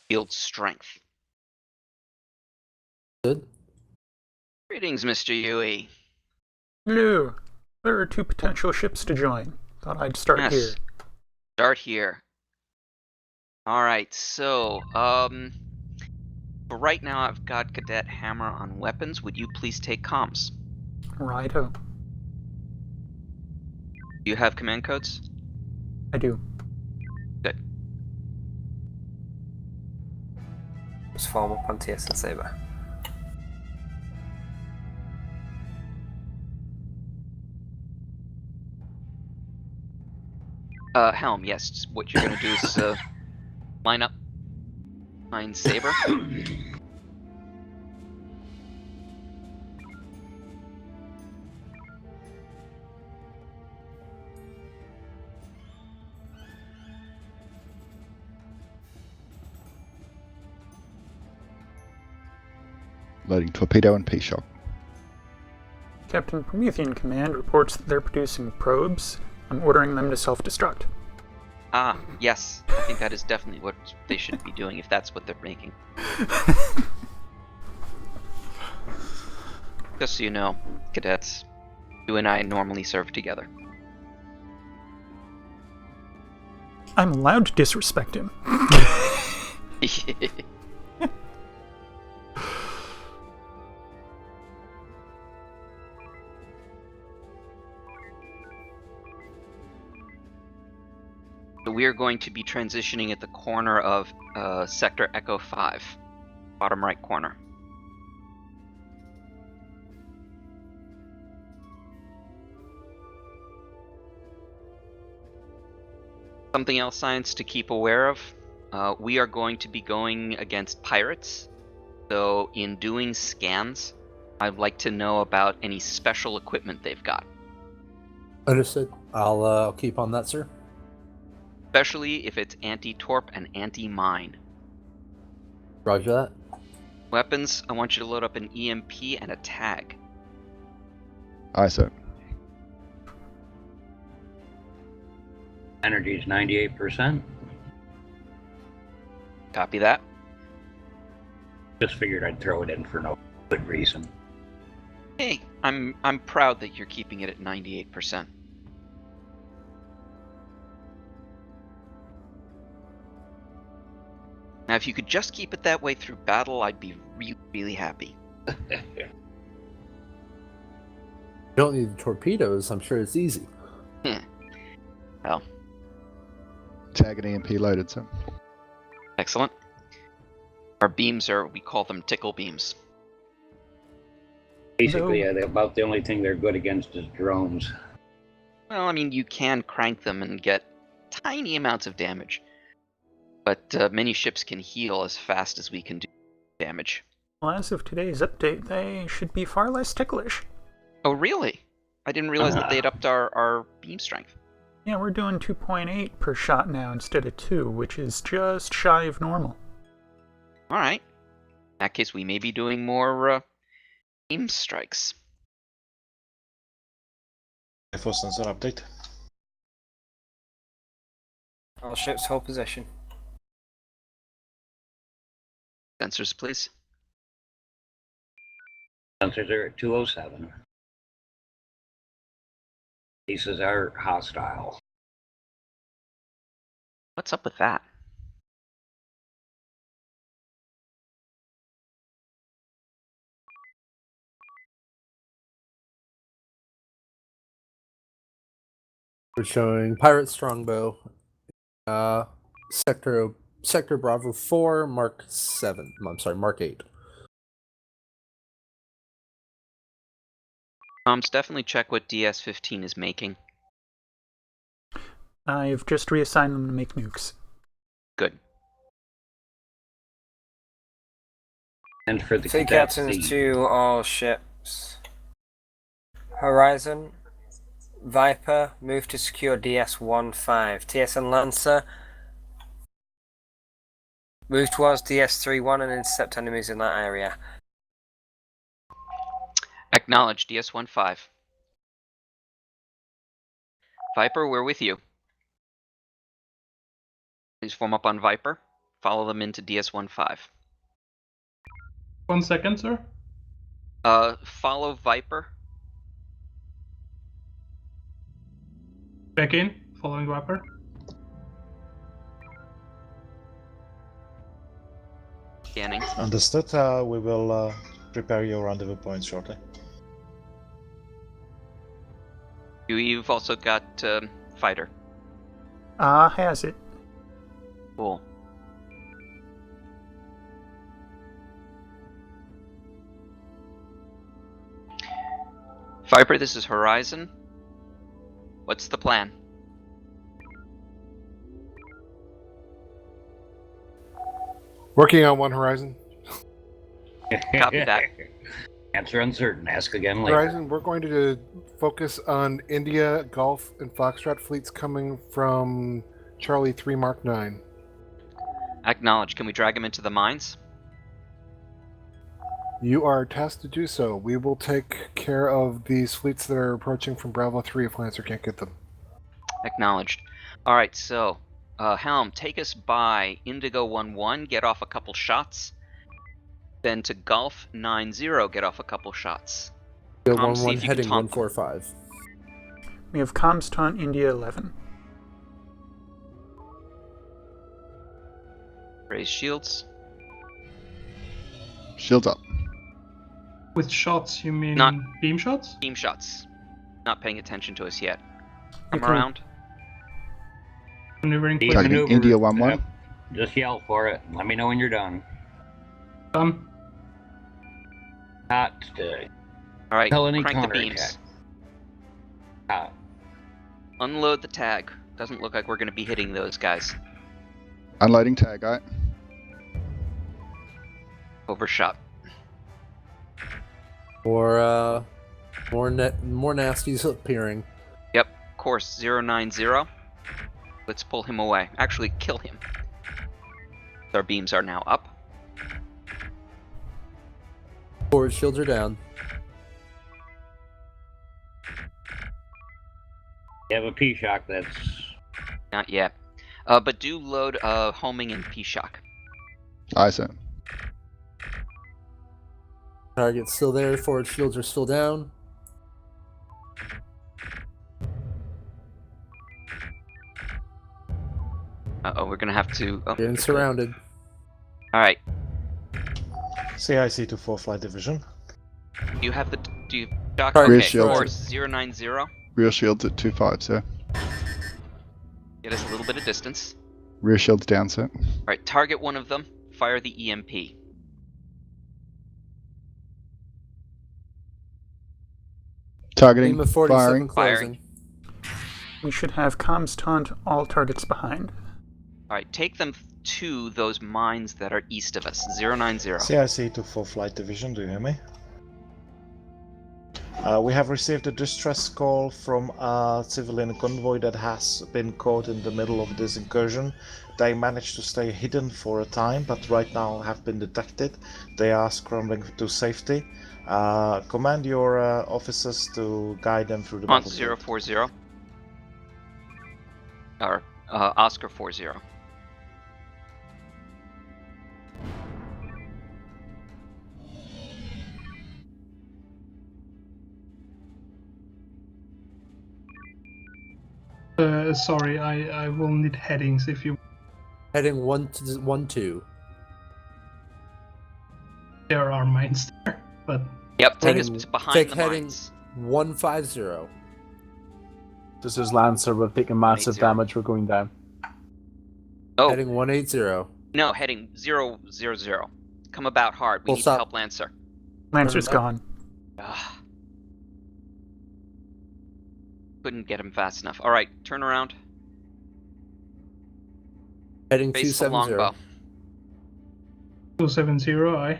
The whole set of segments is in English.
Field strength. Good. Greetings, Mr. Yui. Hello. There are 2 potential ships to join. Thought I'd start here. Start here. Alright, so, for right now I've got Cadet Hammer on weapons. Would you please take comms? Righto. Do you have command codes? I do. Good. Just form up on TSN Saber. Helm, yes. What you're gonna do is, line up. Line Saber. Loading torpedo and P-shock. Captain Promethean Command reports that they're producing probes. I'm ordering them to self-destruct. Ah, yes. I think that is definitely what they should be doing if that's what they're making. Just so you know, cadets, you and I normally serve together. I'm allowed to disrespect him. So we are going to be transitioning at the corner of Sector Echo 5, bottom right corner. Something else, Science, to keep aware of. We are going to be going against pirates. So in doing scans, I'd like to know about any special equipment they've got. Understood. I'll keep on that, sir. Especially if it's anti-torp and anti-mine. Roger that. Weapons, I want you to load up an EMP and a tag. Aye, sir. Energy is 98%. Copy that. Just figured I'd throw it in for no good reason. Hey, I'm proud that you're keeping it at 98%. Now, if you could just keep it that way through battle, I'd be really, really happy. You don't need the torpedoes. I'm sure it's easy. Well, Tag and EMP loaded, sir. excellent. Our beams are, we call them tickle beams. Basically, about the only thing they're good against is drones. Well, I mean, you can crank them and get tiny amounts of damage. But many ships can heal as fast as we can do damage. Well, as of today's update, they should be far less ticklish. Oh, really? I didn't realize that they'd upped our beam strength. Yeah, we're doing 2.8 per shot now instead of 2, which is just shy of normal. Alright. In that case, we may be doing more beam strikes. For sensor update. All ships hold position. Sensors, please. Sensors are at 207. Pieces are hostile. What's up with that? We're showing Pirate Strongbow. Sector Bravo 4, Mark 7. I'm sorry, Mark 8. Definitely check what DS-15 is making. I've just reassigned them to make nukes. Good. And for the Two cadets, captains to all ships. Horizon, Viper, move to secure DS-15. TSN Lancer, move towards DS-31 and intercept enemies in that area. Acknowledge DS-15. Viper, we're with you. Please form up on Viper. Follow them into DS-15. 1 second, sir. Follow Viper. Back in, following Viper. Scanning. Understood. We will prepare your rendezvous point shortly. You've also got Fighter. Has it. Cool. Viper, this is Horizon. What's the plan? Working on one Horizon. Copy that. Answer uncertain. Ask again later. Horizon, we're going to focus on India, Gulf, and Foxtrot fleets coming from Charlie 3 Mark 9. Acknowledge. Can we drag him into the mines? You are tasked to do so. We will take care of these fleets that are approaching from Bravo 3 if Lancer can't get them. Acknowledged. Alright, so, Helm, take us by Indigo 1-1, get off a couple shots. Then to Gulf 9-0, get off a couple shots. Go Comms, see 1-1, if you can heading taunt them. 145. We have comms taunt India 11. Raise shields. Shields up. With shots, you mean Not- beam shots? Beam shots. Not paying attention to us yet. You Come can- around. Maneuvering Deep quick. Targeting maneuver. India 1-1. Yep. Just yell for it. Let me know when you're done. Not today. Alright, Tell any crank the counterattack. beams. Ah, Unload the tag. Doesn't look like we're going to be hitting those guys. Unloading tag, alright. Overshot. Or, more nasties appearing. Yep, course 090. Let's pull him away. Actually, kill him. Our beams are now up. Forward shields are down. you have a P-shock that's... Not yet. But do load homing and P-shock. Aye, sir. Target's still there, forward shields are still down. Uh-oh, we're gonna have to... Oh, Getting surrounded. Alright, CIC to 4 Flight Division. do you have the... Do you... Shock? Target Okay, shield. course 090. Rear shields at 2-5, sir. Get us a little bit of distance. Rear shields down, sir. Alright, target one of them. Fire the EMP. Targeting, Beam of 47 firing. closing. We should have comms taunt all targets behind. Alright, take them to those mines that are east of us. 090. CIC to 4 Flight Division, do you hear me? We have received a distress call from a civilian convoy that has been caught in the middle of this incursion. They managed to stay hidden for a time, but right now have been detected. They are scrambling to safety. Command your officers to guide them through the On battlefield. 040. Or, Oscar 40. Sorry, I will need headings if you... Heading 1-2. There are mines there, but... Yep, take us Heading- behind take the heading- mines. 150. This is Lancer. We're taking massive 180. damage. We're going down. Oh, Heading 180. no, heading 000. Come about hard. We Full need stop. to help Lancer. Lancer's Turn it up. gone. Ugh. Couldn't get him fast enough. Alright, turn around. Heading Face the 270. longbow. 270, aye.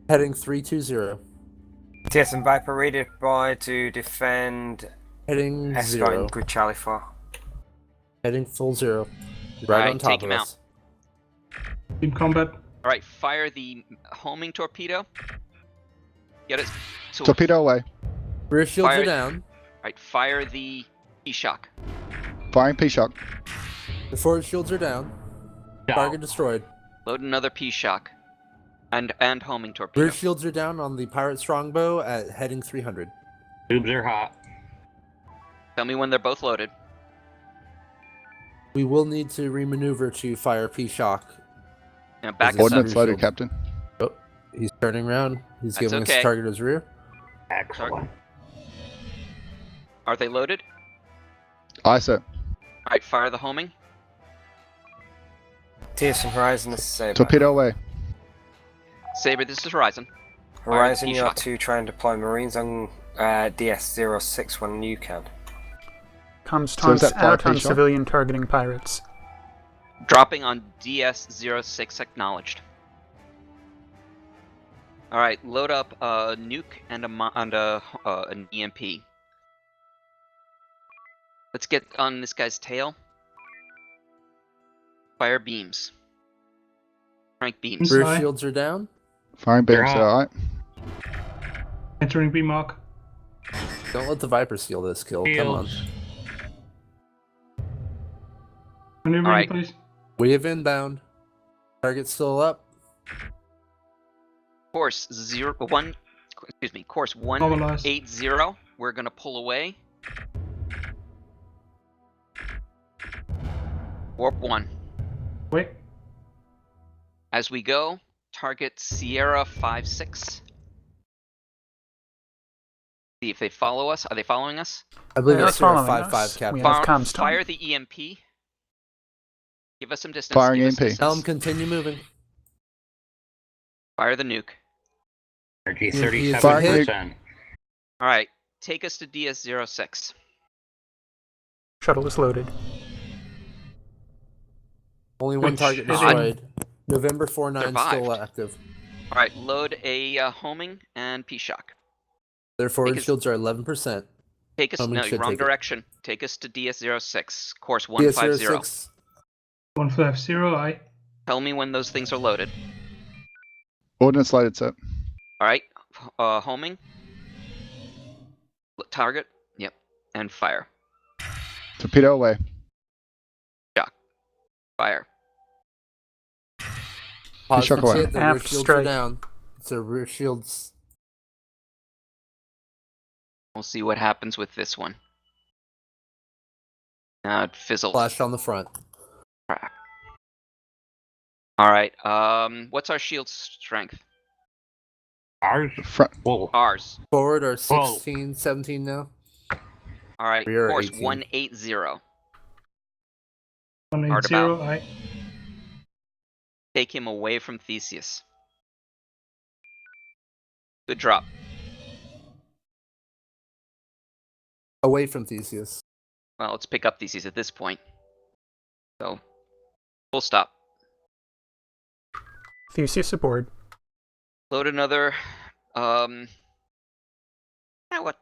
Heading 320. TSN Viper redeploy to defend Heading escort 0. in Good Charlie 4. Heading full 0. Right Alright, on top take of him us. In combat. Alright, fire the homing torpedo. Get it to... Torpedo away. Rear shields Fire- are down. Alright, fire the P-shock. Firing P-shock. The forward shields are down. no. Target destroyed. Load another P-Shock. And homing torpedo. Rear shields are down on the pirate strongbow at heading 300. Tubes are hot. Tell me when they're both loaded. We will need to remaneuver to fire P-Shock. Now back us up. Ordnance loaded, shield. Captain. Oh, he's turning around. He's That's giving us okay. a target as rear. Excellent. Are they loaded? Aye, sir. Alright, fire the homing. TSN Horizon, this is Saber. Torpedo away. Saber, this is Horizon. Horizon, Fire you are P-Shock. to try and deploy Marines on DS-06 when you can. Comms So is taunts that fire out on P-Shock? civilian targeting pirates. Dropping on DS-06 acknowledged. Alright, load up a nuke and an EMP. Let's get on this guy's tail. Fire beams. Crank beams. Rear Aye. shields are down. Firing They're beams, sir. hot. Aye. Entering B mark. Don't let the Viper steal this kill. Come on. Shields. Maneuvering, Alright. please. We have inbound. Target still up. Course course Mobilize. 180. We're gonna pull away. Warp 1. Wait. As we go, target Sierra 5-6. See if they follow us. Are they following us? I believe They're it's Sierra following 5-5, us. Captain. We have comms Fire taunt. the EMP. Give us some distance. Firing give us EMP. distance. Tell them continue moving. Fire the nuke. Energy He is 37%. Alright, take us to DS-06. Shuttle is loaded. Only one Which target is destroyed. November 4-9 still Survived. active. Alright, load a homing and P-Shock. Their forward us- shields are 11%. Take us, Homing no, should wrong take it. direction. Take us to DS-06, course 150. DS-06. 150, aye. Tell me when those things are loaded. Ordnance loaded, sir. Alright, homing. Target, yep, and fire. Torpedo away. Fire. Pause P-Shock the away. hit, the rear Aft shields strike. are down. So rear shields. We'll see what happens with this one. It fizzled. Flashed on the front. Crap. Alright, what's our shield strength? Ours? Front. Whoa. Ours. Forward are Whoa. 16, 17 now. Alright, Rear course 18. 180. 180, about. aye. Take him away from Theseus. Good drop. Away from Theseus. Well, let's pick up Theseus at this point. So, full stop. Theseus aboard. Load another, what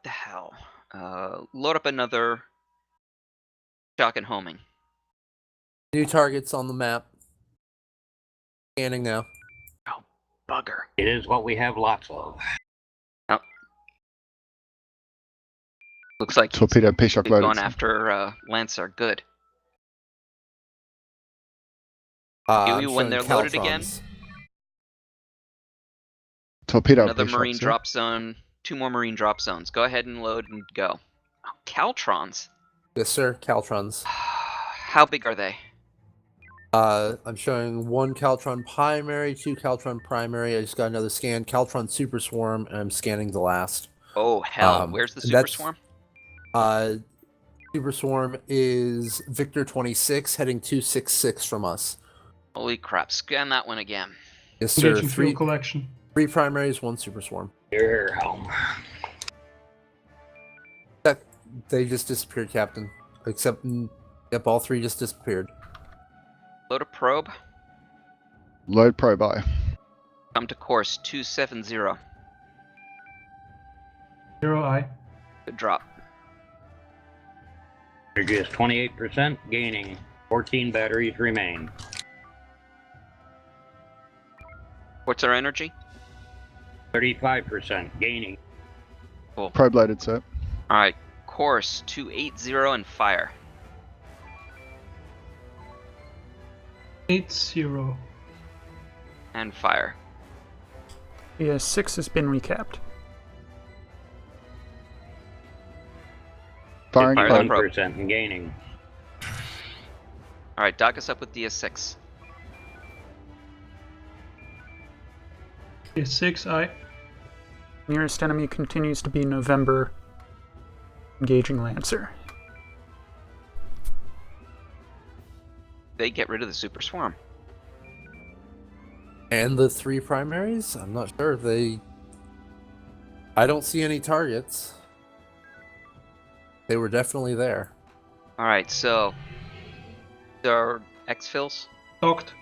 the hell? Load up another shock and homing. New targets on the map. Scanning now. Bugger. It is what we have lots of. Looks like he's Torpedo P-Shock loaded. gone sir. after Lancer. Good. I'm Huey, when showing they're loaded again? Caltrons. Torpedo Another P-Shock, marine sir. drop zone. 2 more marine drop zones. Go ahead and load and go. Oh, Caltrons. Yes, sir. Caltrons. How big are they? I'm showing 1 Caltron primary, 2 Caltron primary. I just got another scan. Caltron Super Swarm, and I'm scanning the last. Oh hell! Where's the super that's- swarm? Super Swarm is Victor 26, heading 266 from us. Holy crap! Scan that one again. Yes, sir. Engaging fuel 3 collection. primaries, 1 Super Swarm. Your helm. They just disappeared, Captain. Except, yep, all 3 just disappeared. Load a probe. Load probe eye. Come to course 270. 0, aye. Good drop. Energy is 28%, gaining. 14 batteries remain. What's our energy? 35%, gaining. Probe loaded, sir. All right. Course 280 and fire. 80. and fire. DS6 has been recapped. Firing Fire the probe. probe. 1% and gaining. Alright, dock us up with DS6. DS6, aye. Nearest enemy continues to be November. Engaging Lancer. They get rid of the Super Swarm. And the 3 primaries? I'm not sure. I don't see any targets. They were definitely there. Alright, so there are exfils. Docked.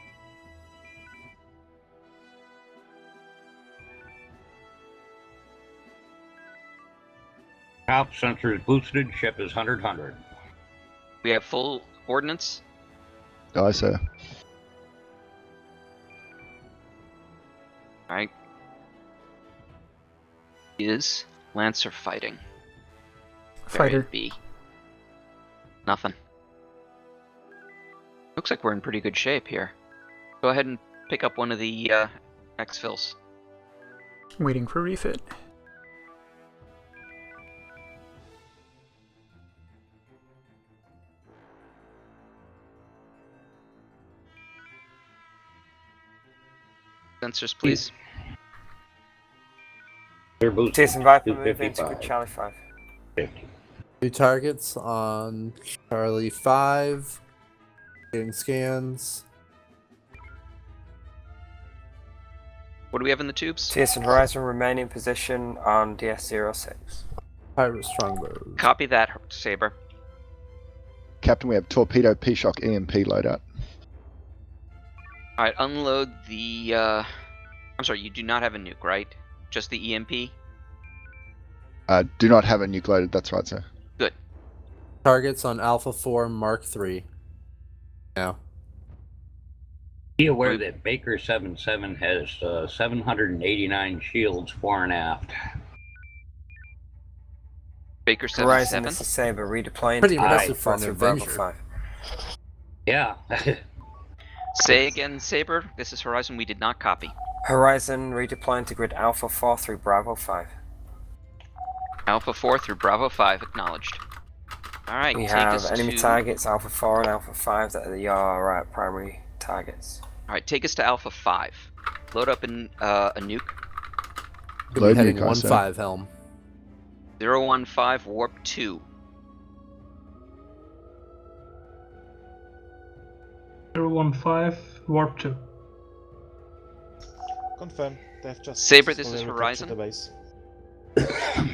Top sensor is boosted. Ship is 100. We have full ordnance. Aye, sir. Alright. Is Lancer fighting? Fighter. B. Nothing. Looks like we're in pretty good shape here. Go ahead and pick up one of the exfils. Waiting for refit. Sensors, please. They're boosted. TSN Viper move into 255. grid Charlie 5. 50. 2 targets on Charlie 5. Getting scans. What do we have in the tubes? TSN Horizon remain in position on DS06. Pirate Strongbow. Copy that, Saber. Captain, we have torpedo, P-shock, EMP loadout. Alright, unload the... I'm sorry, you do not have a nuke, right? Just the EMP? Do not have a nuke loaded. That's right, sir. Good. Targets on Alpha 4 Mark 3. Now. Be aware that Baker 77 has 789 shields fore and aft. Baker Horizon, 77? this is Saber redeploying Pretty to impressive Alpha for an 4 through Bravo Avenger. 5. Yeah. Say again, Saber. This is Horizon. We did not copy. Horizon redeploying to grid Alpha 4 through Bravo 5. Alpha 4 through Bravo 5 acknowledged. Alright, We take have us enemy to... targets Alpha 4 and Alpha 5 that are your primary targets. Alright, take us to Alpha 5. Load up a nuke. Could Load be heading nuke, I say. 1-5 helm. 015 Warp 2. 015, Warp 2. Confirm. They've just Saber, this is successfully Horizon. recaptured the base.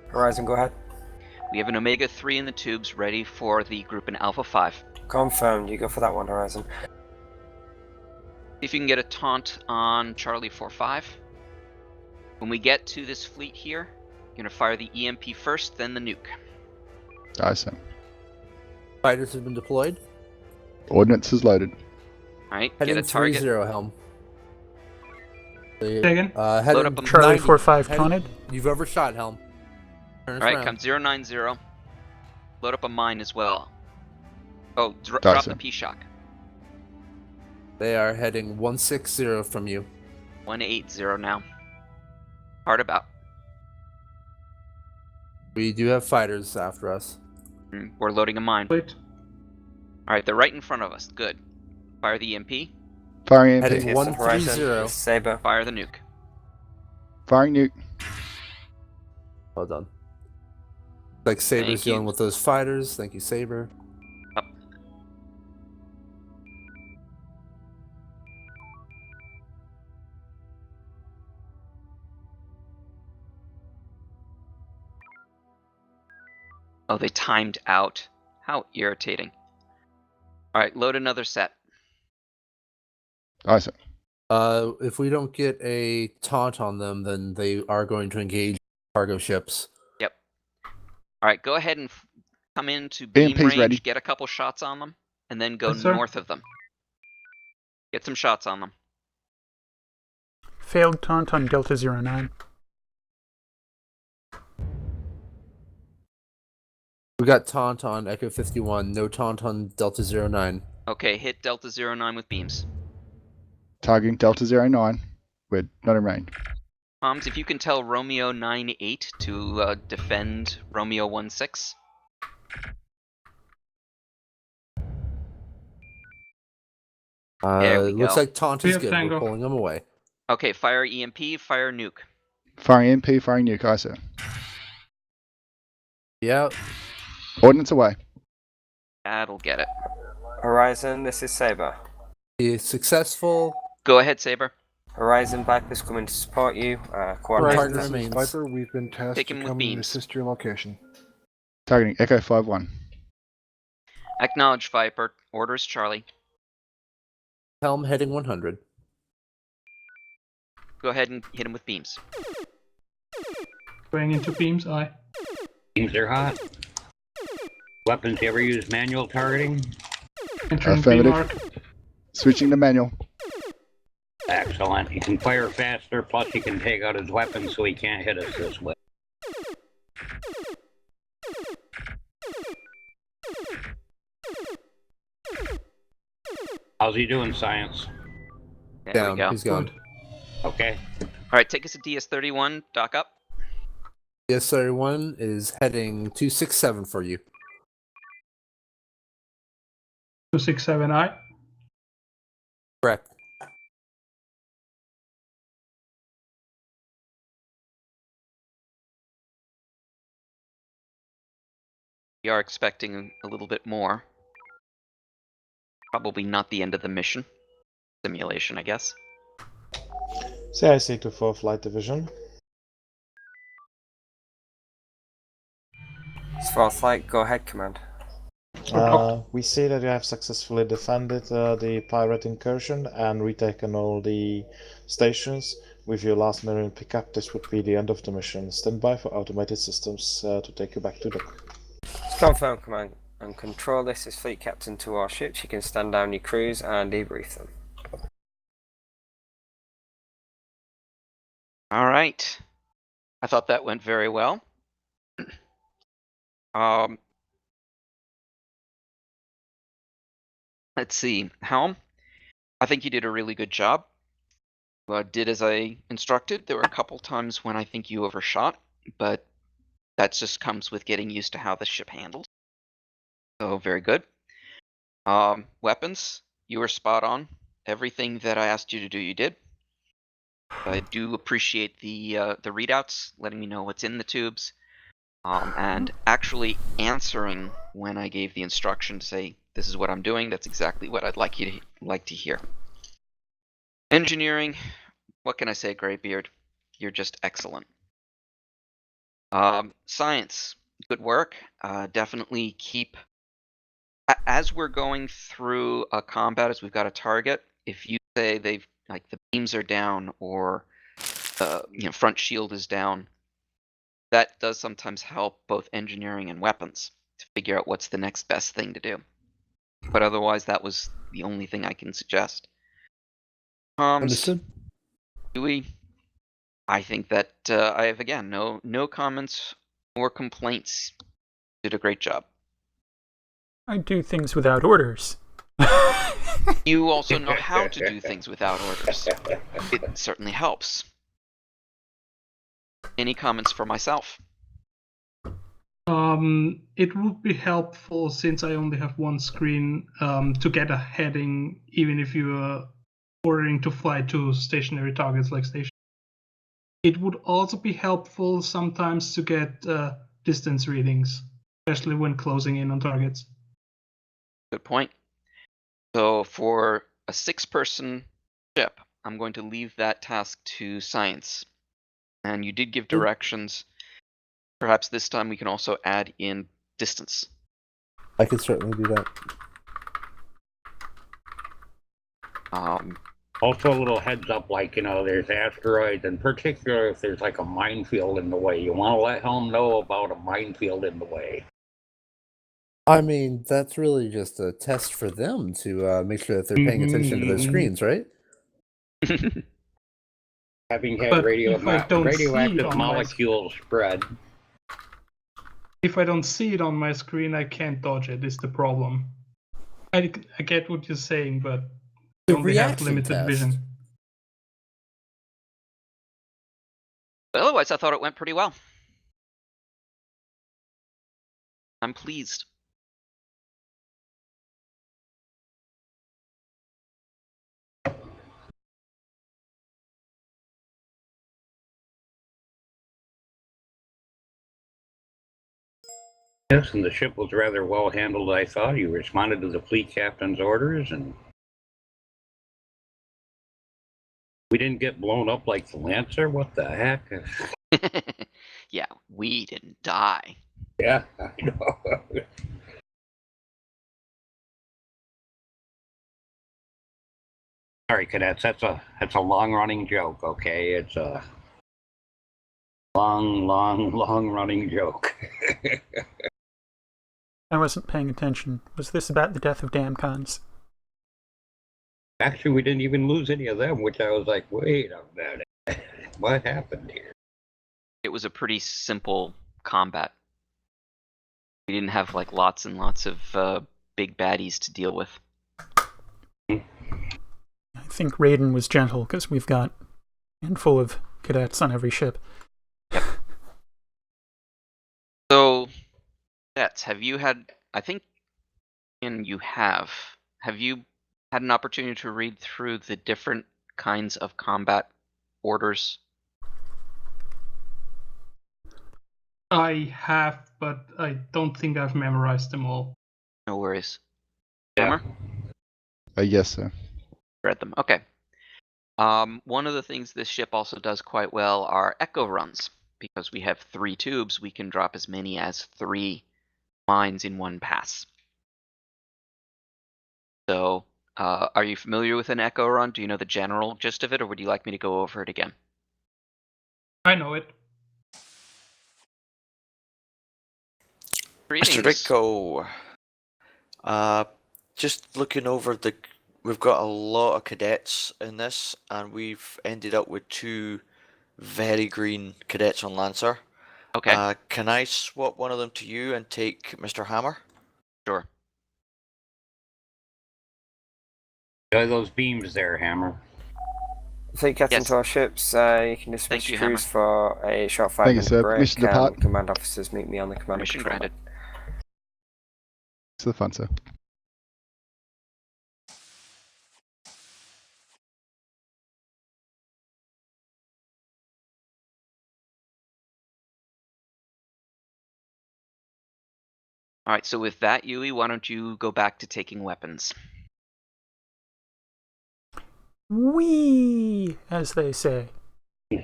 Horizon, go ahead. We have an Omega 3 in the tubes ready for the group in Alpha 5. Confirmed. You go for that one, Horizon. See if you can get a taunt on Charlie 4-5. When we get to this fleet here, you're going to fire the EMP first, then the nuke. Aye, sir. Fighters have been deployed. Ordnance is loaded. Alright, Heading get a target. 3-0 helm. Say again? Heading up a- Charlie 90. 4-5 Heading- taunted. You've overshot helm. Turn us Alright, around. come 090. Load up a mine as well. Oh, drop Gotcha. the P-Shock. They are heading 160 from you. 180 now. Hard about. We do have fighters after us. We're loading a mine. Wait. Alright, they're right in front of us. Good. Fire the EMP. Firing EMP. Heading TSN 130. Horizon, this is Saber. Fire the nuke. Firing nuke. Well done. Like Saber's Thank you. dealing with those fighters. Thank you, Saber. Up. Oh, they timed out. How irritating. Alright, load another set. Aye, sir. If we don't get a taunt on them, then they are going to engage cargo ships. Yep. Alright, go ahead and come into beam EMP's range, ready. get a couple shots on them, and then go Yes, sir. north of them. Get some shots on them. Failed taunt on Delta 09. We got taunt on Echo 51. No taunt on Delta 09. Okay, hit Delta 09 with beams. Targeting Delta 09. We're not in range. Comms, if you can tell Romeo 98 to defend Romeo 16. There we Looks go. like taunt We is have good. Tango. We're pulling them away. Okay, fire EMP, fire nuke. Firing MP, firing nuke, aye, sir. Yeah. Ordnance away. That'll get it. Horizon, this is Saber. He's successful. Go ahead, Saber. Horizon, Viper's coming to support you. Coordinate Target them. remains. Viper, we've been tasked Take to him with come and beams. assist your location. Targeting Echo 51. Acknowledge Viper. Orders Charlie. Helm heading 100. Go ahead and hit him with beams. Going into beams, aye. Beams are hot. Weapons, you ever use manual targeting? Entering Affirmative. beam arc. Switching to manual. Excellent. You can fire faster, plus you can take out his weapon so he can't hit us this way. How's he doing, Science? There Down. we go. He's gone. Good. Okay. Alright, take us to DS31. Dock up. DS31 is heading 267 for you. 267, aye. Correct. We are expecting a little bit more. Probably not the end of the mission. Simulation, I guess. CIC to 4 Flight Division. Fourth flight, go ahead, command. We see that you have successfully defended the pirate incursion and retaken all the stations. With your last Marine pickup, this would be the end of the mission. Stand by for automated systems to take you back to dock. Confirm, command. And control, this is Fleet Captain to our ships. You can stand down your crews and debrief them. Alright. I thought that went very well. Let's see. Helm, I think you did a really good job. Did as I instructed. There were a couple times when I think you overshot, but that just comes with getting used to how the ship handles. So very good. Weapons, you were spot on. Everything that I asked you to do, you did. I do appreciate the readouts, letting me know what's in the tubes, and actually answering when I gave the instruction to say, this is what I'm doing, that's exactly what I'd like you to hear. Engineering, what can I say, Greybeard? You're just excellent. Science, good work. Definitely keep, as we're going through a combat, as we've got a target, if you say they've, like, the beams are down or front shield is down, that does sometimes help both engineering and weapons to figure out what's the next best thing to do. But otherwise, that was the only thing I can suggest. Understood. Dewey, I think that I have, again, no comments or complaints. Did a great job. I do things without orders. You also know how to do things without orders. It certainly helps. Any comments for myself? It would be helpful, since I only have one screen, to get a heading, even if you are ordering to fly to stationary targets like station. It would also be helpful sometimes to get distance readings, especially when closing in on targets. Good point. So for a 6-person ship, I'm going to leave that task to Science. And you did give directions. Perhaps this time we can also add in distance. I could certainly do that. Also, a little heads up, like, there's asteroids, in particular if there's like a minefield in the way. You want to let Helm know about a minefield in the way. I mean, that's really just a test for them to make sure that they're paying attention to their screens, right? Having had But if I don't see radioactive on my molecules spread. If I don't see it on my screen, I can't dodge it, is the problem. I get what you're saying, but I The only have reaction limited test. vision. But otherwise, I thought it went pretty well. I'm pleased. Yes, and the ship was rather well handled, I thought. You responded to the fleet captain's orders, and we didn't get blown up like the Lancer. What the heck? Yeah, we didn't die. Yeah, I know. Sorry, cadets. That's a long-running joke. Okay, it's a long running joke. I wasn't paying attention. Was this about the death of Damcons? Actually, we didn't even lose any of them, which I was like, wait a minute, what happened here? It was a pretty simple combat. We didn't have like lots and lots of big baddies to deal with. I think Raiden was gentle because we've got a handful of cadets on every ship. So, cadets, have you had? I think, and you have. Have you had an opportunity to read through the different kinds of combat orders? I have, but I don't think I've memorized them all. No worries. Yeah. Hammer? Yes, sir. Read them. Okay. One of the things this ship also does quite well are echo runs. Because we have 3 tubes, we can drop as many as 3 mines in one pass. So, are you familiar with an echo run? Do you know the general gist of it, or would you like me to go over it again? I know it. Mr. Rico, just looking over we've got a lot of cadets in this, and we've ended up with 2 very green cadets on Lancer. Okay. Can I swap one of them to you and take Mr. Hammer? Sure. Enjoy those beams there, Hammer. Fleet captain Yes. to our ships, you can dismiss Thank you, crews Hammer. for a short Thank you, 5-minute sir. break. Permission to depart. Command officers meet me on the command Permission control. granted. To the front, sir. All right, so with that, Yui, why don't you go back to taking weapons? Whee! As they say. All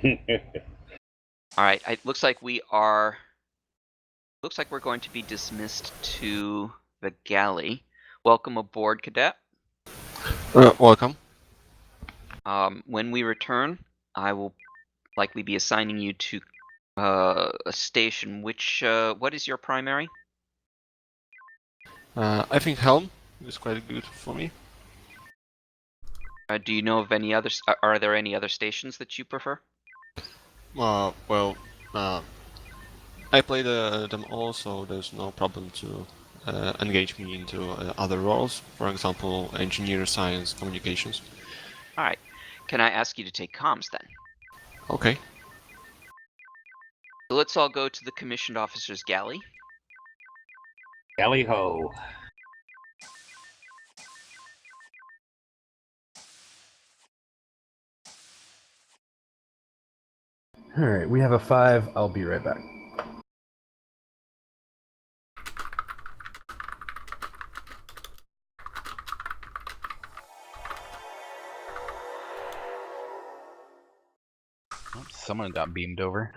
right, it looks like we're going to be dismissed to the galley. Welcome aboard, cadet. Welcome. When we return, I will likely be assigning you to a station. What is your primary? I think Helm is quite good for me. Do you know of any others? Are there any other stations that you prefer? Well, I play them all, so there's no problem to engage me into other roles. For example, engineer, science, communications. All right. Can I ask you to take comms then? Okay. So let's all go to the commissioned officer's galley. Galley ho. All right, we have a 5. I'll be right back. Someone got beamed over.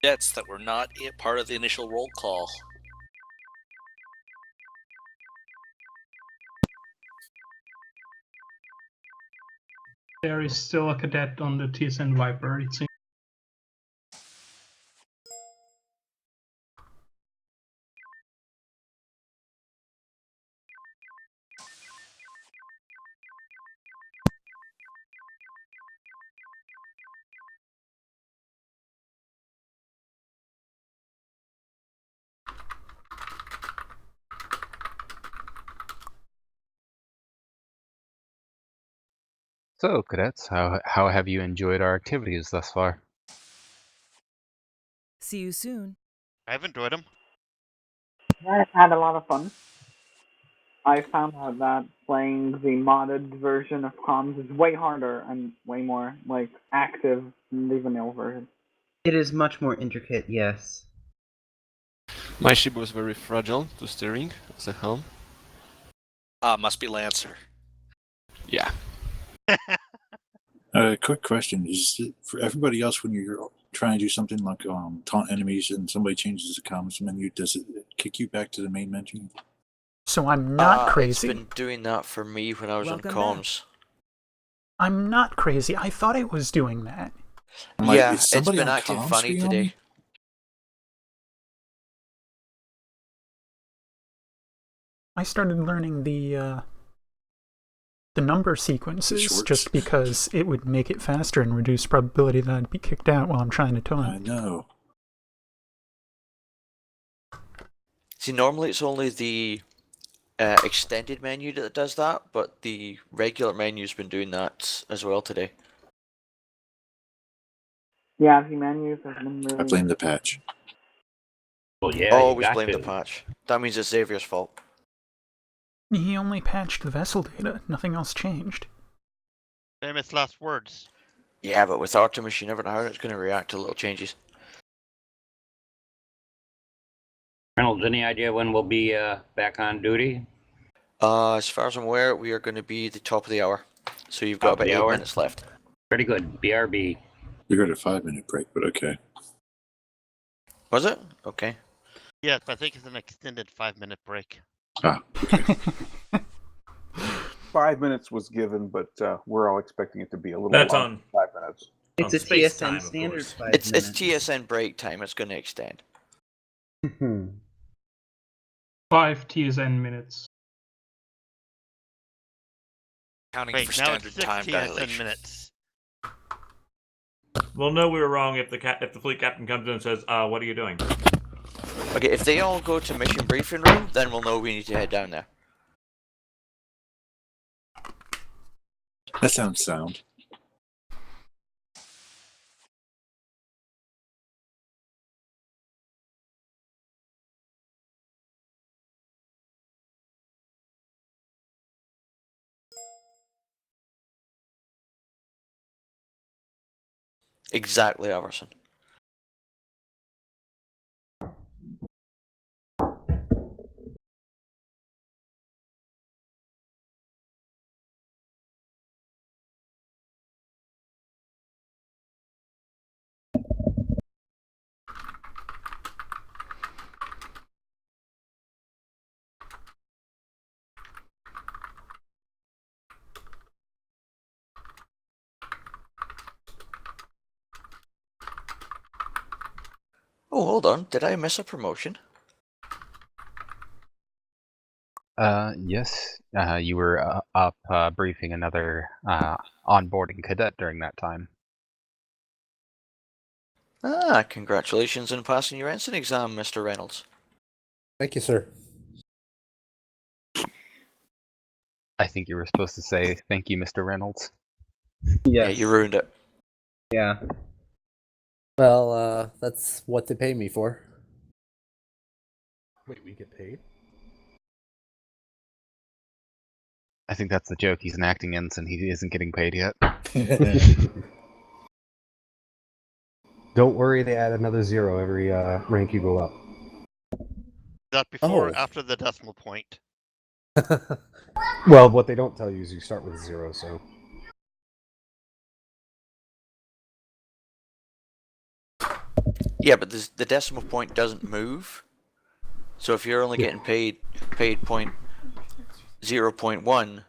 Jets that were not part of the initial roll call. There is still a cadet on the TSN Viper, it seems. So, cadets, how have you enjoyed our activities thus far? See you soon. I've enjoyed them. I've had a lot of fun. I found out that playing the modded version of comms is way harder and way more like active than the vanilla version. It is much more intricate, yes. My ship was very fragile to steering as a helm. Must be Lancer. Yeah. Quick question: is it for everybody else when you're trying to do something like taunt enemies and somebody changes the comms menu, does it kick you back to the main menu? So I'm not crazy. It's been doing that for me when I was Welcome on comms. I'm not crazy. I thought it was doing that. Yeah, it's been acting funny today. I started learning the number sequences just because it would make it faster and reduce probability that I'd be kicked out while I'm trying to taunt. I know. See, normally it's only the extended menu that does that, but the regular menu's been doing that as well today. Yeah, the menus have been really... I blame the patch. Well, yeah, Always blame the patch. That means it's Xavier's fault. He only patched the vessel data. Nothing else changed. Famous last words. Yeah, but with Artemis, you never know how it's going to react to little changes. Reynolds, any idea when we'll be back on duty? As far as I'm aware, we are going to be the top of the hour. So you've got about 8 minutes left. Pretty good. BRB. We got a 5-minute break, but okay. Was it? Okay. Yes, I think it's an extended 5-minute break. Ah, okay. 5 minutes was given, but we're all expecting it to be a little That's longer on 5 minutes. It's a space TSN time, standard of 5 It's minutes. TSN break time. It's going to extend. 5 TSN minutes. Counting Wait, for now standard it's 6 time TSN dilation. minutes. We'll know we were wrong if the fleet captain comes in and says, "What are you doing?" Okay, if they all go to mission briefing room, then we'll know we need to head down there. That sounds sound. Exactly, Everson. Oh, hold on. Did I miss a promotion? Yes. You were up briefing another onboarding cadet during that time. Ah, congratulations on passing your ensign exam, Mr. Reynolds. Thank you, sir. I think you were supposed to say, "Thank you, Mr. Reynolds." Yes. Yeah, you ruined it. Yeah. Well, that's what they pay me for. Wait, we get paid? I think that's the joke. He's an acting ensign. He isn't getting paid yet. Don't worry, they add another 0 every rank you go up. Is that before or after the decimal point? Well, what they don't tell you is you start with 0, so. Yeah, but the decimal point doesn't move. So if you're only getting paid point 0.1,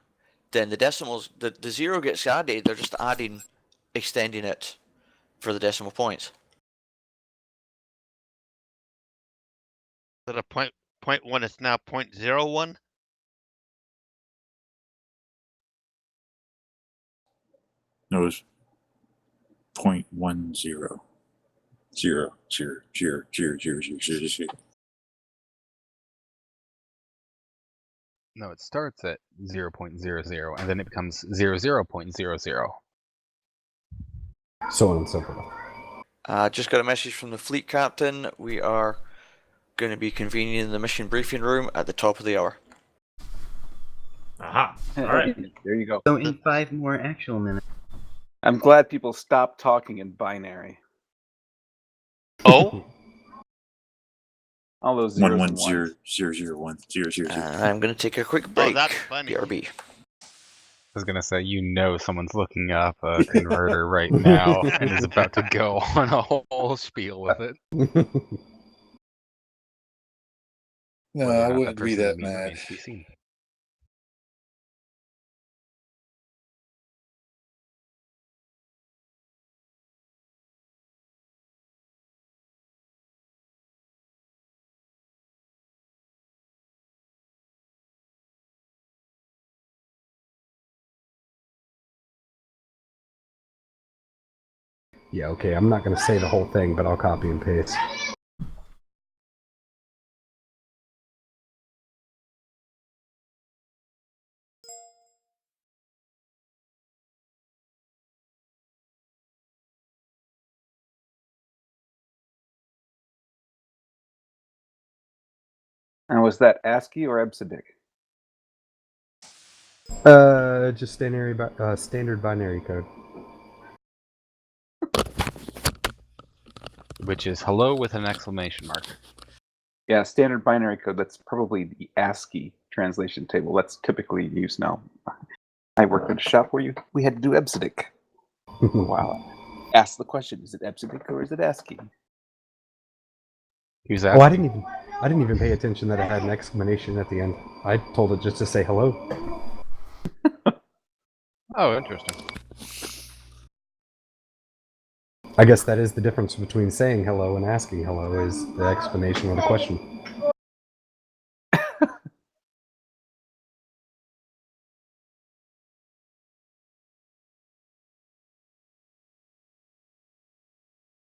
then the decimals, the 0 gets added. They're just extending it for the decimal points. So the point 1 is now 0.01? No, it was 0.10. 0, 0, 0, 0, 0, 0, 0, 0. No, it starts at 0.00, and then it becomes 00.00. So on and so forth. Just got a message from the fleet captain. We are going to be convening in the mission briefing room at the top of the hour. Aha. All right. There you go. So in 5 more actual minutes. I'm glad people stopped talking in binary. Oh? All those zeros and 110001000. I'm going to take a quick break. Oh, that's funny. BRB. I was gonna say, someone's looking up a converter right now and is about to go on a whole spiel with it. No, Whether or I not wouldn't be person that mean mad. remains to be seen. Yeah, okay, I'm not going to say the whole thing, but I'll copy and paste. And was that ASCII or EBCDIC? Just standard binary code. Which is hello with an exclamation mark. Yeah, standard binary code. That's probably the ASCII translation table. That's typically used now. I worked at a shop where we had to do EBCDIC. Wow. Ask the question: is it EBCDIC or is it ASCII? Who's Oh, I didn't even pay attention that it had an exclamation at the end. I told it just to say hello. Oh, interesting. I guess that is the difference between saying hello and asking hello, is the explanation or the question.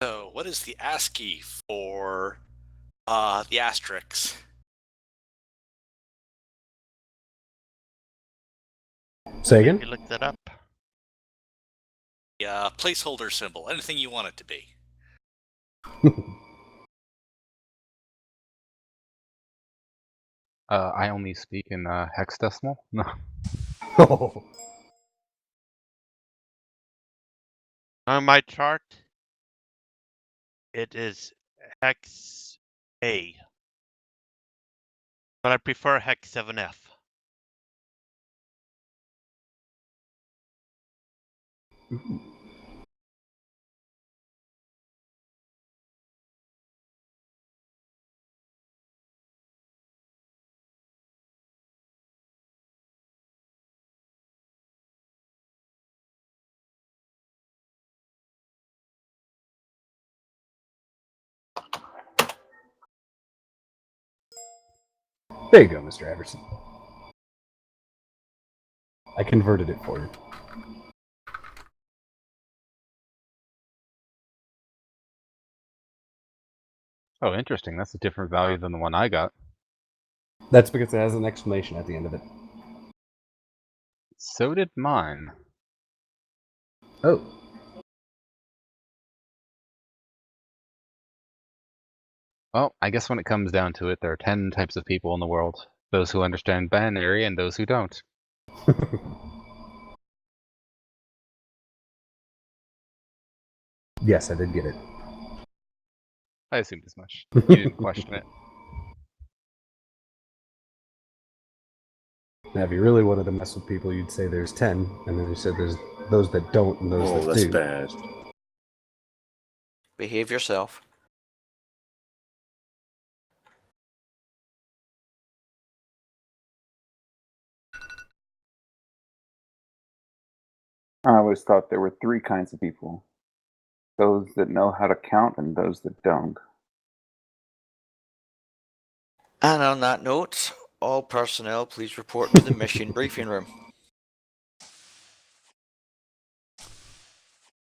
So, what is the ASCII for the asterisks? Say again? You looked that up. The placeholder symbol, anything you want it to be. I only speak in hexadecimal. No. Oh. On my chart, it is hex A. But I prefer hex 7F. There you go, Mr. Everson. I converted it for you. Oh, interesting. That's a different value than the one I got. That's because it has an exclamation at the end of it. So did mine. Oh. Well, I guess when it comes down to it, there are 10 types of people in the world. Those who understand binary and those who don't. Yes, I did get it. I assumed as much. You didn't question it. Now, if you really wanted to mess with people, you'd say there's 10, and then you said there's those that don't and those that that's do. bad. Behave yourself. I always thought there were 3 kinds of people: those that know how to count and those that don't. And on that note, all personnel please report to the mission briefing room.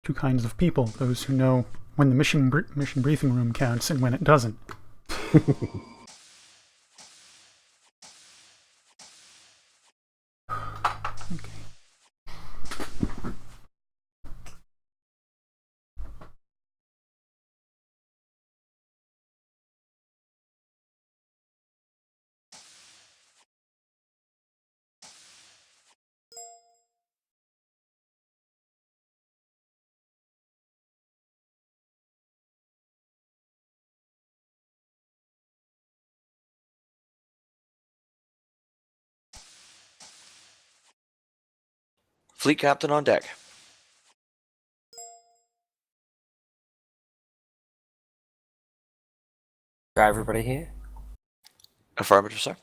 2 kinds of people: those who know when the mission briefing room counts and when it doesn't. Fleet captain on deck. Got everybody here? Affirmative, sir.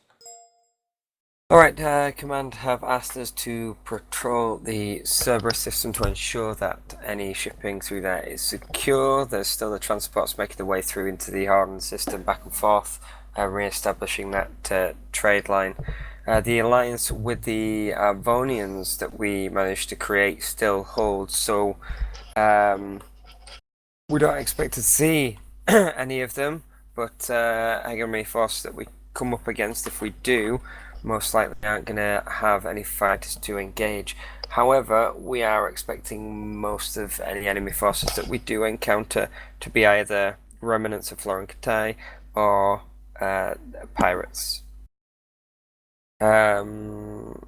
Alright, Command have asked us to patrol the Cerberus system to ensure that any shipping through there is secure. There's still the transports making their way through into the Harden system back and forth, re-establishing that trade line. The alliance with the Vonians that we managed to create still holds, so we don't expect to see any of them, but enemy forces that we come up against, if we do, most likely aren't going to have any fighters to engage. However, we are expecting most of any enemy forces that we do encounter to be either remnants of Florin Katai or pirates. Ensign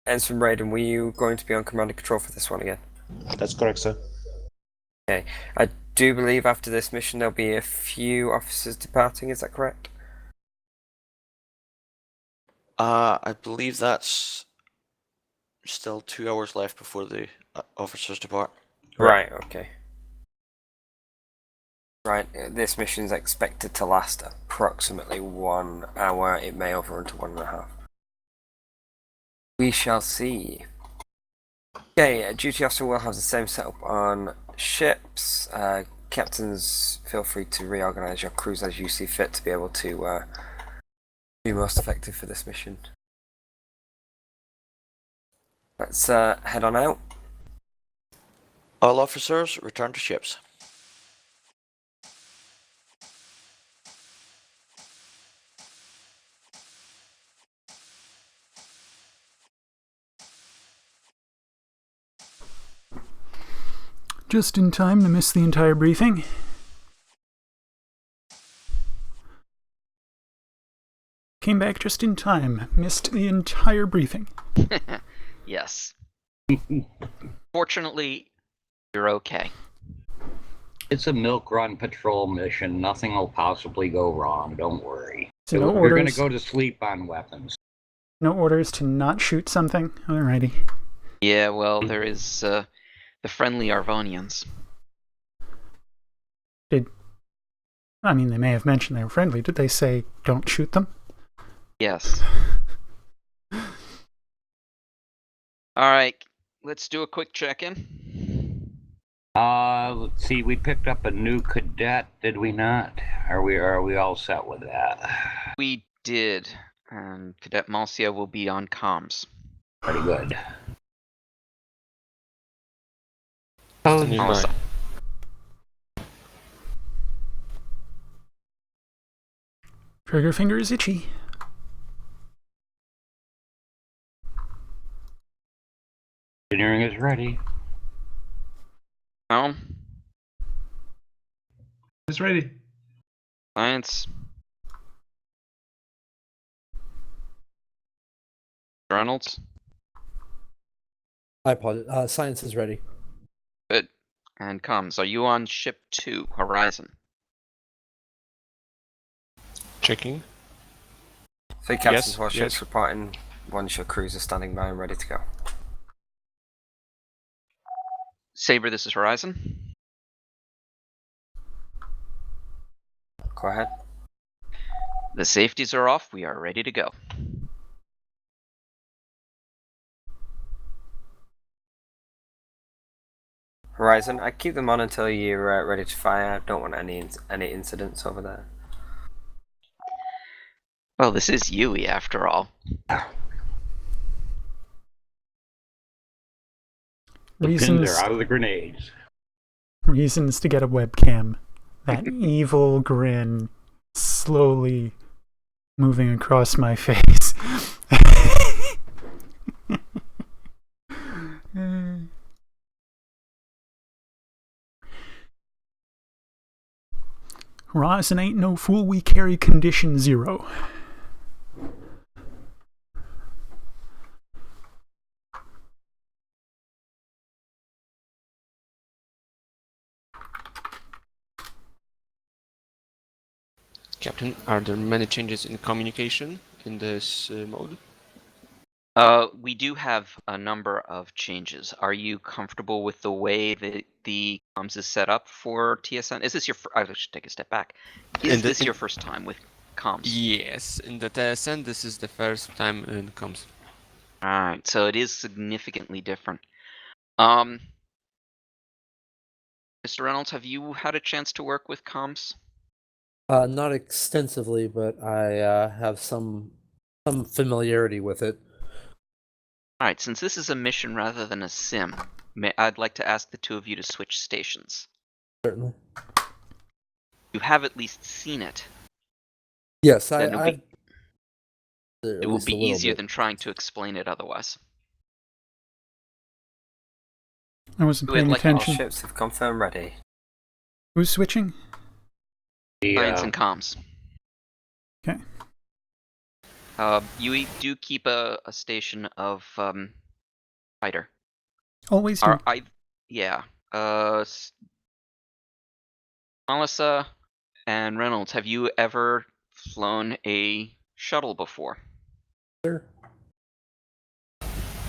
Raiden, were you going to be on command and control for this one again? That's correct, sir. Okay. I do believe after this mission there'll be a few officers departing, is that correct? I believe that's still 2 hours left before the officers depart. Right, okay. Right, this mission is expected to last approximately 1 hour. It may overrun to 1.5. We shall see. Okay, a duty officer will have the same setup on ships. Captains, feel free to reorganize your crews as you see fit to be able to be most effective for this mission. Let's head on out. All officers return to ships. Just in time to miss the entire briefing. Came back just in time. Missed the entire briefing. Yes. Fortunately, you're okay. It's a milk run patrol mission. Nothing will possibly go wrong. Don't worry. So no We're going to orders. go to sleep on weapons. No orders to not shoot something? Alrighty. Yeah, well, there is the friendly Arvonians. I mean, they may have mentioned they were friendly. Did they say don't shoot them? Yes. Alright, let's do a quick check-in. Let's see. We picked up a new cadet, did we not? Are we all set with that? We did. And Cadet Malcia will be on comms. Pretty good. Also. Trigger finger is itchy. Engineering is ready. It's ready. Science. Reynolds. I apologize. Science is ready. Good. And comms. Are you on ship 2, Horizon? Checking. So captains Yes, warships yes. reporting. One ship cruiser standing by and ready to go. Saber, this is Horizon. Go ahead. The safeties are off. We are ready to go. Horizon, I keep them on until you're ready to fire. I don't want any incidents over there. Well, this is Yui after all. The pins Reasons, are out of the grenades. reasons to get a webcam. That evil grin slowly moving across my face. Horizon ain't no fool, we carry condition 0. Captain, are there many changes in communication in this mode? We do have a number of changes. Are you comfortable with the way that the comms is set up for TSN? Is this your? I should take a step back. Is this your first time with comms? Yes, in the TSN, this is the first time it comes. All right, so it is significantly different. Mr. Reynolds, have you had a chance to work with comms? Not extensively, but I have some familiarity with it. All right, since this is a mission rather than a sim, I'd like to ask the two of you to switch stations. Certainly. You have at least seen it. Yes, Then it it will be easier than trying to explain it otherwise. I wasn't paying attention. All ships have confirmed ready. Who's switching? Science and comms. Okay. You do keep a station of fighter. Always do. Yeah. Melissa and Reynolds, have you ever flown a shuttle before? Sure.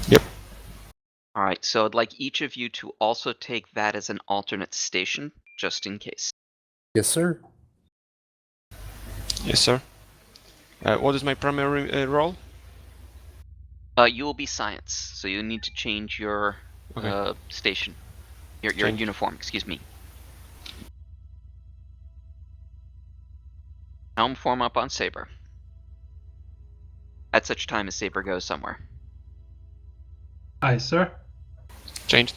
Yep. All right, so I'd like each of you to also take that as an alternate station, just in case. Yes, sir. Yes, sir. What is my primary role? You will be science, so you need to change your station, your uniform. Excuse me. Helm form up on Saber. At such time as Saber goes somewhere. Aye, sir. Changed.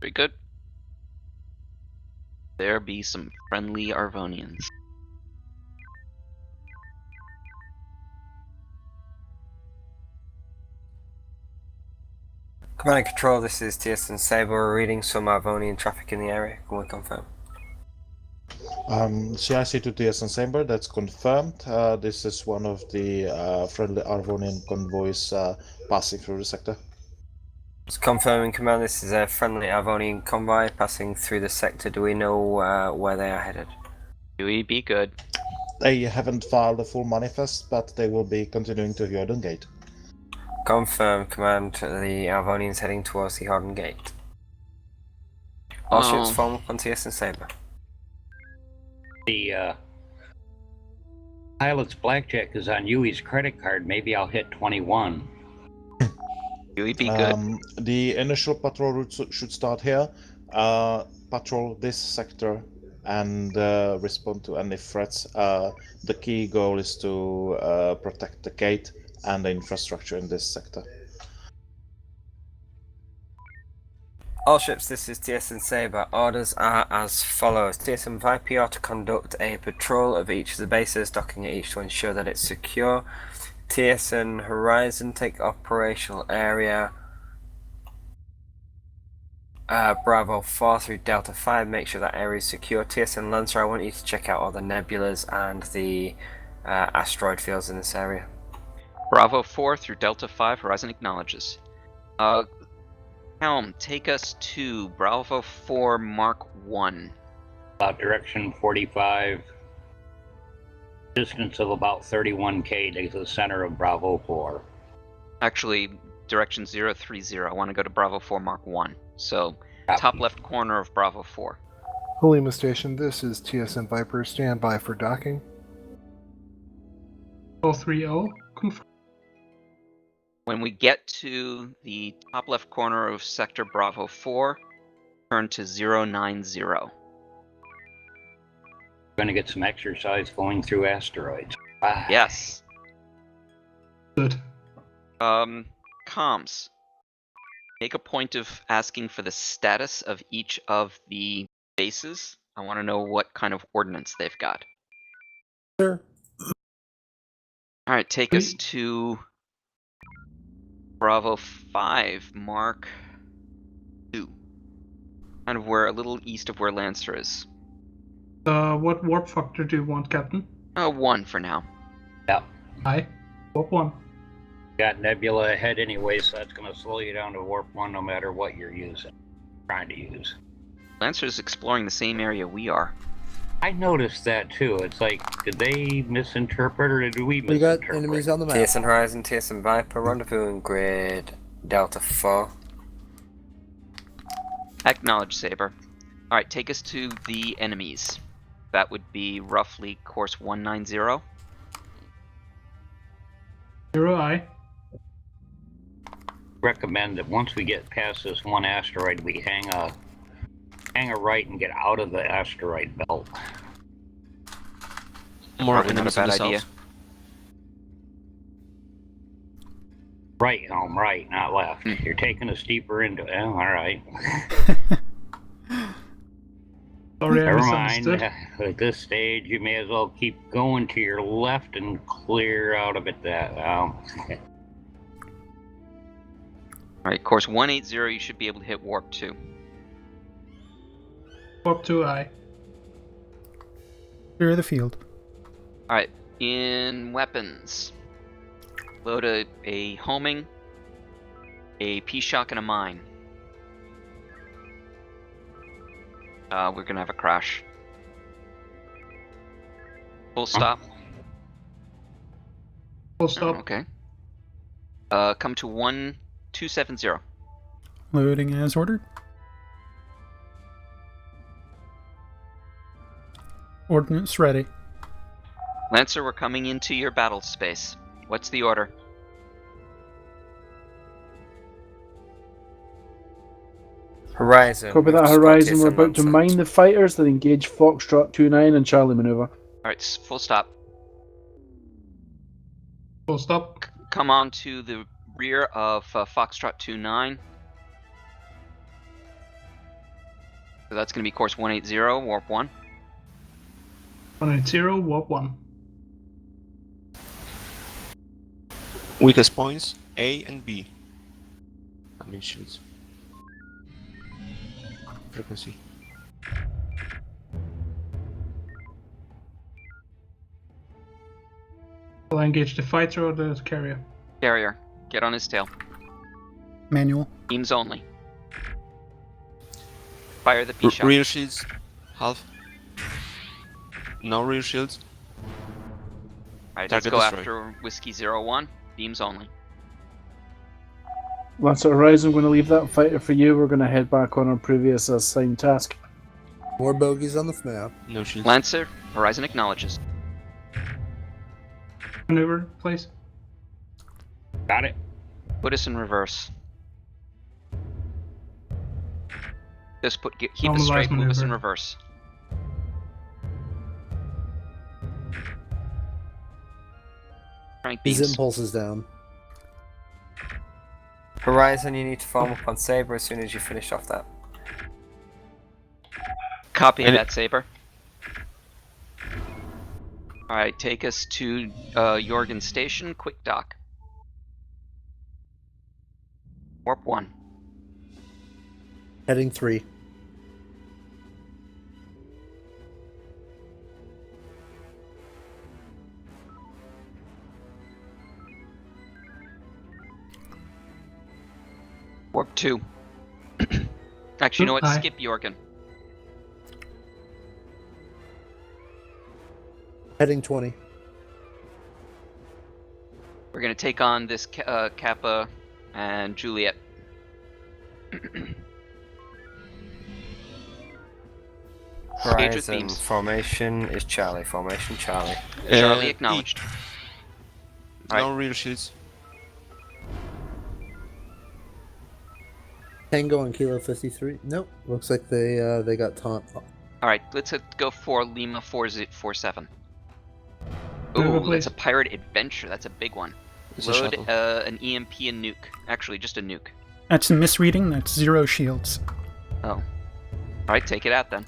Very good. There be some friendly Arvonians. Command and Control, this is TSN Saber. We're reading some Arvonian traffic in the area. Can we confirm? CIC to TSN Saber, that's confirmed. This is one of the friendly Arvonian convoys passing through the sector. It's confirming, Command, this is a friendly Arvonian convoy passing through the sector. Do we know where they are headed? Do we be good? They haven't filed a full manifest, but they will be continuing to Jordan Gate. Confirm, Command, the Arvonians heading towards the Jordan Gate. All ships form up on TSN Saber. The pilot's blackjack is on Yui's credit card. Maybe I'll hit 21. Yui, be good. The initial patrol route should start here. Patrol this sector and respond to any threats. The key goal is to protect the gate and the infrastructure in this sector. All ships, this is TSN Saber. Orders are as follows. TSN Viper are to conduct a patrol of each of the bases, docking at each to ensure that it's secure. TSN Horizon, take operational area Bravo 4 through Delta 5, make sure that area is secure. TSN Lancer, I want you to check out all the nebulas and the asteroid fields in this area. Bravo 4 through Delta 5, Horizon acknowledges. Helm, take us to Bravo 4 Mark 1. Direction 45. Distance of about 31K to the center of Bravo 4. Actually, direction 030. I want to go to Bravo 4 Mark 1. So, top left corner of Bravo 4. Halima Station, this is TSN Viper. Stand by for docking. 030, confirm. When we get to the top left corner of Sector Bravo 4, turn to 090. Going to get some exercise going through asteroids. Yes. Good. Comms. Make a point of asking for the status of each of the bases. I want to know what kind of ordnance they've got. Sure. Alright, take us to Bravo 5, Mark 2. Kind of where, a little east of where Lancer is. What warp factor do you want, Captain? 1 for now. Yeah. Aye. Warp 1. Got nebula ahead anyway, so that's going to slow you down to warp 1 no matter what you're trying to use. Lancer's exploring the same area we are. I noticed that too. It's like, did they misinterpret or did we We got misinterpret? enemies on the map. TSN Horizon, TSN Viper, rendezvous in grid Delta 4. Acknowledge, Saber. Alright, take us to the enemies. That would be roughly course 190. 0I. Recommend that once we get past this one asteroid, we hang a right and get out of the asteroid belt. More Probably not a enemies in bad the idea. south. Right, Helm, right, not left. You're taking us deeper into it. Oh, all right. Sorry, I Never mind. misunderstood. At this stage, you may as well keep going to your left and clear out of it. Alright, course 180, you should be able to hit warp 2. Warp 2I. Clear the field. Alright, in weapons. Load a homing, a P-shock, and a mine. We're gonna have a crash. Full stop. Full stop. Okay. Come to 1270. Loading as ordered. Ordnance ready. Lancer, we're coming into your battle space. What's the order? Horizon. Copy that, Horizon. We're about to mine the fighters, then engage Foxtrot 2-9 and Charlie maneuver. Alright, full stop. Full stop. Come on to the rear of Foxtrot 2-9. So that's going to be course 180, warp 1. 180, warp 1. Weakest points A and B. I mean shields. Frequency. Will I engage the fighter or the carrier? Carrier, get on his tail. Manual. Beams only. Fire the P-shot. Rear shields, half. No rear shields. Alright, let's Target go destroyed. after Whiskey 01. Beams only. Lancer Horizon, I'm going to leave that fighter for you. We're going to head back on our previous assigned task. More bogeys on the map. No shields. Lancer, Horizon acknowledges. Maneuver, please. Got it. Put us in reverse. Just keep us Normalize straight, move us in maneuver. reverse. Crank His beams. impulse is down. Horizon, you need to form up on Saber as soon as you finish off that. Copy And that, Saber. Alright, take us to Jorgen Station, quick dock. Warp 1. Heading 3. Warp 2. Actually, you know what? Hi. Skip Jorgen. Heading 20. We're gonna take on this Kappa and Juliet. Engage with Horizon beams. formation is Charlie. Formation Charlie. Charlie E. acknowledged. No rear shields. Tango and Kilo 53. Nope. Looks like they got taunt. Alright, let's go for Lima 47. Maneuver, Ooh, please. that's a pirate adventure. That's a big one. It's a Load shuttle. an EMP and nuke. Actually, just a nuke. That's a misreading. That's 0 shields. Oh. Alright, take it out then.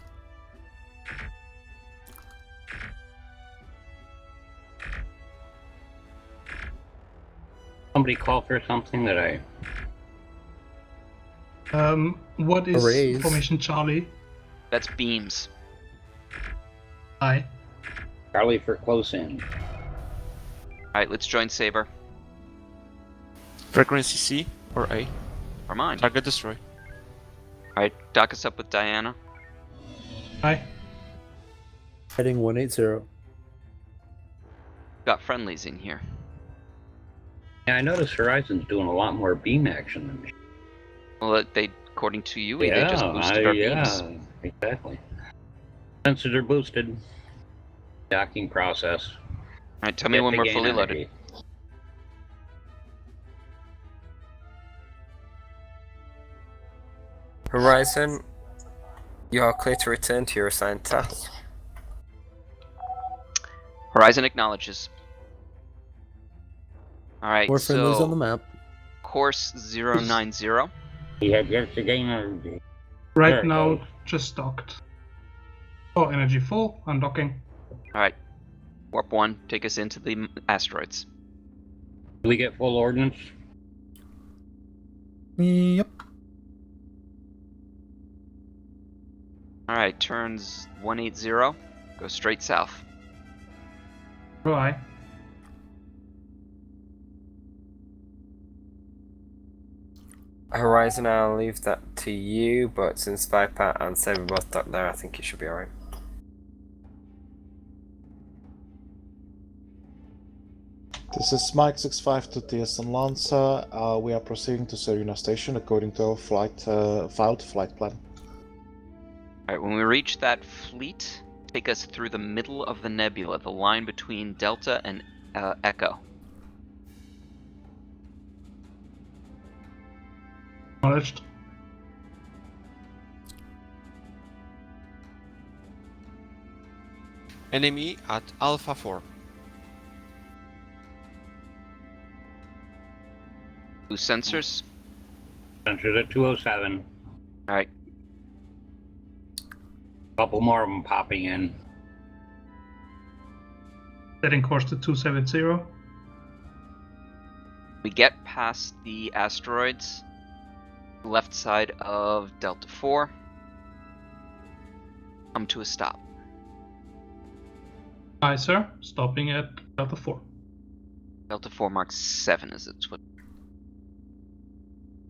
Somebody call for something that I. What is Arrays. formation Charlie? That's beams. I. Charlie for close in. Alright, let's join Saber. Frequency C or A. Or mine. Target destroy. Alright, dock us up with Diana. I. Heading 180. Got friendlies in here. Yeah, I noticed Horizon's doing a lot more beam action than me. Well, according to you, they just boosted our beams. Yeah, exactly. Sensors are boosted. Docking process. All right, tell me when we're fully loaded. Horizon, you are clear to return to your assigned task. Horizon acknowledges. All right, More friendlies on the map. Course 090. He had just a game. Right now, just docked. Oh, energy full. Undocking. All right, Warp 1, take us into the asteroids. Do we get full ordnance? Yep. All right, turns 180. Go straight south. Right. Horizon, I'll leave that to you, but since Viper and Saber both docked there, I think it should be alright. This is Mike 65 to TSN Lancer. We are proceeding to Serena Station according to our filed flight plan. All right, when we reach that fleet, take us through the middle of the nebula, the line between Delta and Echo. Acknowledged. Enemy at Alpha 4. Who's sensors? Sensors at 207. All right. Couple more of them popping in. Setting course to 270. We get past the asteroids, left side of Delta 4. Come to a stop. Aye, sir. Stopping at Delta 4. Delta 4 Mark 7 is its what?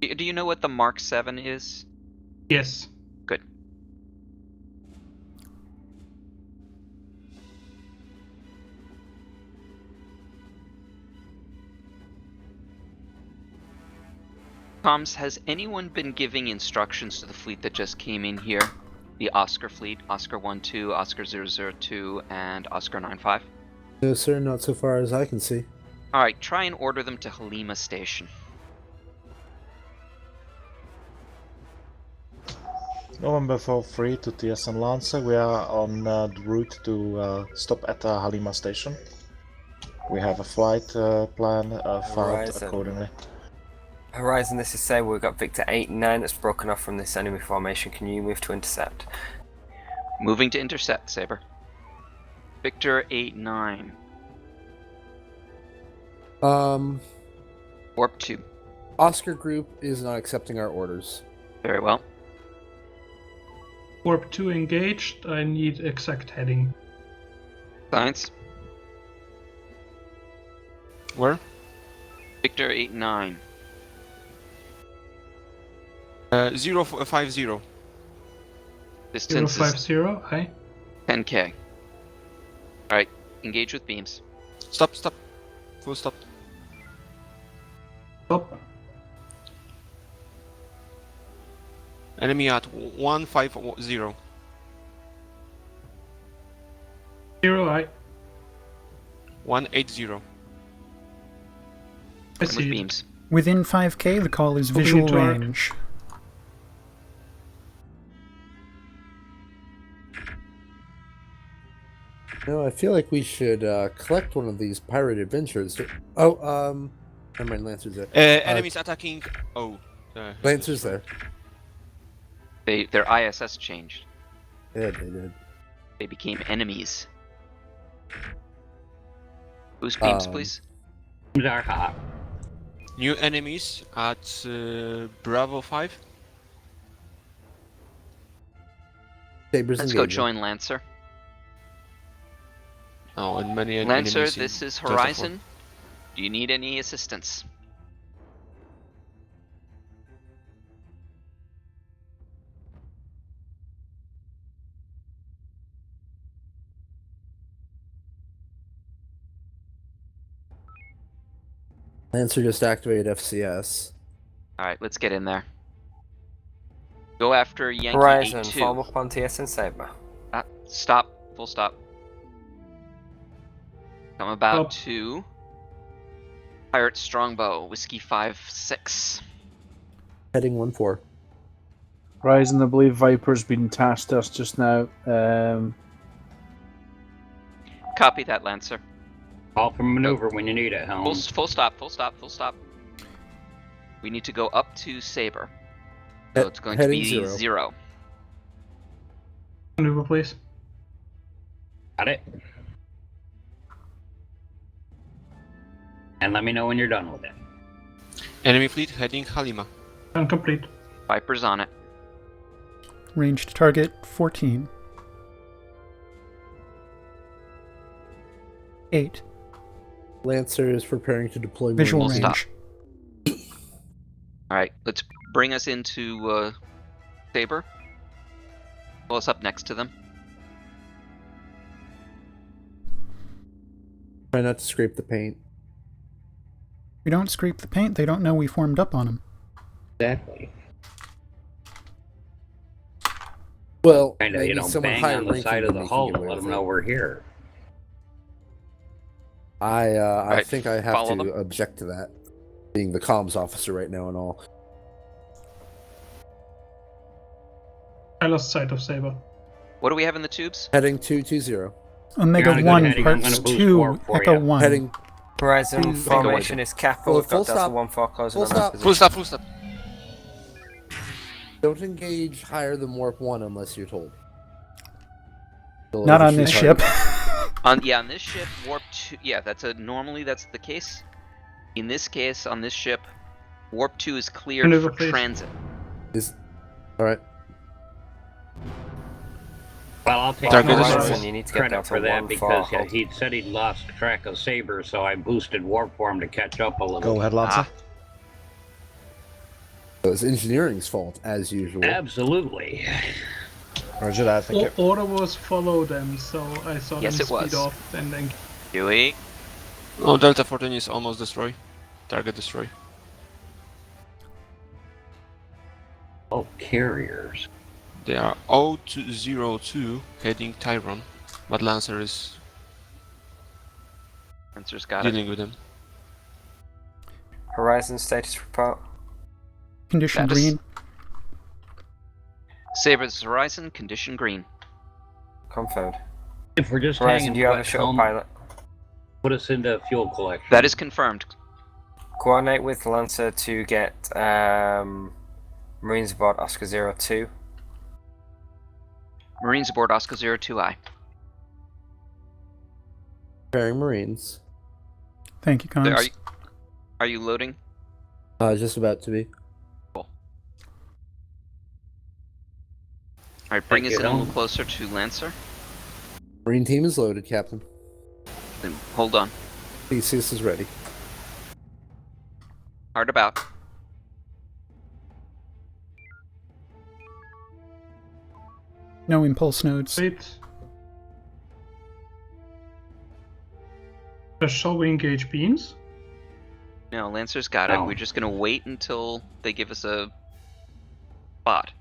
Do you know what the Mark 7 is? Yes. Good. Comms, has anyone been giving instructions to the fleet that just came in here? The Oscar fleet, Oscar 12, Oscar 002, and Oscar 95? No, sir, not so far as I can see. Alright, try and order them to Halima Station. November 43 to TSN Lancer. We are on the route to stop at Halima Station. We have a flight plan filed Horizon. accordingly. Horizon, this is Saber. We've got Victor 89 that's broken off from this enemy formation. Can you move to intercept? Moving to intercept, Saber. Victor 89. Warp 2. Oscar Group is not accepting our orders. Very well. Warp 2 engaged. I need exact heading. Science. Where? Victor 89. 050. Distance 050, aye. 10k. Alright, engage with beams. Stop. Full stop. Stop. Enemy at 150. 0, aye. 180. I see with it. beams. Within 5k, the call is Moving visual into arc. range. No, I feel like we should collect one of these pirate adventures. Oh, never mind, Lancer's there. Enemies attacking. Oh. Lancer's there. Their ISS changed. Yeah, they did. They became enemies. Boost beams, please. Beams are hot. New enemies at Bravo 5. Sabers Let's go engaging. join Lancer. Oh, and many Lancer, enemies. this is Delta Horizon. Do you need any assistance? Lancer just activated FCS. All right, let's get in there. Go after Yankee Horizon, 8-2. form up on TSN Saber. Stop. Full stop. I'm about to Pirate Strongbow, Whiskey 5-6. Heading 1-4. Horizon, I believe Viper's been tasked us just now. Copy that, Lancer. Call for maneuver when you need it, Helm. Full stop. We need to go up to Saber. So it's going to be 0. Maneuver, please. Got it. And let me know when you're done with it. Enemy fleet heading Halima. Complete. Viper's on it. Ranged target 14. 8. Lancer is preparing to deploy Visual Marines. range. All right, let's bring us into Saber. Pull us up next to them. Try not to scrape the paint. We don't scrape the paint, they don't know we formed up on them. Exactly. Well, Kinda, maybe someone bang higher on the ranking side would of the make hull you to aware let of them know it. we're here. I Right, think I have follow to them. object to that, being the comms officer right now and all. I lost sight of Saber. What do we have in the tubes? Heading 220. Omega You're on a good 1, heading. I'm parts gonna boost 2, warp for Echo you. 1. Heading. Horizon Two- formation is Kappa. Well, We've got full Delta stop. 1-4 closing Full on our stop. position. Full stop. Don't engage higher than warp 1 unless you're told. Not on this ship. On this ship, warp 2. Yeah, normally that's the case. In this case, on this ship, warp 2 is cleared Maneuver, for please. transit. All right. Well, I'll take Target Horizon, is- you need to get credit Delta for that 1 because for he said he'd lost track of Saber, so I boosted warp for him to catch up a little. Go ahead, Lancer. So it's engineering's fault, as usual. Absolutely. Roger that, thank you. Order was follow them, so I saw Yes, them it was. speed off and then Huey. Oh, Delta 14 is almost destroyed. Target destroyed. Oh, carriers. They are 0-02 heading Tyron, but Lancer is Lancer's got dealing with them. Horizon status report. Condition Status. green. Saber's Horizon, condition green. Confirmed. If we're just Horizon, hanging do you have a put, shuttle Helm, pilot? put us into fuel collection. That is confirmed. Coordinate with Lancer to get Marines aboard Oscar 02. Marines aboard Oscar 02I. Preparing Marines. Thank you, comms. Are you loading? Just about to be. Cool. Alright, bring Thank us you, in a little Helm. closer to Lancer. Marine team is loaded, Captain. Then hold on. Theseus is ready. Hard about. No impulse nodes. wait. Shall we engage beams? No, Lancer's got it. No. We're just gonna wait until they give us a spot.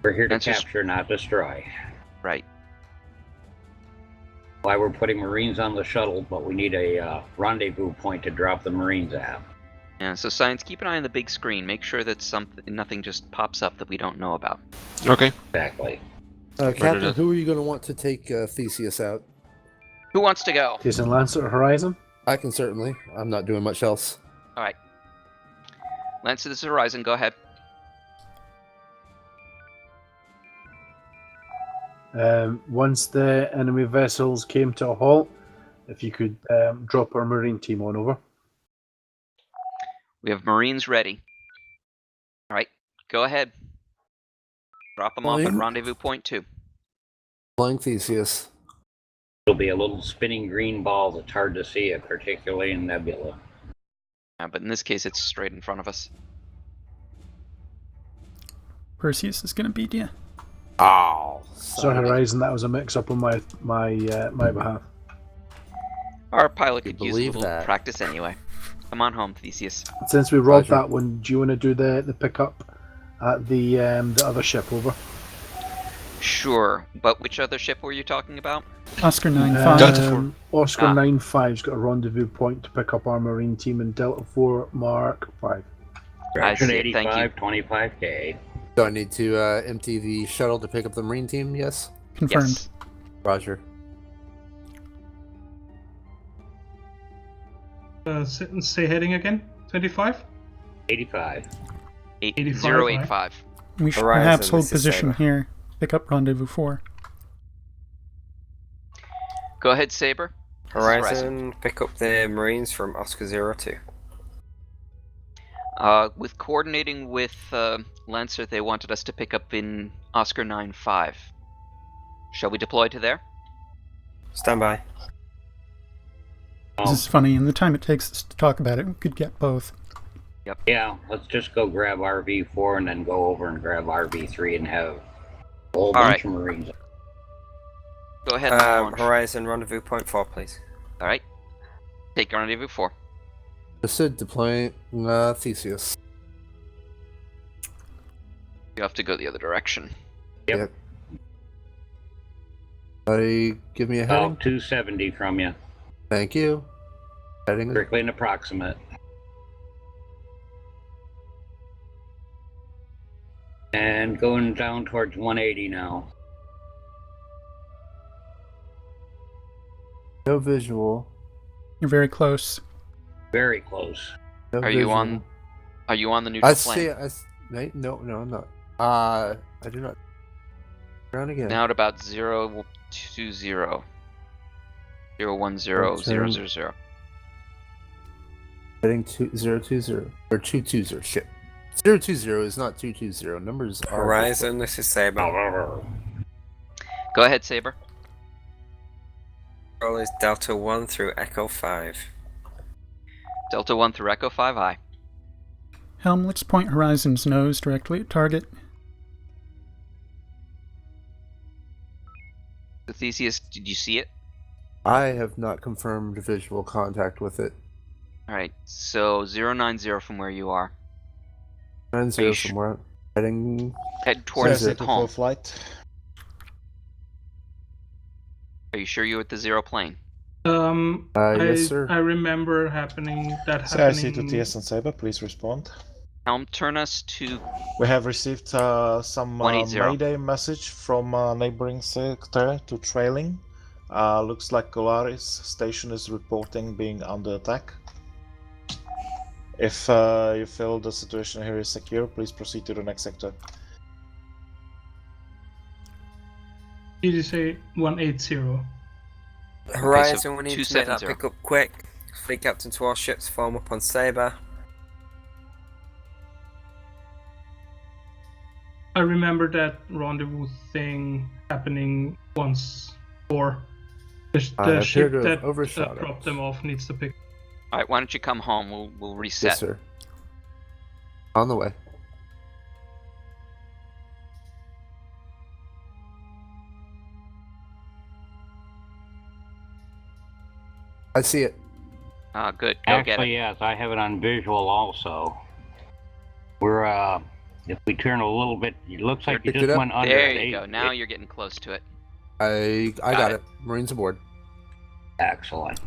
We're here to Lancer's- capture, not destroy. Right. Why we're putting Marines on the shuttle, but we need a rendezvous point to drop the Marines at. Yeah, so Science, keep an eye on the big screen. Make sure that nothing just pops up that we don't know about. Okay. Exactly. Captain, that. who are you going to want to take Theseus out? Who wants to go? TSN Lancer at Horizon. I can certainly. I'm not doing much else. Alright. Lancer, this is Horizon. Go ahead. Once the enemy vessels came to a halt, if you could drop our Marine team on over. We have Marines ready. Alright, go ahead. Drop them off at Fine. rendezvous point 2. Flying Theseus. It'll be a little spinning green ball that's hard to see it, particularly in nebula. But in this case, it's straight in front of us. Perseus is gonna beat you. Oh. Sorry, Horizon, that was a mix-up on my behalf. Our pilot could use a believe little that. practice anyway. Come on home, Theseus. Since we robbed Roger. that one, do you want to do the pickup at the other ship? Over. Sure, but which other ship were you talking about? Oscar 9-5. Oscar Ah. 9-5's got a rendezvous point to pick up our Marine team in Delta 4 Mark 5. Direction see it, thank you. 85, 25K. Do I need to empty the shuttle to pick up the Marine team? Yes. Confirmed. Yes. Roger. Say heading again. 25. 85. 085. We should Horizon, perhaps hold this is position Saber. here. Pick up rendezvous 4. Go ahead, Saber. This is Horizon, pick up the Marines from Oscar 02. With coordinating with Lancer, they wanted us to pick up in Oscar 9-5. Shall we deploy to there? Stand by. This is funny, and the time it takes us to talk about it, we could get both. Yep. Yeah, let's just go grab RV4 and then go over and grab RV3 and have a whole bunch of Marines. Go ahead and launch. Horizon, rendezvous point 4, please. Alright. Take rendezvous 4. Understood. Deploying Theseus. You have to go the other direction. Yep. Give me a heading. About 270 from you. Thank you. Heading. Strictly an approximate. And going down towards 180 now. No visual. You're very close. Very close. No Are you on? visual. Are you on the neutral I plane? see. No, I'm not. I do not. Around again. Now at about 020. 010 Heading to 020 or 220. Shit. 020 is not 220. Numbers are. Horizon, this is Saber. Go ahead, Saber. Roll is Delta 1 through Echo 5. Delta 1 through Echo 5, aye. Helm, let's point Horizon's nose directly at target. Theseus, did you see it? I have not confirmed visual contact with it. Alright, so 090 from where you are. 90 from where? Heading. Head towards Set to home. full flight. Are you sure you're at the 0 plane? Yes, sir. I remember that happening. CIC to TSN Saber, please respond. Helm, turn us to We have received some 180. Mayday message from neighboring sector to trailing. Looks like Golaris station is reporting being under attack. If you feel the situation here is secure, please proceed to the next sector. Did you say 180? Horizon, so we need to make that 270. pickup quick. Fleet captain to all ships, form up on Saber. I remember that rendezvous thing happening once before. The appear ship to have that overshot it. dropped them off needs to pick. Alright, why don't you come home? We'll reset. Yes, sir. On the way. I see it. Good. Go get Actually, it. yes, I have it on visual also. We're if we turn a little bit, it looks like you Picked it just up. went under. There you go. Now you're getting close to it. I got it. Marines aboard. Excellent.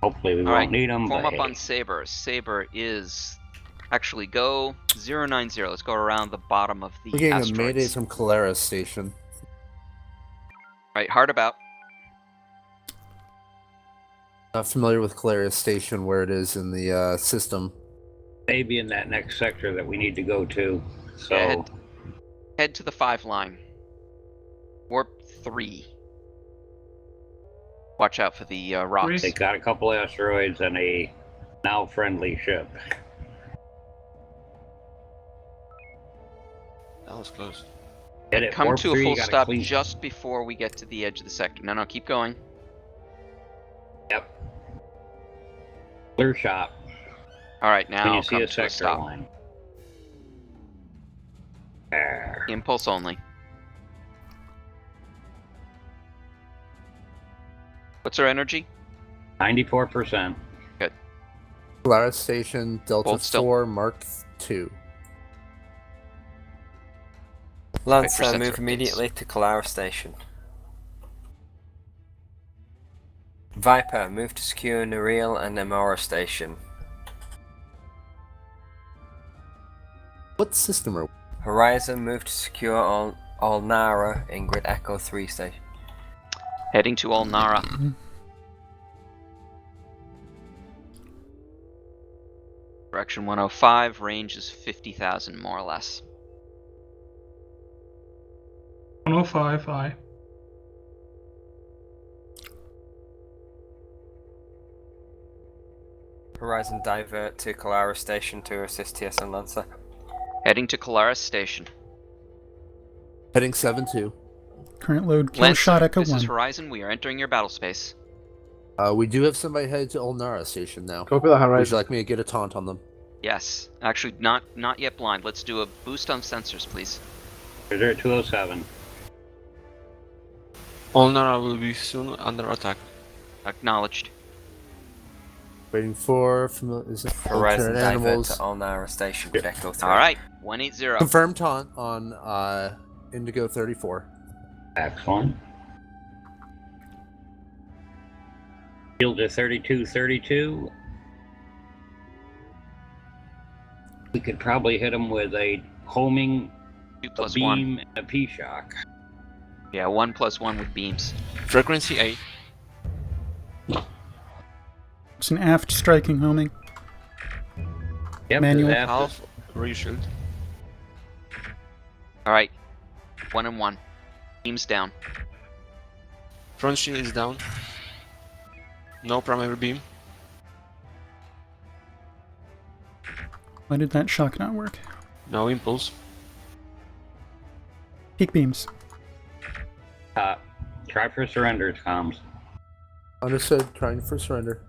Hopefully we Alright, won't need them. form but up on hey. Saber. Saber is... Actually, go 090. Let's go around the bottom of the We're getting a asteroids. mayday from Calaris Station. Right, hard about. Not familiar with Calaris Station, where it is in the system. Maybe in that next sector that we need to go to. So Yeah, head to the 5 line. Warp 3. Watch out for the rocks. they got a couple asteroids and a now friendly ship. That was close. Hit it. Come Warp to a 3, full gotta stop clean- just before we get to the edge of the sector. No, keep going. Yep. Clear shot. Alright, When now you see come a to a sector stop. line. There. Impulse only. What's our energy? 94%. Good. Polaris Station, Delta Hold still. 4, Mark 2. Lancer, sensor move updates. immediately to Kalara Station. Viper, move to secure Nariel and Amora Station. What system are we? Horizon, move to secure Alnara in Grid Echo 3 Station. Heading to Alnara. Direction 105, range is 50,000 more or less. 105, aye. Horizon, divert to Kalara Station to assist TSN Lancer. Heading to Kalara Station. Heading 7-2. Current load, kill Lancer, shot Echo this 1. is Horizon. We are entering your battle space. We do have somebody headed to Ulnara Station now. Copy the Would you Horizon. like me to get a taunt on them? Yes. Actually, not yet blind. Let's do a boost on sensors, please. They're at 207. Olnara will be soon under attack. Acknowledged. Waiting for Horizon, Terran divert animals. to Alnara Station, Grid Echo 3. Alright, 180. Confirmed taunt on Indigo 34. Excellent. Shield to 3232. We could probably hit them with a homing, 2 a plus beam, 1. and a P-shock. Yeah, 1 plus 1 with beams. Frequency A. It's an aft striking homing. Yep, Manual. that's Half reshield. Alright. 1 and 1. Beams down. Front shield is down. No primary beam. Why did that shock not work? No impulse. Peak beams. Try for surrenders, comms. Understood. Trying for surrender.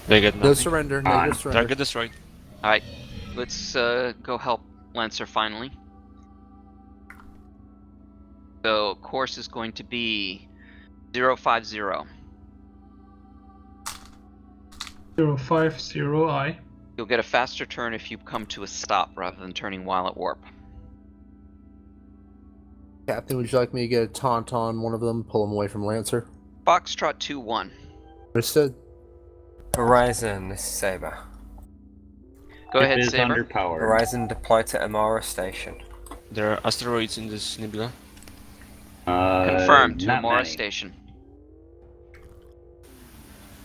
They get nothing. No surrender. Negative surrender. Target destroyed. Alright. Let's go help Lancer finally. So, course is going to be 050. 050, aye. You'll get a faster turn if you come to a stop rather than turning while at warp. Captain, would you like me to get a taunt on one of them, pull them away from Lancer? Foxtrot 2-1. Understood. Horizon, this is Saber. Go It ahead, is Saber. underpowered. Horizon, deploy to Amora Station. There are asteroids in this nebula. Confirmed to not Amora many. Station.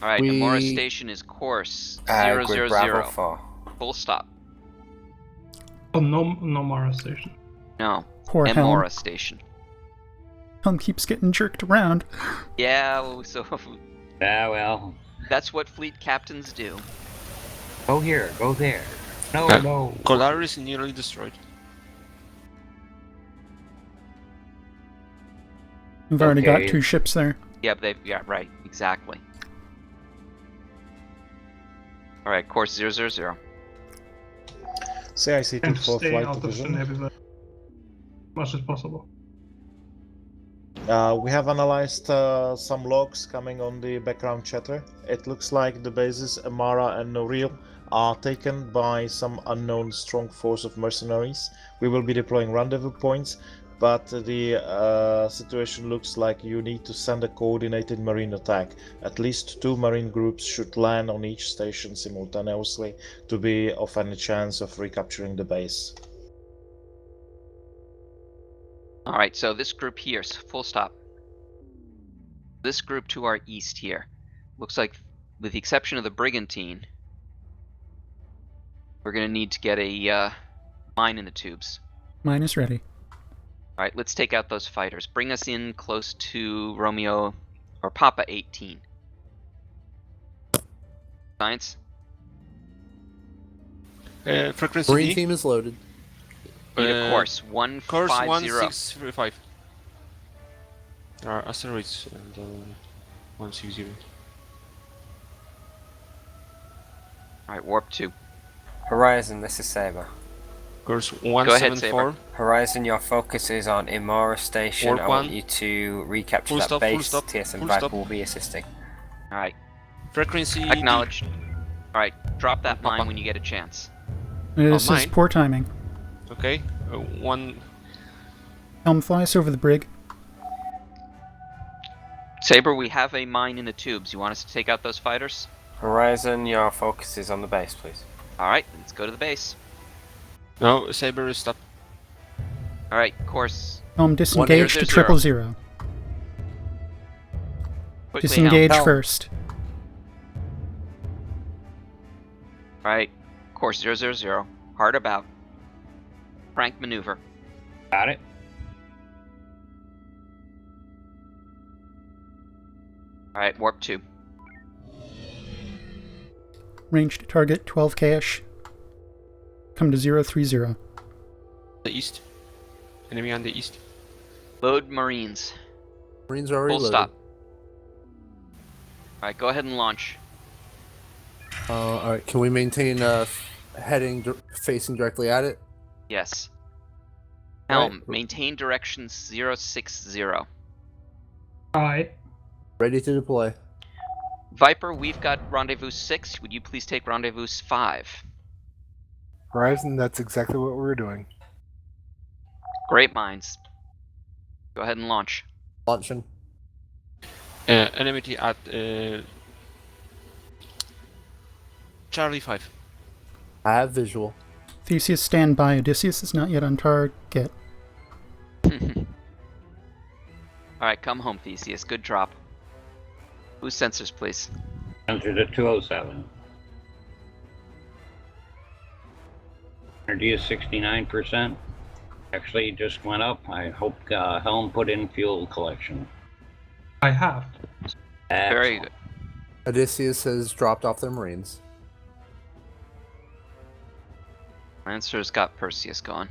Alright, We- Amora Station is course Grid 000. Bravo 4. Full stop. Oh, no Mara Station. No. Poor helm. Amora Station. Helm keeps getting jerked around. Yeah, well, so Ah, well. that's what fleet captains do. Go here, go there. No, Okay. no. Kalara is nearly destroyed. We've already got Okay. 2 ships there. Yeah, right, exactly. Alright, course 000. CIC And for stay flight out of the division. nebula as much as possible. We have analyzed some logs coming on the background chatter. It looks like the bases Amara and Noril are taken by some unknown strong force of mercenaries. We will be deploying rendezvous points, but the situation looks like you need to send a coordinated marine attack. At least 2 marine groups should land on each station simultaneously to be of any chance of recapturing the base. Alright, so this group here, full stop. This group to our east here. Looks like, with the exception of the Brigantine, we're going to need to get a mine in the tubes. Mine is ready. Alright, let's take out those fighters. Bring us in close to Romeo, or Papa 18. Science? Frequency Marine D. team is loaded. Need a course, 150. Course 1635. There are asteroids and 160. Alright, warp 2. Horizon, this is Saber. Course Go ahead, Saber. 174. Horizon, your focus is on Imara Station. Warp I want 1. you to recapture Full that stop, base. full stop, TSN full Viper stop. will be assisting. Alright, Frequency acknowledged. Alright, drop that Papa. mine when you get a chance. This is mine? poor timing. Okay. One. Helm, fly us over the brig. Saber, we have a mine in the tubes. You want us to take out those fighters? Horizon, your focus is on the base, please. Alright, let's go to the base. No, Saber is stop. Alright, course. Helm, disengage to 100. 000. Quickly, Disengage Helm. first. Alright, course 000. Hard about. Frank maneuver. Got it. Alright, warp 2. Ranged target 12 cache. Come to 030. The east. Enemy on the east. Load Marines. Marines are already Full loaded. stop. Alright, go ahead and launch. Alright, can we maintain heading facing directly at it? Yes. Alright. Helm, maintain direction 060. Alright. Ready to deploy. Viper, we've got rendezvous 6. Would you please take rendezvous 5? Horizon, that's exactly what we were doing. Great minds. Go ahead and launch. Launching. Enemy at Charlie 5. I have visual. Theseus, stand by. Odysseus is not yet on target. Alright, come home, Theseus. Good drop. Boost sensors, please. Sensors at 207. Energy is 69%. Actually, just went up. I hope Helm put in fuel collection. I have. Very good. Odysseus has dropped off their Marines. Lancer's got Perseus going.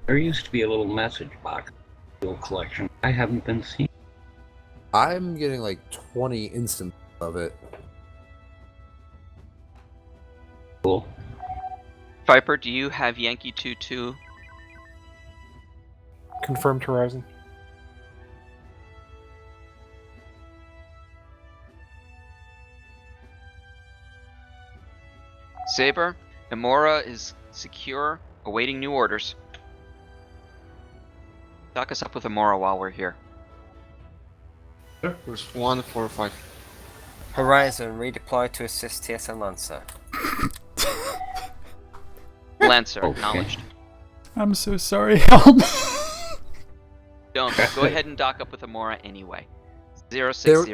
There used to be a little message box fuel collection. I haven't been seeing. I'm getting like 20 instances of it. Cool. Viper, do you have Yankee 2-2? Confirmed Horizon. Saber, Amora is secure, awaiting new orders. Dock us up with Amora while we're here. Course 145. Horizon, redeploy to assist TSN Lancer. Lancer, acknowledged. I'm so sorry, Helm. Don't. Go ahead and dock up with Amora anyway. 060. Just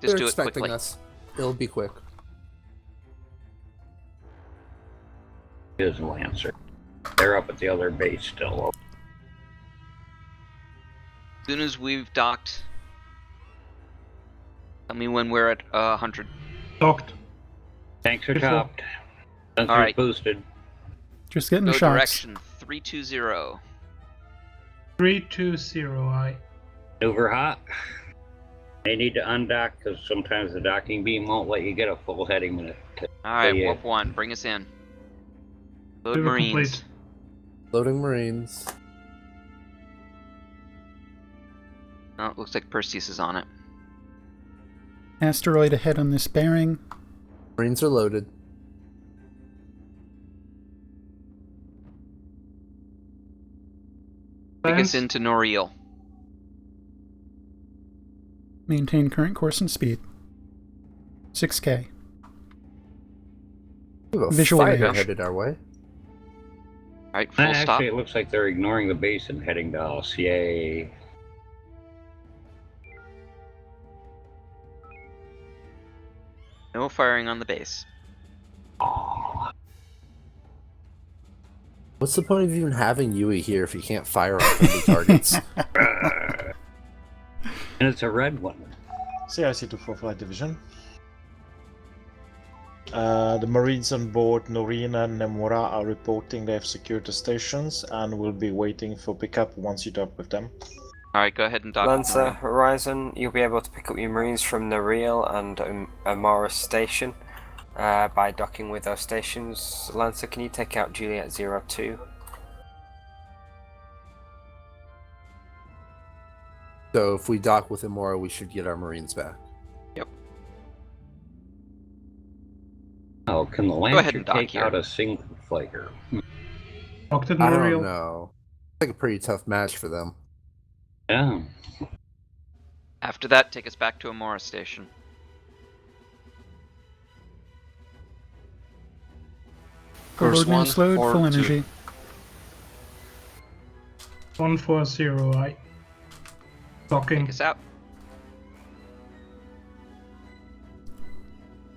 They're do it expecting quickly. us. It'll be quick. Is Lancer. They're up at the other base still. As soon as we've docked, tell me when we're at 100. Docked. Tanks are topped. Sensors Alright. boosted. Just getting the Go shots. direction 320. 320, I. Maneuver hot. They need to undock because sometimes the docking beam won't let you get a full heading minute. Alright, Yeah. warp 1, bring us in. Load Maneuver Marines. complete. Loading Marines. Oh, it looks like Perseus is on it. Asteroid ahead on this bearing. Marines are loaded. Take us into Noreal. Maintain current course and speed. 6K. We have a Visual fighter range. headed our way. Alright, full stop. Actually, it looks like they're ignoring the base and heading to us. Yay. No firing on the base. What's the point of even having Yui here if you can't fire on friendly targets? And it's a red one. CIC-24 Flight Division. The Marines on board Norina and Nemora are reporting they have secured the stations and will be waiting for pickup once you dock with them. Alright, go ahead and dock with Lancer, Marine. Horizon, you'll be able to pick up your Marines from Noreal and Amara Station. by docking with those stations. Lancer, can you take out Juliet 02? So if we dock with Imora, we should get our Marines back. Yep. Oh, can the ahead Lancer and dock take here. out a single fighter? Docked at I don't Muriel. know. It's like a pretty tough match for them. Yeah. After that, take us back to Amora Station. Forward one, mass load, or full two. energy. 140, I. Docking. Take us out.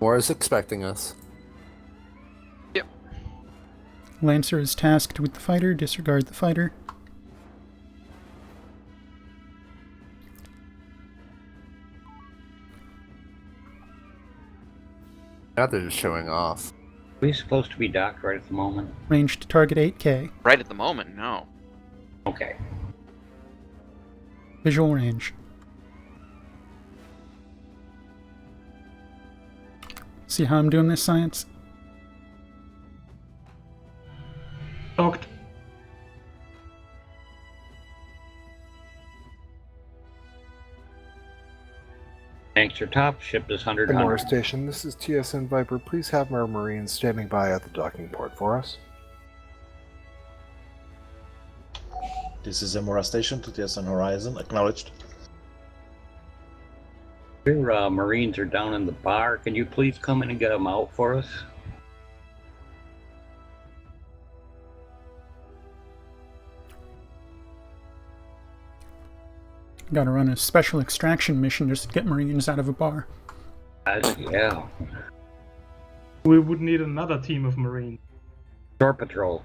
Imora's expecting us. Lancer is tasked with the fighter. Disregard the fighter. Now they're just showing off. Are we supposed to be docked right at the moment? Range to target 8K. Right at the moment, no. Okay. Visual range. See how I'm doing this, science? Docked. Tanks are top. Ship is 100. Imora Station, this is TSN Viper. Please have our Marines standing by at the docking port for us. This is Imora Station to TSN Horizon. Acknowledged. Your Marines are down in the bar. Can you please come in and get them out for us? Gotta run a special extraction mission just to get Marines out of a bar. Yeah. We would need another team of Marines. Shore Patrol.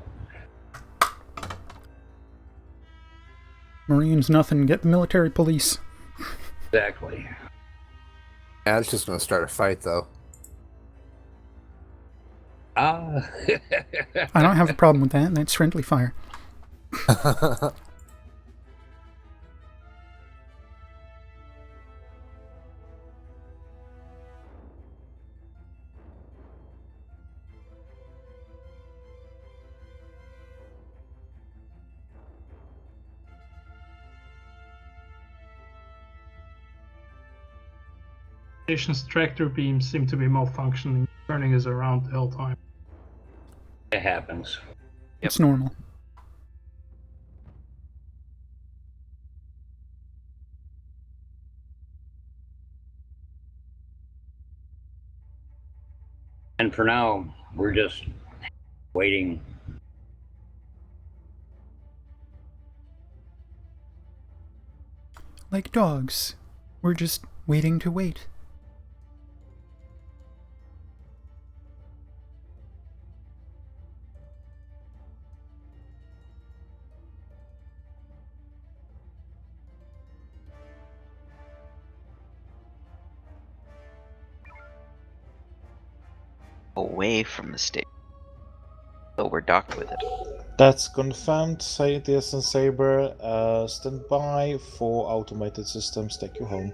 Marines nothing, get the military police. Exactly. Yeah, it's just gonna start a fight though. I don't have a problem with that, that's friendly fire. Station's tractor beams seem to be malfunctioning. Turning is around the whole time. It happens. It's normal. And for now, we're just waiting. Like dogs. We're just waiting to wait. Away from the station. So we're docked with it. That's confirmed. Say TSN Saber, stand by for automated systems. Take you home.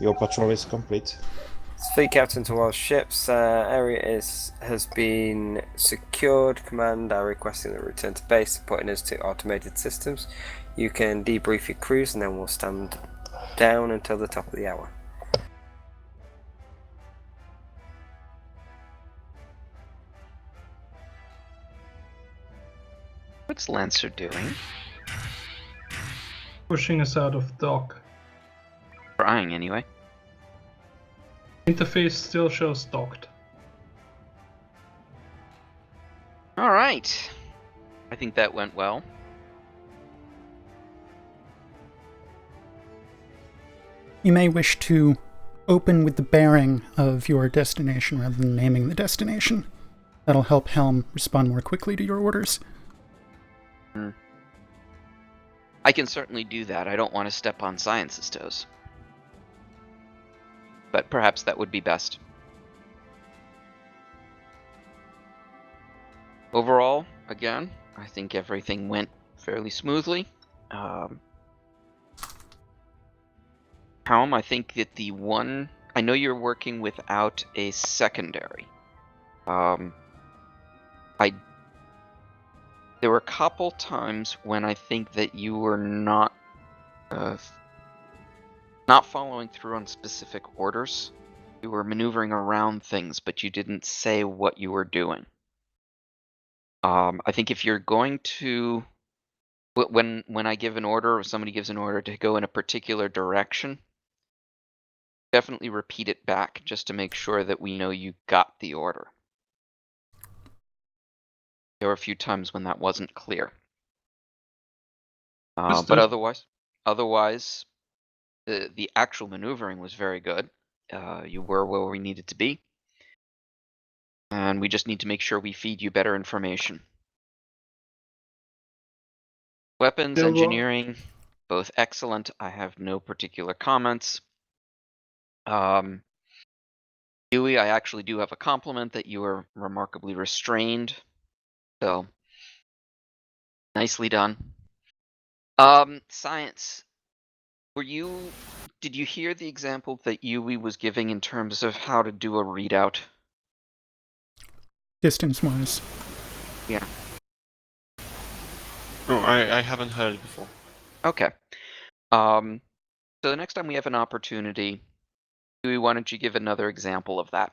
Your patrol is complete. Fleet captain to all ships. Area has been secured. Command are requesting a return to base, putting us to automated systems. You can debrief your crews, and then we'll stand down until the top of the hour. What's Lancer doing? Pushing us out of dock. Trying, anyway. Interface still shows docked. Alright. I think that went well. You may wish to open with the bearing of your destination rather than naming the destination. That'll help Helm respond more quickly to your orders. I can certainly do that. I don't want to step on Science's toes. But perhaps that would be best. Overall, again, I think everything went fairly smoothly. Helm, I think that I know you're working without a secondary. There were a couple times when I think that you were not following through on specific orders. You were maneuvering around things, but you didn't say what you were doing. I think if you're going to, when I give an order or somebody gives an order to go in a particular direction, definitely repeat it back just to make sure that we know you got the order. There were a few times when that wasn't clear. But otherwise, the actual maneuvering was very good. You were where we needed to be. And we just need to make sure we feed you better information. Weapons, engineering, both excellent. I have no particular comments. Dewey, I actually do have a compliment that you were remarkably restrained. So, nicely done. Science. Did you hear the example that Yui was giving in terms of how to do a readout? Distance-wise. Yeah. No, I haven't heard it before. Okay. So the next time we have an opportunity, Yui, why don't you give another example of that?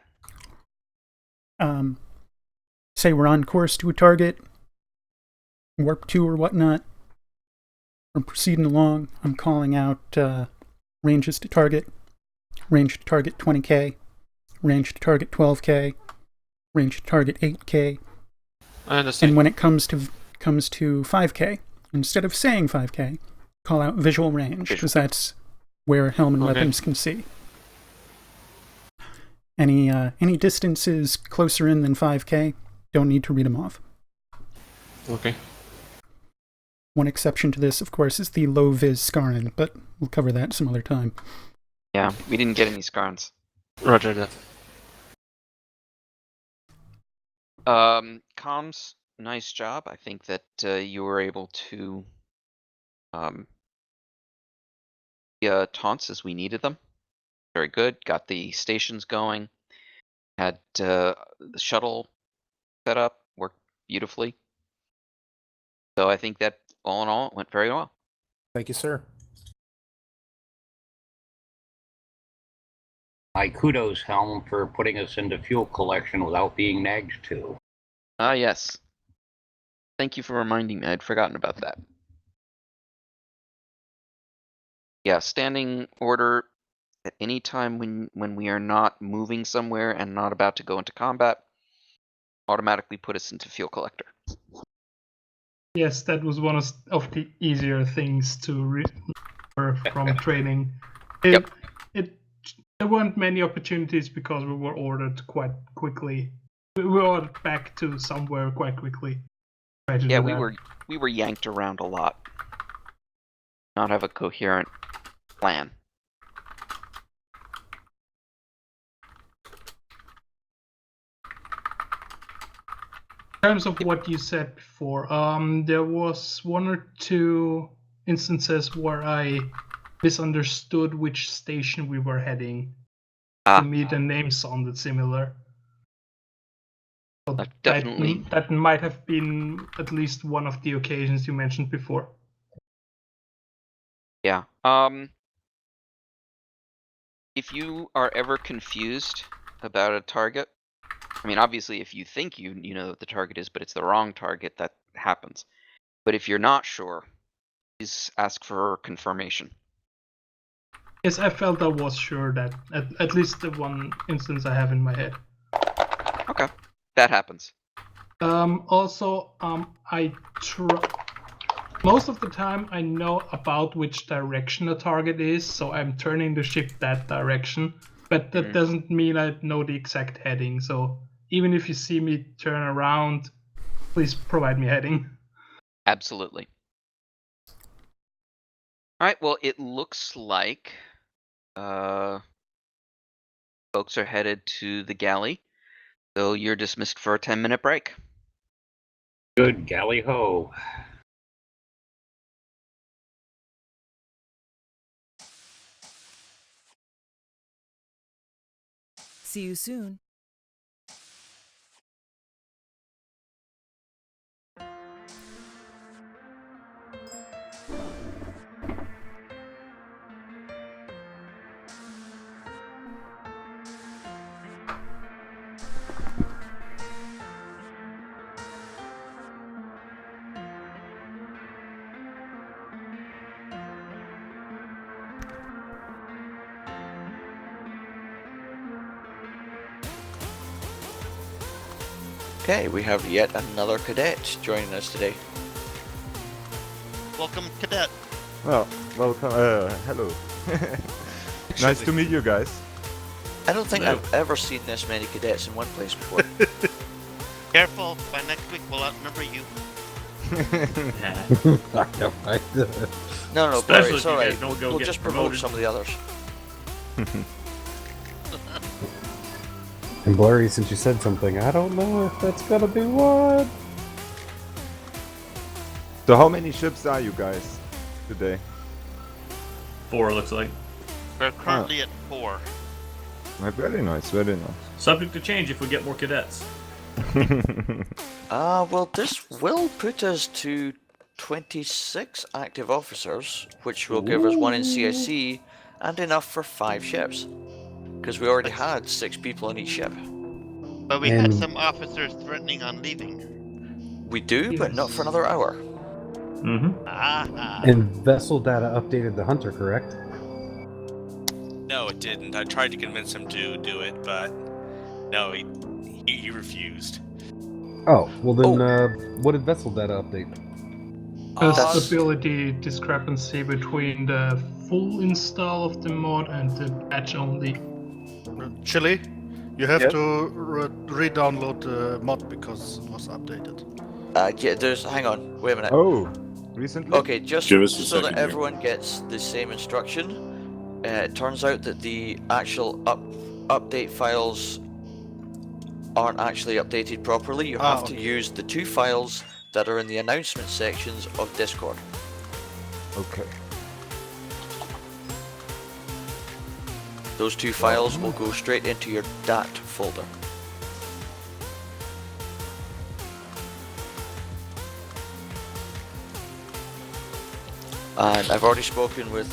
Say we're on course to a target, warp 2 or whatnot. We're proceeding along. I'm calling out ranges to target. Range to target 20k. Range to target 12k. Range to target 8k. I understand. And when it comes to 5k, instead of saying 5k, call out visual range, because that's where helm and weapons can see. Any distances closer in than 5k, don't need to read them off. Okay. One exception to this, of course, is the low-vis Scarin, but we'll cover that some other time. Yeah, we didn't get any Scarns. Roger that. Comms, nice job. I think that you were able to taunts as we needed them. Very good. Got the stations going. Had the shuttle set up. Worked beautifully. So I think that all in all, it went very well. Thank you, sir. My kudos, Helm, for putting us into fuel collection without being nagged to. Ah, yes. Thank you for reminding me. I'd forgotten about that. Yeah, standing order at any time when we are not moving somewhere and not about to go into combat, automatically put us into fuel collector. Yes, that was one of the easier things to remember from training. There weren't many opportunities because we were ordered quite quickly. We were ordered back to somewhere quite quickly. Yeah, we were yanked around a lot. Not have a coherent plan. In terms of what you said before, there was one or two instances where I misunderstood which station we were heading. To me, the name sounded similar. So definitely. That might have been at least one of the occasions you mentioned before. Yeah. If you are ever confused about a target, I mean, obviously, if you think you know what the target is, but it's the wrong target, that happens. But if you're not sure, please ask for confirmation. Yes, I felt I was sure that at least the one instance I have in my head. Okay, that happens. Also, most of the time I know about which direction a target is, so I'm turning the ship that direction. But that doesn't mean I know the exact heading. So even if you see me turn around, please provide me heading. Absolutely. All right. Well, it looks like folks are headed to the galley, so you're dismissed for a 10-minute break. Good galley ho. See you soon. Okay, we have yet another cadet joining us today. Welcome, cadet. Well, welcome. Hello. Nice to meet you guys. I don't think I've ever seen this many cadets in one place before. Careful, by next week we'll outnumber you. No, Especially Barry, if it's you alright. guys don't go We'll get just promote promoted. some of the others. And Blurry, since you said something, I don't know if that's gonna be one. So how many ships are you guys today? 4 looks like. We're currently at 4. Very nice, very nice. Subject to change if we get more cadets. Well, this will put us to 26 active officers, which will give us 1 in CIC and enough for 5 ships. Because we already had 6 people on each ship. But we had some officers threatening on leaving. We do, but not for another hour. And vessel data updated the Hunter, correct? No, it didn't. I tried to convince him to do it, but no, he refused. Oh, well then, what did vessel data update? A stability discrepancy between the full install of the mod and the patch only. Chili, you have Yep. to re-download the mod because it was updated. Yeah, hang on, wait a minute. Oh, recently? Okay, just Give us a so that second here. everyone gets the same instruction, it turns out that the actual update files aren't actually updated properly. You have to use the 2 files that are in the announcement sections of Discord. Okay. Those 2 files will go straight into your DAT folder. And I've already spoken with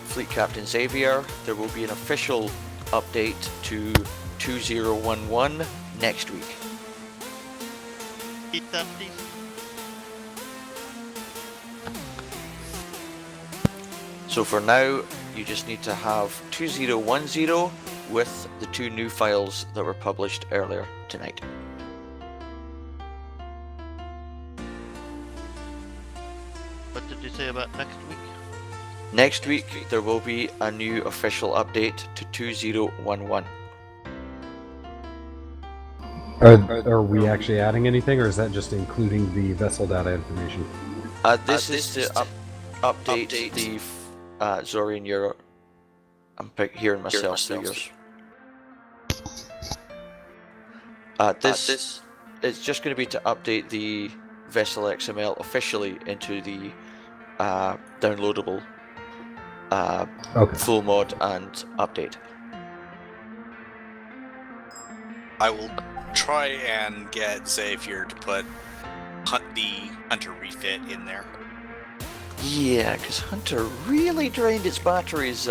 Fleet Captain Xavier. There will be an official update to 2011 next week. Keep that, please. So for now, you just need to have 2010 with the 2 new files that were published earlier tonight. What did you say about next week? Next week, there will be a new official update to 2011. Are we actually adding anything, or is that just including the vessel data information? This is to update the Zorian Euro. I'm hearing myself through yours. This is just going to be to update the Vessel XML officially into the downloadable full mod and update. I will try and get Xavier to put the Hunter refit in there. Yeah, because Hunter really drained its batteries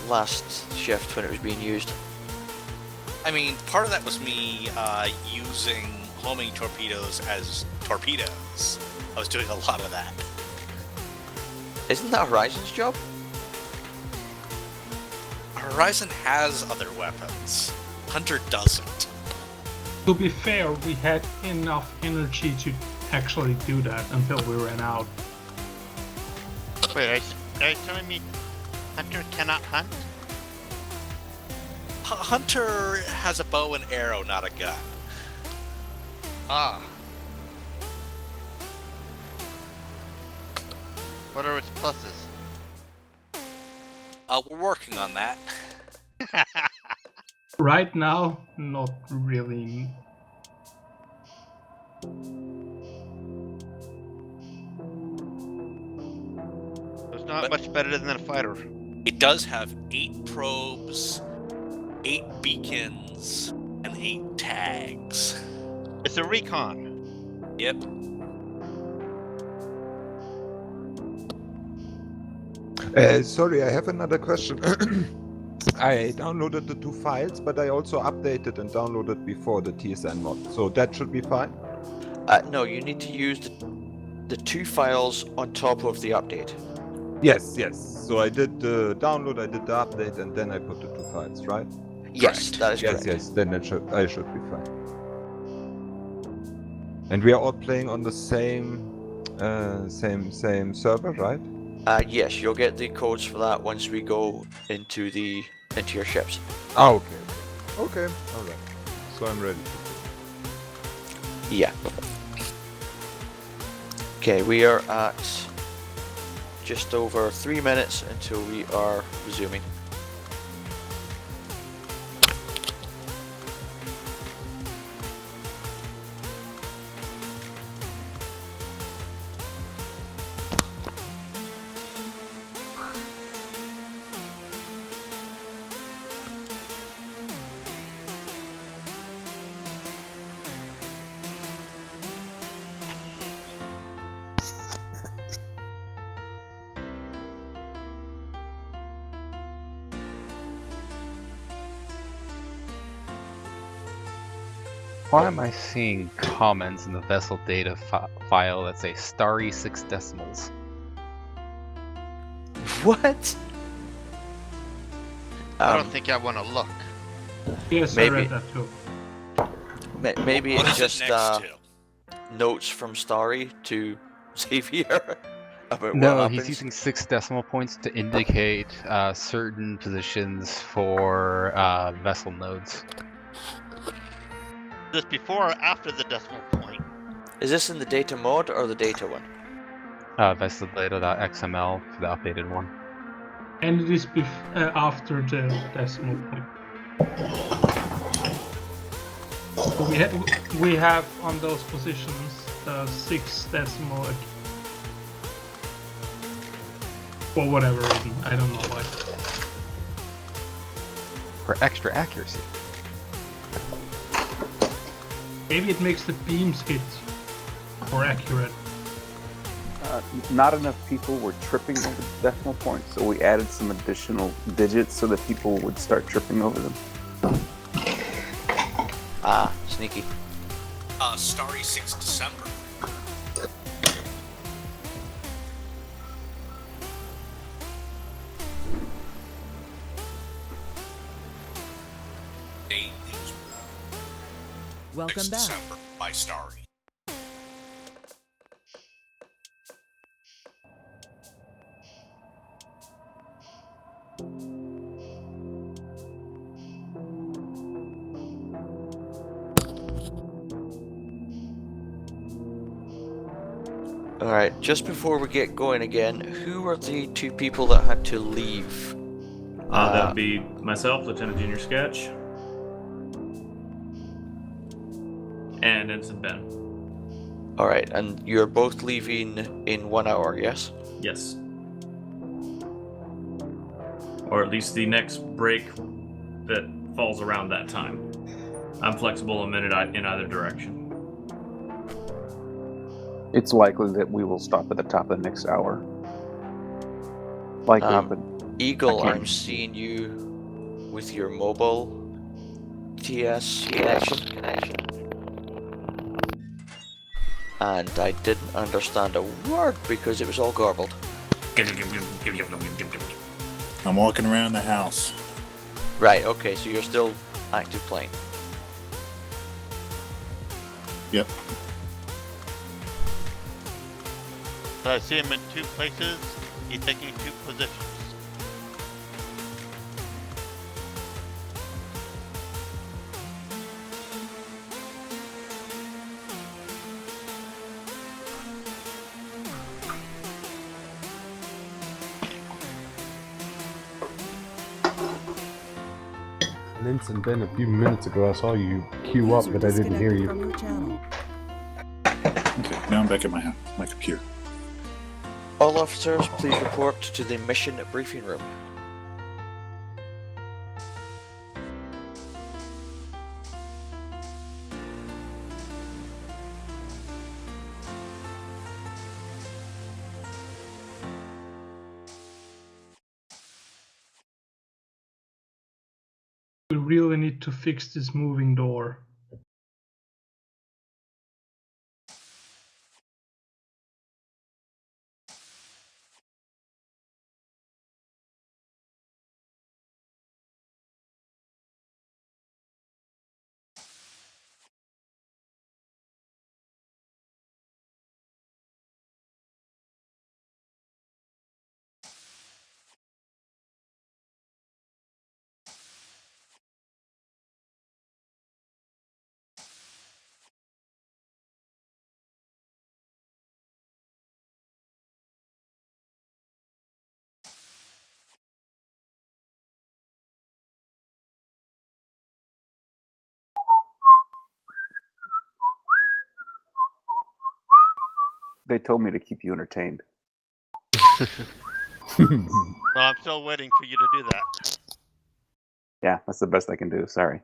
last shift when it was being used. I mean, part of that was me using homing torpedoes as torpedoes. I was doing a lot of that. Isn't that Horizon's job? Horizon has other weapons. Hunter doesn't. To be fair, we had enough energy to actually do that until we ran out. Wait, are you telling me Hunter cannot hunt? Hunter has a bow and arrow, not a gun. Ah. What are its pluses? We're working on that. Right now, not really. It's not much better than a fighter. It does have 8 probes, 8 beacons, and 8 tags. It's a recon. Yep. Sorry, I have another question. I downloaded the 2 files, but I also updated and downloaded before the TSN mod, so that should be fine? No, you need to use the 2 files on top of the update. Yes, yes. So I did the download, I did the update, and then I put the 2 files, right? Yes, that is yes, correct. Yes, then I should be fine. And we are all playing on the same server, right? Yes, you'll get the codes for that once we go into your ships. Oh, okay. Okay, alright. So I'm ready. Yeah. Okay, we are at just over 3 minutes until we are resuming. Why am I seeing comments in the vessel data file that say starry 6 decimals? What? I don't think I want to look. Yes, maybe, I read that too. Maybe What it's is it just next notes from Starry to Xavier about what No, happens. he's using 6 decimal points to indicate certain positions for vessel nodes. Is this before or after the decimal point? Is this in the data mod or the data one? Vessel data.xml for the updated one. And it is after the decimal point. We have on those positions 6 decimal for whatever reason. I don't know why. For extra accuracy. Maybe it makes the beams hit more accurate. Not enough people were tripping over the decimal point, so we added some additional digits so that people would start tripping over them. Ah, sneaky. Starry 6 December. Date is Welcome 6 back. December by Starry. Alright, just before we get going again, who are the 2 people that had to leave? That would be myself, Lieutenant Junior Sketch, and Ensign Ben. Alright, and you're both leaving in 1 hour, yes? Yes. Or at least the next break that falls around that time. I'm flexible a minute in either direction. It's likely that we will stop at the top of the next hour. Likely, but Eagle, I can't- I'm seeing you with your mobile TS connection. And I didn't understand a word because it was all garbled. I'm walking around the house. Right, okay, so you're still active playing. Yep. So I see him in 2 places. He's taking 2 positions. Ensign Ben, a few minutes ago, I saw you queue up, but I didn't hear you. Okay, now I'm back at my computer. All officers, please report to the mission briefing room. We really need to fix this moving door. They told me to keep you entertained. Well, I'm still waiting for you to do that. Yeah, that's the best I can do. Sorry.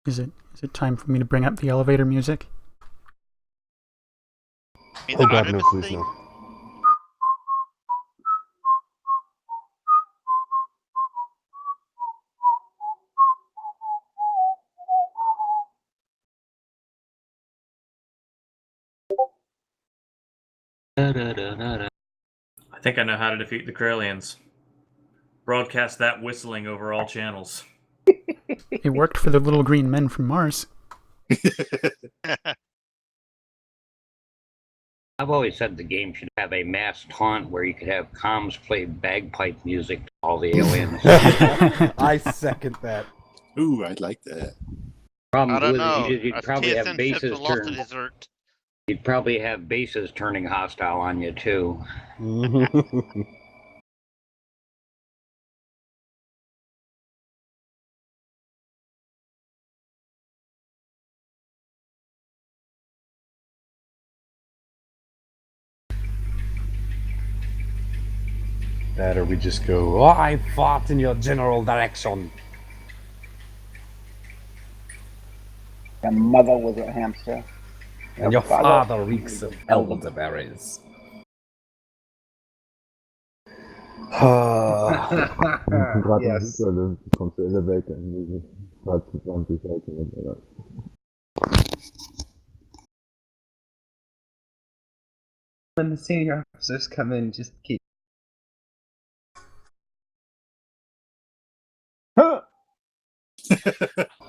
Is it time for me to bring up the elevator music? Oh god, no, please no. I think I know how to defeat the Krallians. Broadcast that whistling over all channels. It worked for the little green men from Mars. I've always said the game should have a mass taunt where you could have comms play bagpipe music to all the aliens. I second that. Ooh, I like that. I don't know. You'd probably have TSN ships bases are lost to turn. desert. You'd probably have bases turning hostile on you too. That or we just go, oh, I fought in your general direction. Your mother was a hamster. And your father reeks of elderberries. Yes. Kommst du Elevator in diese 20 Seiten. When the senior officers come in, just keep.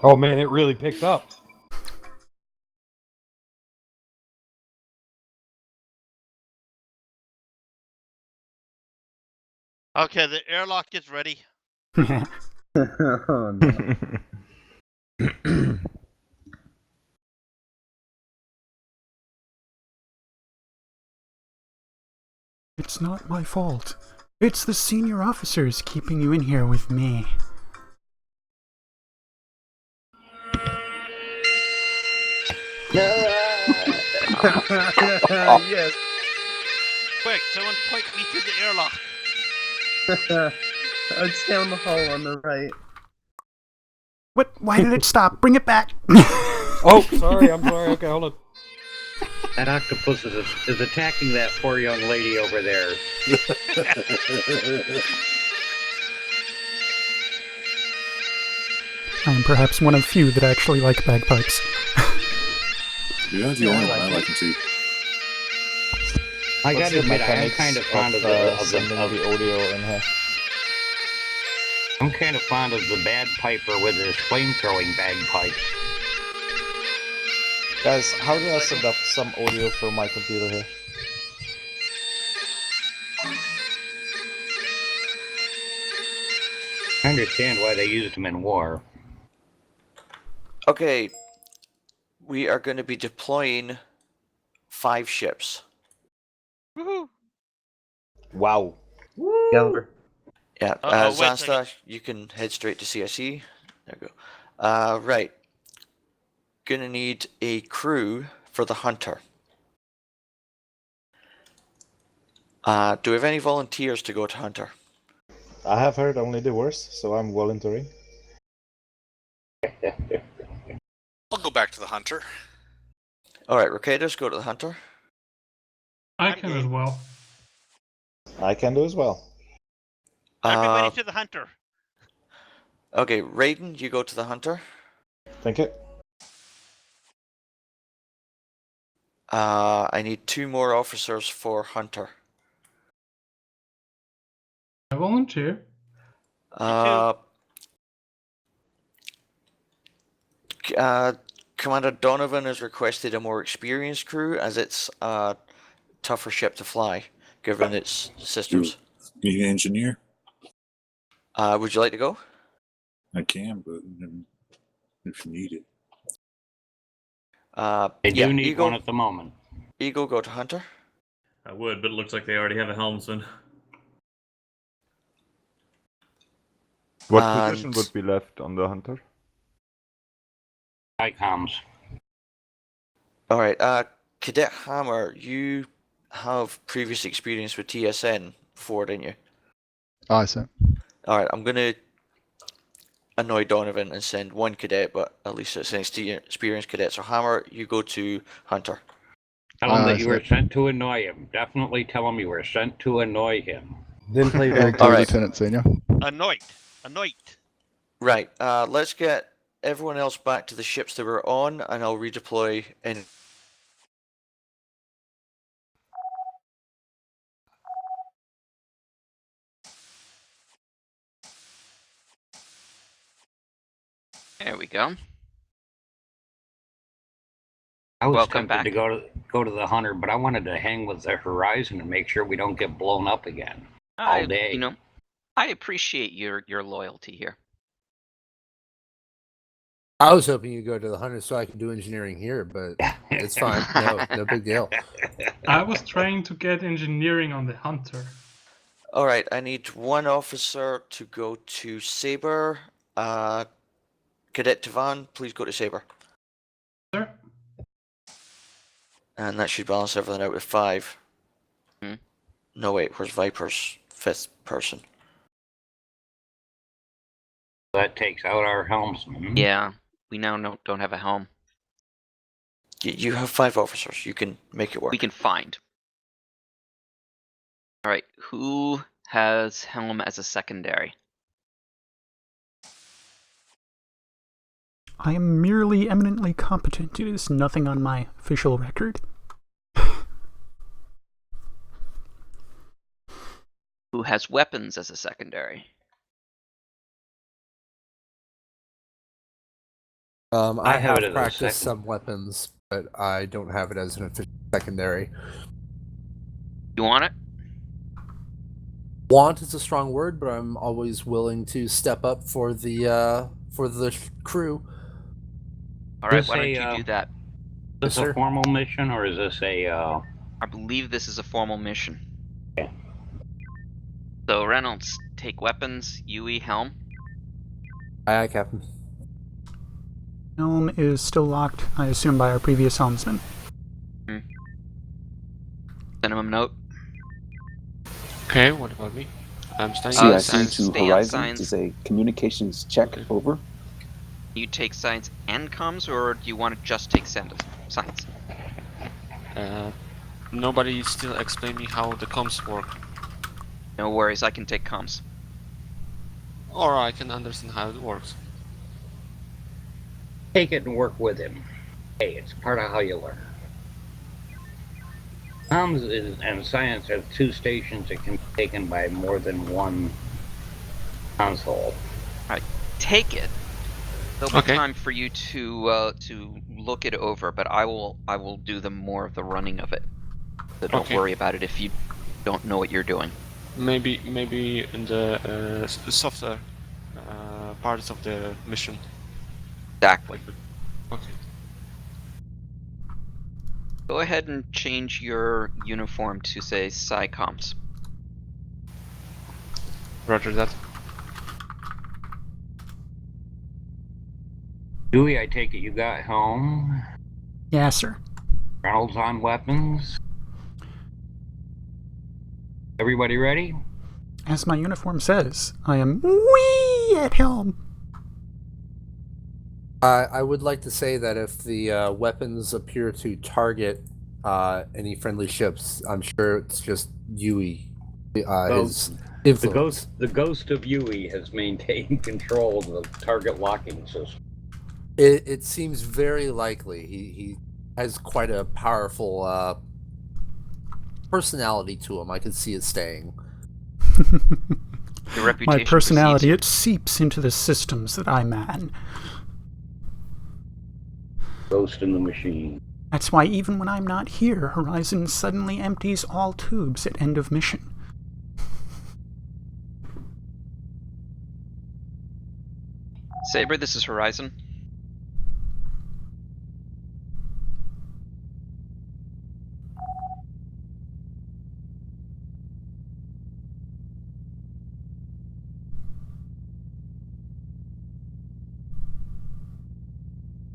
Oh man, it really picked up. Okay, the airlock is ready. Oh no. It's not my fault. It's the senior officers keeping you in here with me. Yes. Quick, someone point me to the airlock. It's down the hall on the right. What? Why did it stop? Bring it back! Oh, sorry, I'm sorry. Okay, hold on. That octopus is attacking that poor young lady over there. I am perhaps one of few that actually like bagpipes. You're not the only one. I like them too. I gotta admit, I'm kind of fond of the audio in here. I'm kind of fond of the bagpiper with his flame-throwing bagpipes. Guys, how do I set up some audio for my computer here? I understand why they used them in war. Okay, we are going to be deploying 5 ships. Woohoo! Wow. Woo! Yeah, Wait a second. Zansta, you can head straight to CIC. There we go. Right. Gonna need a crew for the Hunter. Do we have any volunteers to go to Hunter? I have heard only the worst, so I'm volunteering. I'll go back to the Hunter. Alright, Ricadus, go to the Hunter. I can as well. I can do as well. Everybody to the Hunter. Okay, Raiden, you go to the Hunter. Thank you. I need 2 more officers for Hunter. I volunteer. Commander Donovan has requested a more experienced crew as it's a tougher ship to fly, given its systems. You need an engineer? Would you like to go? I can, but if you need it. They do need Eagle, one at the moment. Eagle, go to Hunter. I would, but it looks like they already have a helmsman. What position would be left on the Hunter? ICOMs. All right, Cadet Hammer, you have previous experience with TSN before, didn't you? Aye, sir. All right, I'm gonna annoy Donovan and send one cadet, but at least it's an experienced cadet. So Hammer, you go to Hunter. Tell him that you were sent to annoy him. Definitely tell him you were sent to annoy him. Then play Thank back. you, Lieutenant Senior. Annoyed. Right. Let's get everyone else back to the ships they were on, and I'll redeploy in. There we go. I was Welcome tempted back. to go to the Hunter, but I wanted to hang with the Horizon and make sure we don't get blown up again all day. You know, I appreciate your loyalty here. I was hoping you'd go to the Hunter so I could do engineering here, but it's fine. No big deal. I was trying to get engineering on the Hunter. All right, I need one officer to go to Saber. Cadet Tavan, please go to Saber. Sir? And that should balance everything out with 5. No, wait, where's Viper's 5th person? That takes out our helmsman. Yeah, we now don't have a helm. You have 5 officers. You can make it work. We can find. All right, who has helm as a secondary? I am merely eminently competent. It is nothing on my official record. Who has weapons as a secondary? I have have it as a practiced second. some weapons, but I don't have it as an official secondary. You want it? Want is a strong word, but I'm always willing to step up for the crew. All right, why don't you do that? Is this a formal mission, or is this a... I believe this is a formal mission. Okay. So Reynolds, take weapons. Yui, helm. Aye, Captain. Helm is still locked, I assume, by our previous helmsman. Send him a note. Okay, what about me? I'm standing CIC to stay on Horizon science. is a communications check. Over. You take science and comms, or do you want to just take science? Nobody still explained me how the comms work. No worries, I can take comms. Or I can understand how it works. Take it and work with him. Hey, it's part of how you learn. Comms and science have 2 stations that can be taken by more than one console. Alright, take it. There'll be Okay. time for you to look it over, but I will do the more of the running of it. So don't Okay. worry about it if you don't know what you're doing. Maybe in the software parts of the mission. Exactly. Okay. Go ahead and change your uniform to say SciComms. Roger that. Dewey, I take it you got helm. Yes, sir. Reynolds on weapons. Everybody ready? As my uniform says, I am wee at helm. I would like to say that if the weapons appear to target any friendly ships, I'm sure it's just Yui. His influence. The ghost of Yui has maintained control of the target locking system. It seems very likely. He has quite a powerful personality to him. I can see it staying. Your reputation My personality, precedes it seeps into the systems that I man. Ghost in the machine. That's why even when I'm not here, Horizon suddenly empties all tubes at end of mission. Saber, this is Horizon.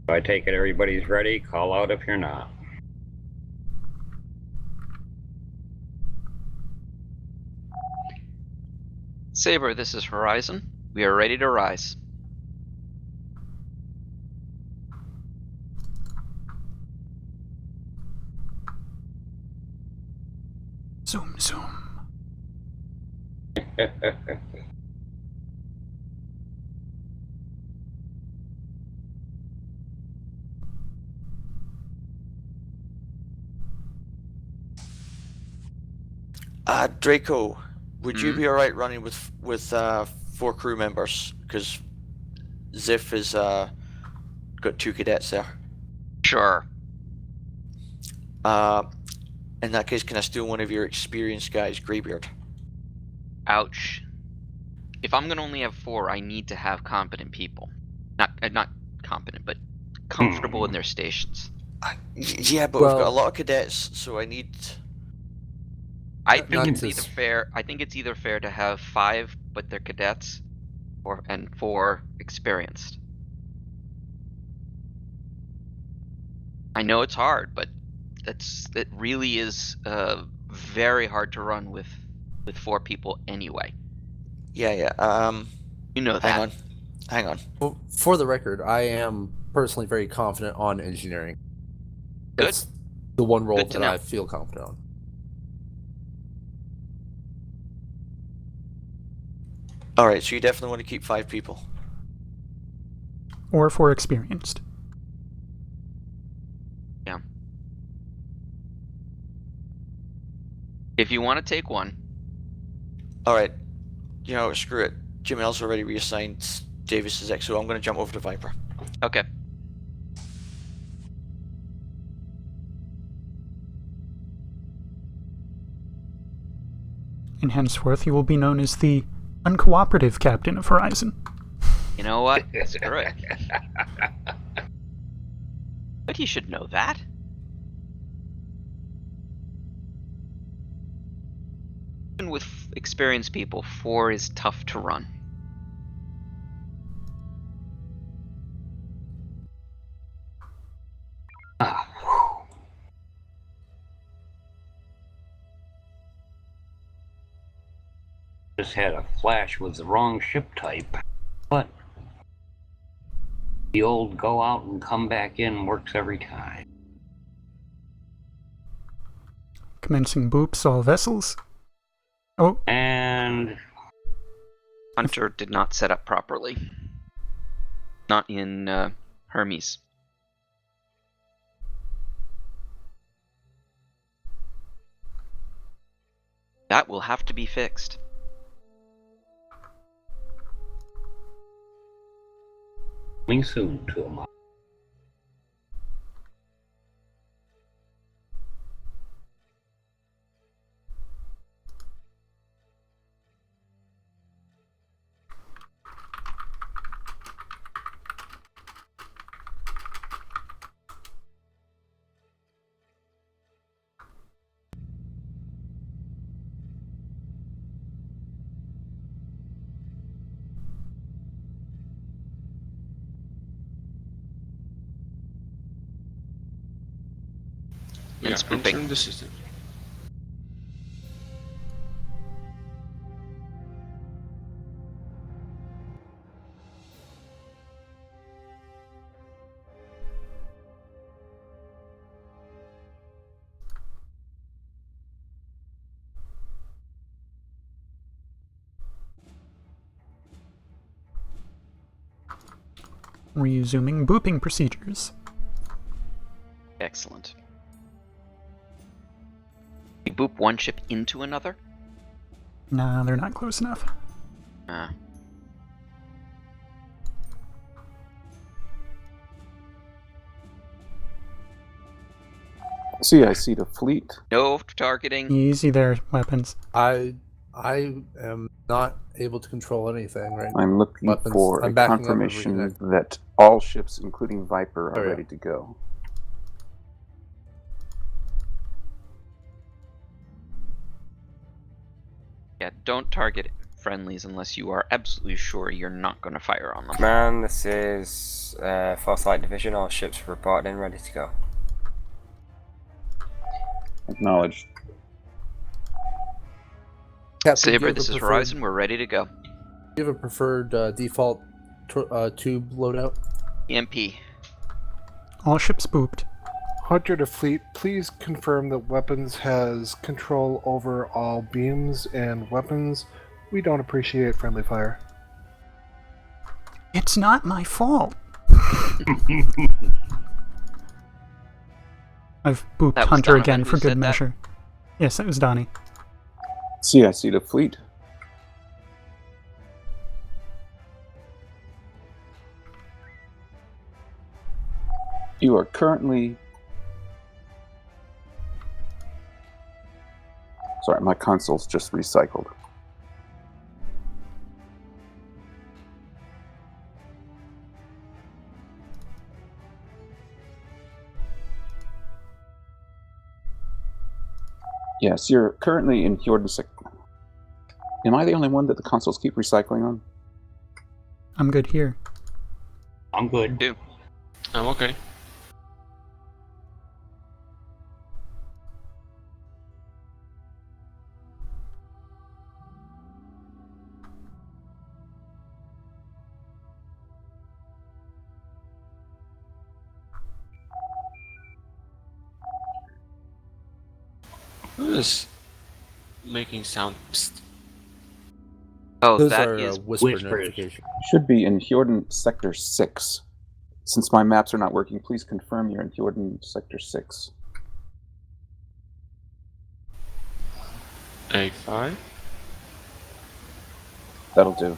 I take it everybody's ready. Call out if you're not. Saber, this is Horizon. We are ready to rise. Zoom, zoom. Draco, would you be alright running with 4 crew members? Because Ziff has got 2 cadets there. Sure. In that case, can I steal one of your experienced guys, Greybeard? Ouch. If I'm gonna only have 4, I need to have competent people. Not competent, but comfortable in their stations. Yeah, but we've got a lot of cadets, so I need. I think it's either fair. I think it's either fair to have 5, but they're cadets, and 4 experienced. I know it's hard, but it really is very hard to run with 4 people anyway. Yeah. You know that. Hang on. Well, for the record, I am personally very confident on engineering. Good. That's the one role Good to that know. I feel confident on. Alright, so you definitely want to keep 5 people. Or 4 experienced. Yeah. If you want to take one. Alright. You know, screw it. Jamel's already reassigned Davis's X, so I'm going to jump over to Viper. Okay. And henceforth, you will be known as the uncooperative captain of Horizon. You know what? Screw it. But he should know that. Even with experienced people, 4 is tough to run. Just had a flash with the wrong ship type, but the old go out and come back in works every time. Commencing boops all vessels. Oh. And Hunter did not set up properly. Not in Hermes. That will have to be fixed. Coming soon to him. And spooping. Entering the system. Resuming booping procedures. Excellent. You boop one ship into another? Nah, they're not close enough. Ah. CIC to fleet. No targeting. Easy there, weapons. I am not able to control anything right now. I'm looking Weapons. for I'm a backing up and confirmation reconnecting. that all ships, including Viper, are Oh, yeah. ready to go. Yeah, don't target friendlies unless you are absolutely sure you're not going to fire on them. Command, this is Fourth Light Division. All ships reported in, ready to go. Acknowledged. Captain, Saber, this is Horizon. We're ready to go. Do you have a preferred default tube loadout? EMP. All ships booped. Hunter to Fleet, please confirm that Weapons has control over all beams and weapons. We don't appreciate friendly fire. It's not my fault. I've booped That was Hunter Donovan again who for said good that? measure. Yes, that was Donnie. CIC to Fleet. You are currently... Sorry, my console's just recycled. Yes, you're currently in Jordan Sector. Am I the only one that the consoles keep recycling on? I'm good here. I'm good. Too. I'm okay. Who is making sound? Psst. Oh, Those that are is whisper notification. Should be in Jordan Sector 6. Since my maps are not working, please confirm you're in Jordan Sector 6. A5? That'll do.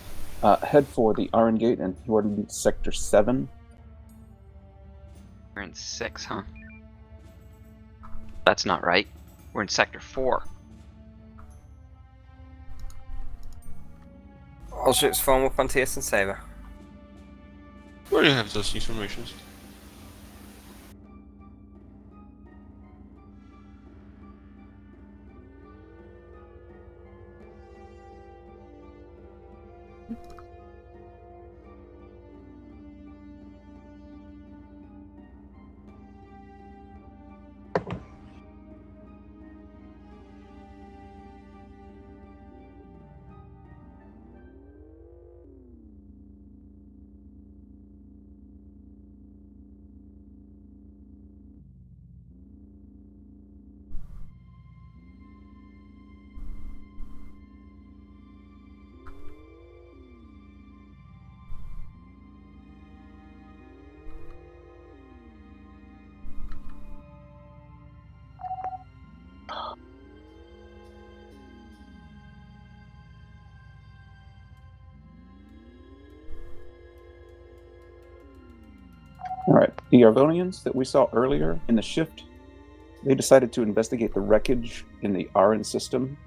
Head for the Iron Gate and Jordan Sector 7. We're in 6, huh? That's not right. We're in Sector 4. All ships form up on TSN Saber. Where do you have those informations? Alright, the Arvonians that we saw earlier in the shift, they decided to investigate the wreckage in the Aran system.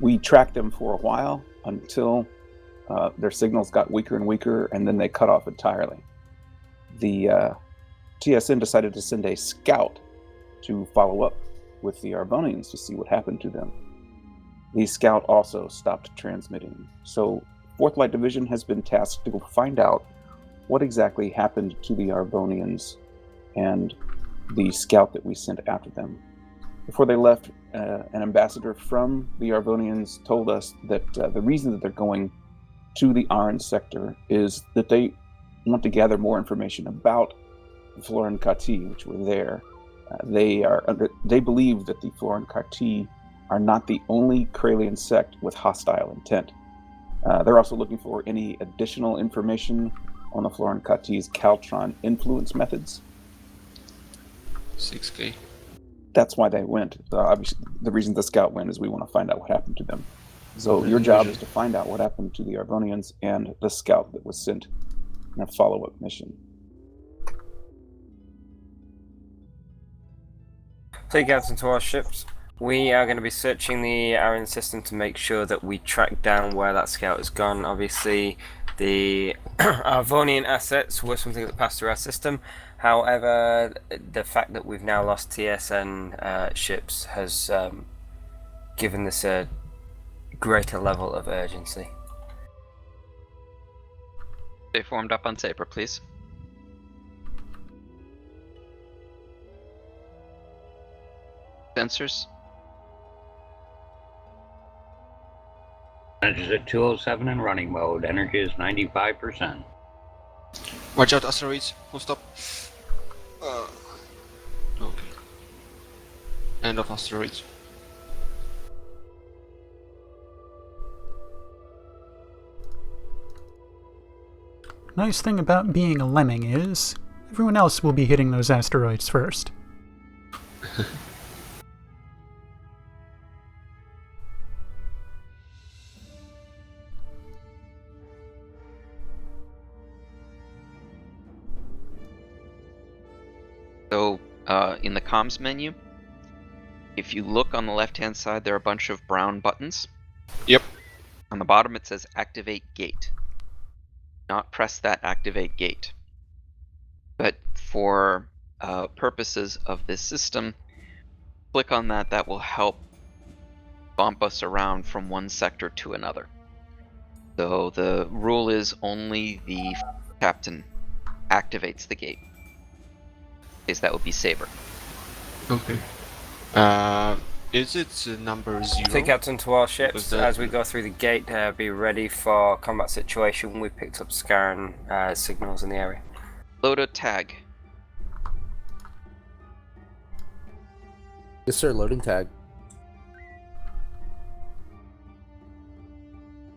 We tracked them for a while until their signals got weaker and weaker, and then they cut off entirely. The TSN decided to send a scout to follow up with the Arvonians to see what happened to them. The scout also stopped transmitting. So Fourth Light Division has been tasked to find out what exactly happened to the Arvonians and the scout that we sent after them. Before they left, an ambassador from the Arvonians told us that the reason that they're going to the Aran sector is that they want to gather more information about the Floran Kati, which were there. They believe that the Floran Kati are not the only Kralian sect with hostile intent. They're also looking for any additional information on the Floran Kati's Caltron influence methods. 6K. That's why they went. Obviously, the reason the scout went is we want to find out what happened to them. So your job is to find out what happened to the Arvonians and the scout that was sent in a follow-up mission. Take out into our ships. We are going to be searching the Aran system to make sure that we track down where that scout has gone. Obviously, the Arvonian assets were something that passed through our system. However, the fact that we've now lost TSN ships has given this a greater level of urgency. Stay formed up on Saber, please. Sensors. Energy is at 207 in running mode. Energy is 95%. Watch out, asteroids. Full stop. Okay. End of asteroids. Nice thing about being a lemming is everyone else will be hitting those asteroids first. So, in the comms menu, if you look on the left-hand side, there are a bunch of brown buttons. Yep. On the bottom, it says Activate Gate. Not press that Activate Gate. But for purposes of this system, click on that. That will help bump us around from one sector to another. So the rule is only the captain activates the gate. In case that would be Saber. Okay. Is it number 0? Take Captain to all ships. That... As we go through the gate, be ready for combat situation. We picked up Scaran signals in the area. Load a tag. Yes, sir. Loading tag.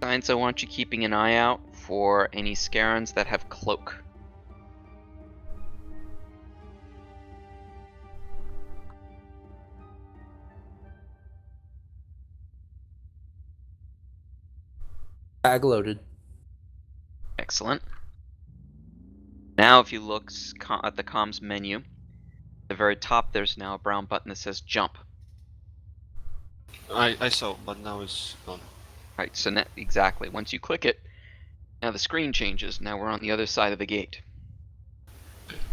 Science, I want you keeping an eye out for any Scarans that have cloak. Tag loaded. Excellent. Now if you look at the comms menu, at the very top there's now a brown button that says jump. I saw, but now it's gone. Right, so exactly. Once you click it, now the screen changes. Now we're on the other side of the gate.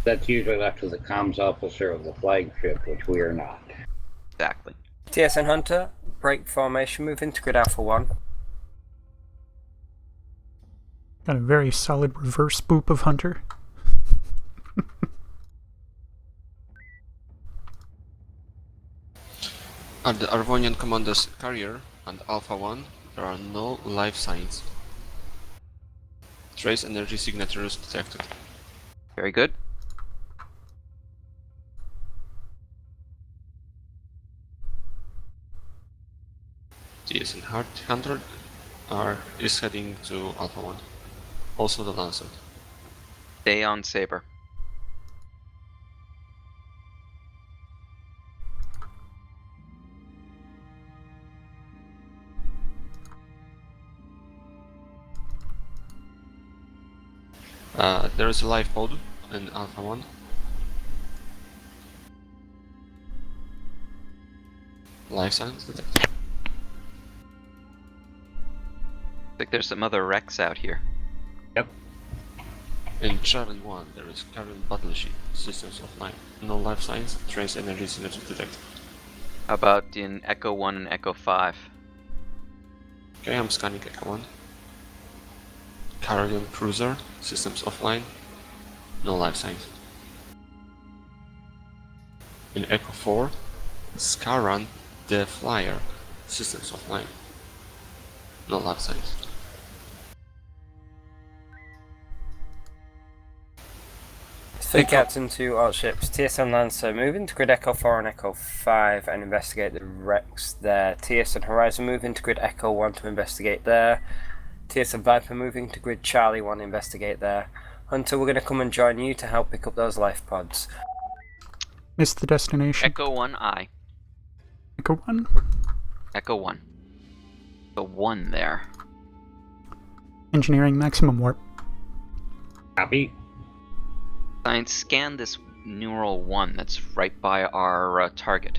That's usually left to the comms officer of the flagship, which we are not. Exactly. TSN Hunter, break formation, move into grid Alpha 1. Got a very solid reverse boop of Hunter. At the Arvonian Commander's carrier and Alpha 1, there are no life signs. Trace energy signatures detected. Very good. TSN Hunter is heading to Alpha 1. Also the Lancet. Stay on Saber. There is a life pod in Alpha 1. Life signs detected. I think there's some other wrecks out here. Yep. In Charlie 1, there is current battleship, systems offline. No life signs, trace energy signatures detected. How about in Echo 1 and Echo 5? Okay, I'm scanning Echo 1. Carrion cruiser, systems offline. No life signs. In Echo 4, Scaran the Flyer, systems offline. No life signs. Three Captain to all ships. TSN Lancer, move into grid Echo 4 and Echo 5 and investigate the wrecks there. TSN Horizon, move into grid Echo 1 to investigate there. TSN Viper, moving to grid Charlie 1, investigate there. Hunter, we're going to come and join you to help pick up those life pods. Missed the destination. Echo 1 I. Echo 1? Echo 1. The 1 there. Engineering maximum warp. Copy. Science, scan this numeral 1 that's right by our target.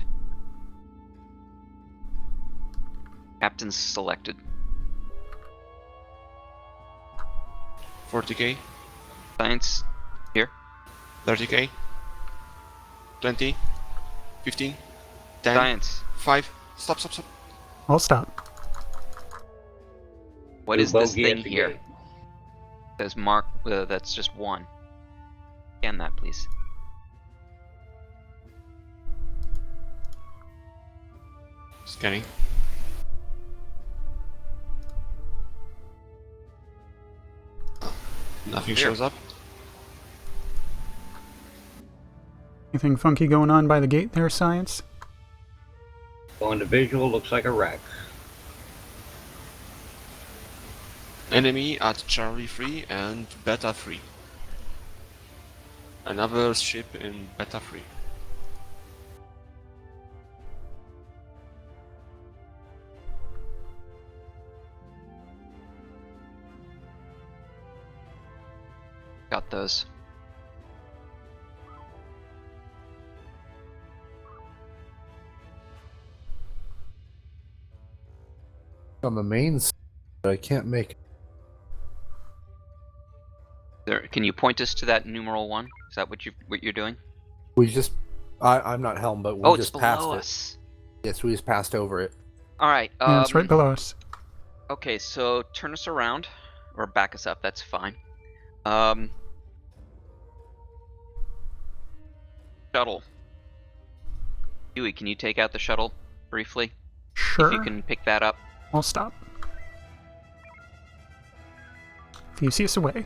Captain's selected. 40k. Science, here. 30k. 20. 15. 10. Science. 5. Stop. I'll stop. What Blue is this bogey thing at the here? gate. Says mark. That's just one. Scan that, please. Scanning. Nothing shows up. Anything funky going on by the gate there, Science? Going to visual, looks like a wreck. Enemy at Charlie 3 and Beta 3. Another ship in Beta 3. Got those. On the main side, I can't make it. Can you point us to that numeral 1? Is that what you're doing? We just, I'm not helm, but we Oh, it's just passed below it. us. Yes, we just passed over it. All right. Yeah, it's right below us. Okay, so turn us around, or back us up. That's fine. Shuttle. Huey, can you take out the shuttle briefly? Sure. If you can pick that up. I'll stop. Theseus away.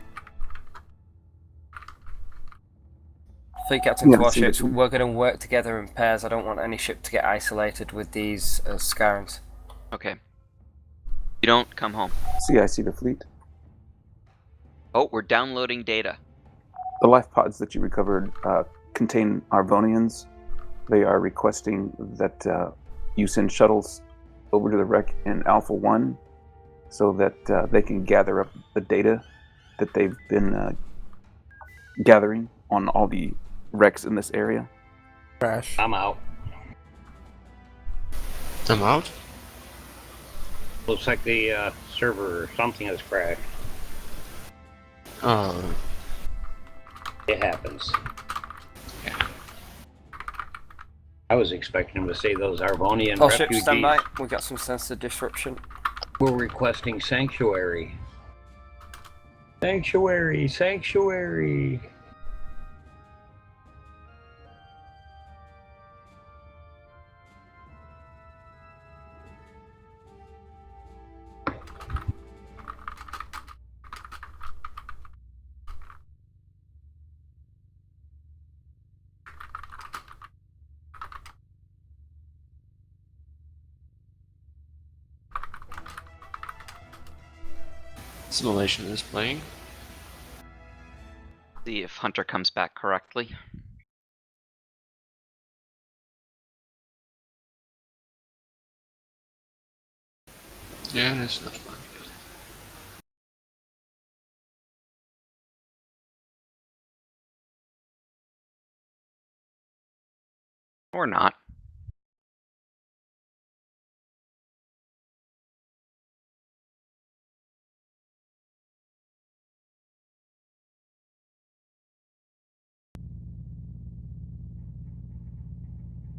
Fleet captain Yeah, to our see the ships, fleet. we're going to work together in pairs. I don't want any ship to get isolated with these Scarans. Okay. You don't come home. See, I see the fleet. Oh, we're downloading data. The life pods that you recovered contain Arvonians. They are requesting that you send shuttles over to the wreck in Alpha 1 so that they can gather up the data that they've been gathering on all the wrecks in this area. Crash. I'm out. I'm out. Looks like the server or something has crashed. It happens. Yeah. I was expecting him to say those Arvonian All ships refugees stand by. We got some sensor disruption. were requesting sanctuary. Sanctuary, sanctuary. Simulation is playing. See if Hunter comes back correctly. Yeah, that's not fun. Or not.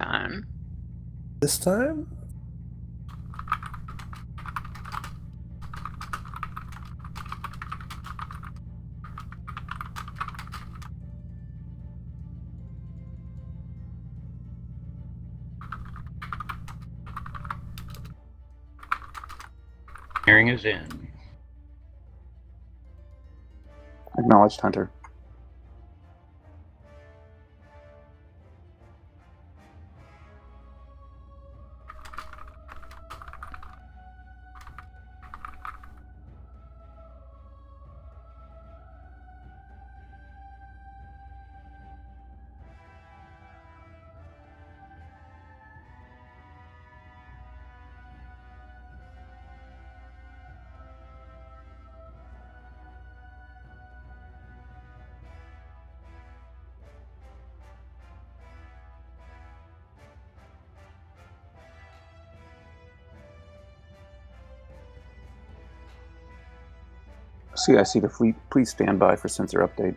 Time. This time? Hearing is in. Acknowledged, Hunter. See, I see the fleet. Please stand by for sensor update.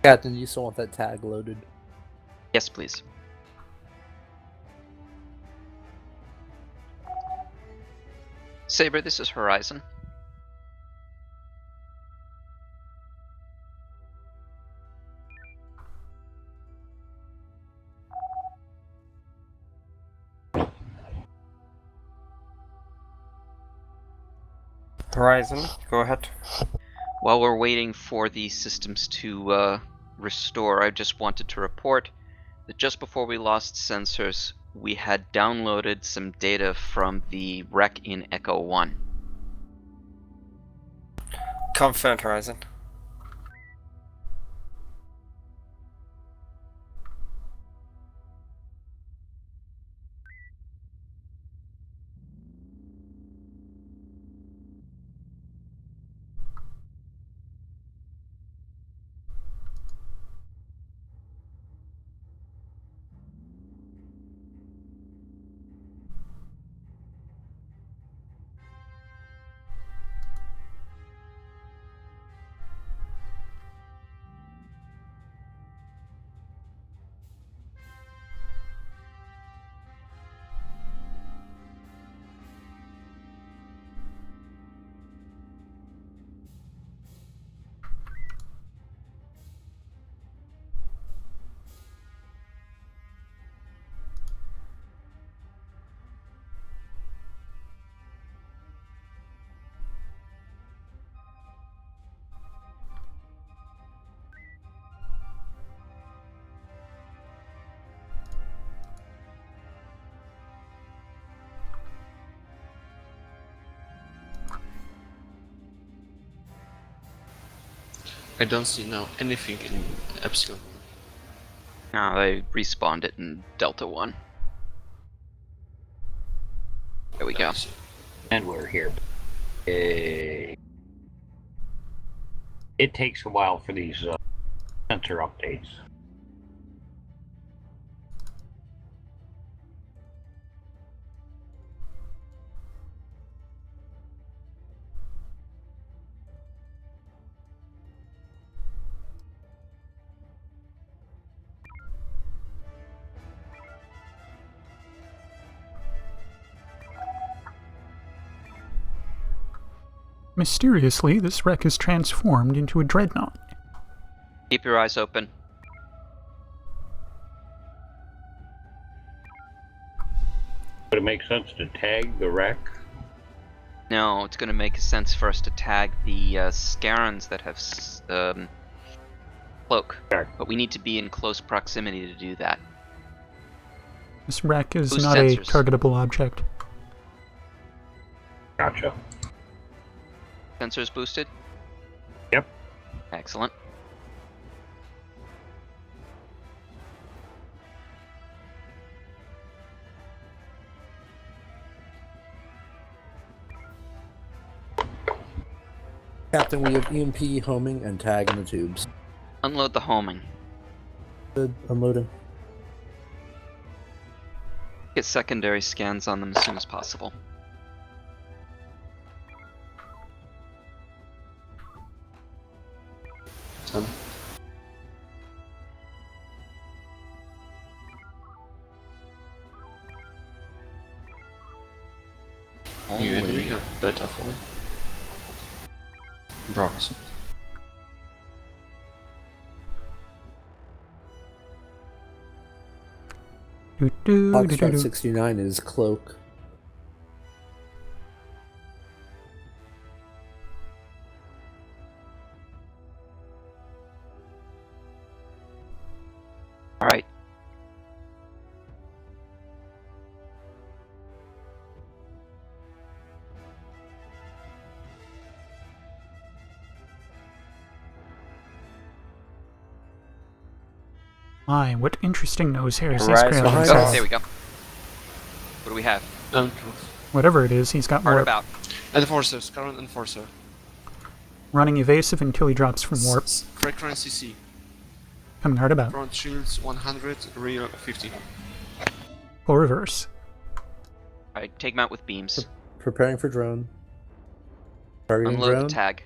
Captain, you still want that tag loaded? Yes, please. Saber, this is Horizon. Horizon, go ahead. While we're waiting for the systems to restore, I just wanted to report that just before we lost sensors, we had downloaded some data from the wreck in Echo 1. Confirmed, Horizon. I don't see now anything in Epsilon. No, they respawned it in Delta 1. There we go. And we're here. It takes a while for these sensor updates. Mysteriously, this wreck is transformed into a dreadnought. Keep your eyes open. Would it make sense to tag the wreck? No, it's going to make sense for us to tag the Scarons that have cloak. But we need to be in close proximity to do that. This wreck is Boost not sensors. a targetable object. Gotcha. Sensors boosted? Yep. Excellent. Captain, we have EMP homing and tag in the tubes. Unload the homing. Good. Unloading. Get secondary scans on them as soon as possible. You enemy have better for me. Bronze. Foxtrot 69 is cloak. Alright. My, what interesting nose hairs this Horizon. Gremlin Oh, has. there we go. What do we have? Whatever it is, he's got Hard warp. about. Enforcers, current enforcer. Running evasive until he drops from warp. Frequent CC. Coming hard about. Front shields 100, rear 50. Full reverse. Alright, take him out with beams. Preparing for drone. Targeting Unload drone. the tag.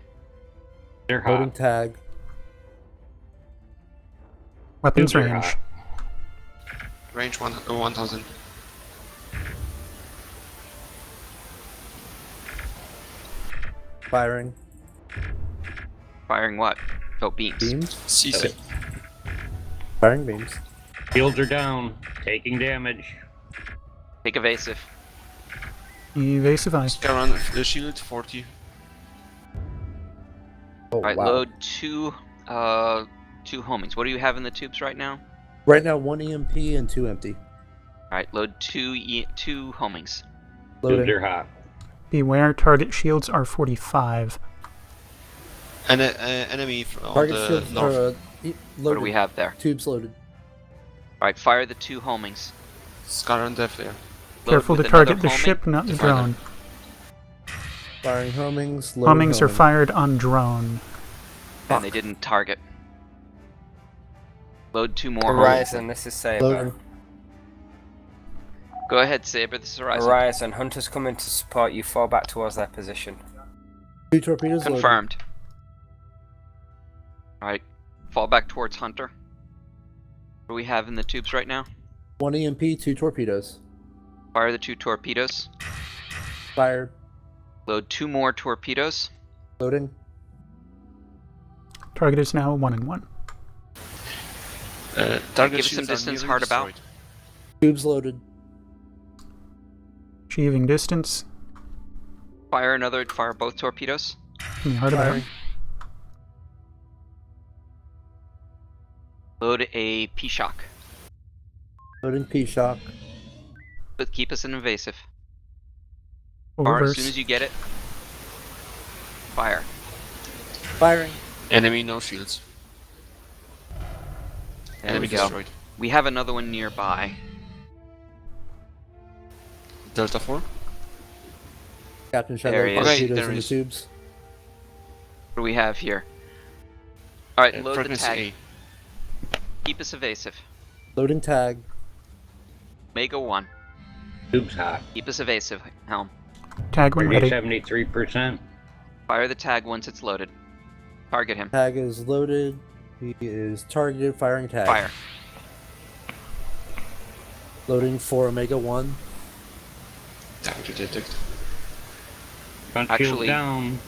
They're Holding hot. tag. Weapons Super range. hot. Range 1000. Firing. Firing what? Oh, beams. Beams. CC. Firing beams. Shields are down. Taking damage. Take evasive. Evasive eye. Terran, the shield 40. Oh, Alright, wow. load two homings. What do you have in the tubes right now? Right now, 1 EMP and 2 empty. Alright, load two homings. Loading. Tubes are hot. Beware, target shields are 45. And enemy on Target the shields north. are loaded. What do we have there? Tubes loaded. Alright, fire the 2 homings. Scar and Death there. Careful to target the ship, not the drone. Firing homings. Loading Homings are fired on drone. And they didn't target. Load 2 more Horizon, homings. this is Saber. Loading. Go ahead, Saber, this is Horizon. Horizon, hunters coming to support you. Fall back towards their position. 2 torpedoes Confirmed. Alright, fall back towards Hunter. What do we have in the tubes right now? 1 EMP, 2 torpedoes. Fire the 2 torpedoes. Fired. Load 2 more torpedoes. Loading. Target is now 1 and 1. Target Give us some shields are distance, nearly hard about. destroyed. Tubes loaded. Achieving distance. Fire both torpedoes. Hard about. Firing. Load a P-Shock. Loading P-Shock. But keep us in invasive. We'll Fire as reverse. soon as you get it. Fire. Firing. Enemy no shields. There Enemy we go. destroyed. We have another one nearby. Delta 4. Captain There Shadow he is. torpedoes There in the is. tubes. What do we have here? Alright, load the frequency tag. Keep us evasive. Loading tag. Mega 1. Tubes hot. Keep us evasive, Helm. Tag when ready. 73%. Fire the tag once it's loaded. Target him. Tag is loaded. He is targeted. Firing tag. Fire. Loading for Omega 1. Target detected. Front Actually- shield down.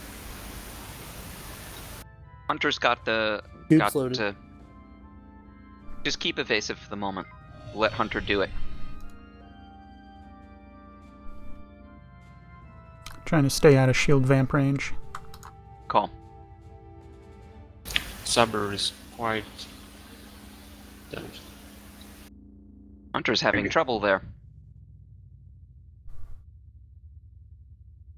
Hunter's got the... Tubes got loaded. to... Just keep evasive for the moment. Let Hunter do it. Trying to stay out of shield vamp range. Call. Saber is quite damaged. Hunter's having trouble there.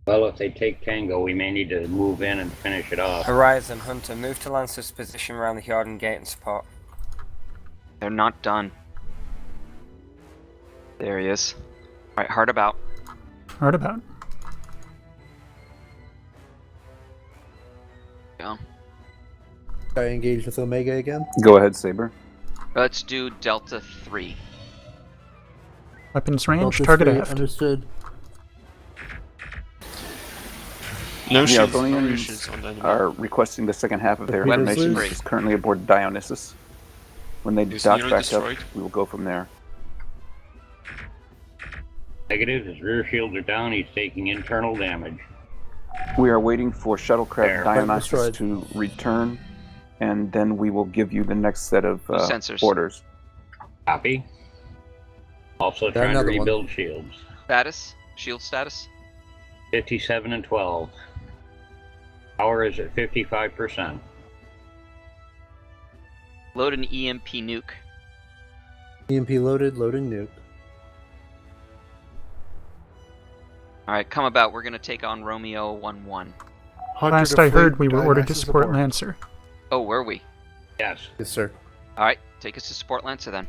Well, if they take Tango, we may need to move in and finish it off. Horizon, Hunter, move to Lancer's position around the Jordan Gate and support. They're not done. There he is. Alright, hard about. Hard about. Go. I engage with Omega again. Go ahead, Saber. Let's do Delta 3. Weapons range, Delta target 3, aft. Understood. No The shields, no Argonians shields on the enemy. are requesting the second half of their Weapons information, loose. which is currently aboard Dionysus. When they It's dock nearly back destroyed. up, we will go from there. Negative. His rear shields are down. He's taking internal damage. We are waiting for shuttlecraft There. Dionysus Destroyed. to return, and then we will give you the next set of Sensors. orders. Copy. Also Got trying to another one. rebuild shields. Status? Shield status? 57 and 12. Power is at 55%. Load an EMP nuke. EMP loaded. Loading nuke. Alright, come about. We're gonna take on Romeo 1-1. Hunter Last to I heard, fleet, we were ordered to Dionysus support aboard. Lancer. Oh, were we? Yes. Yes, sir. Alright, take us to support Lancer then.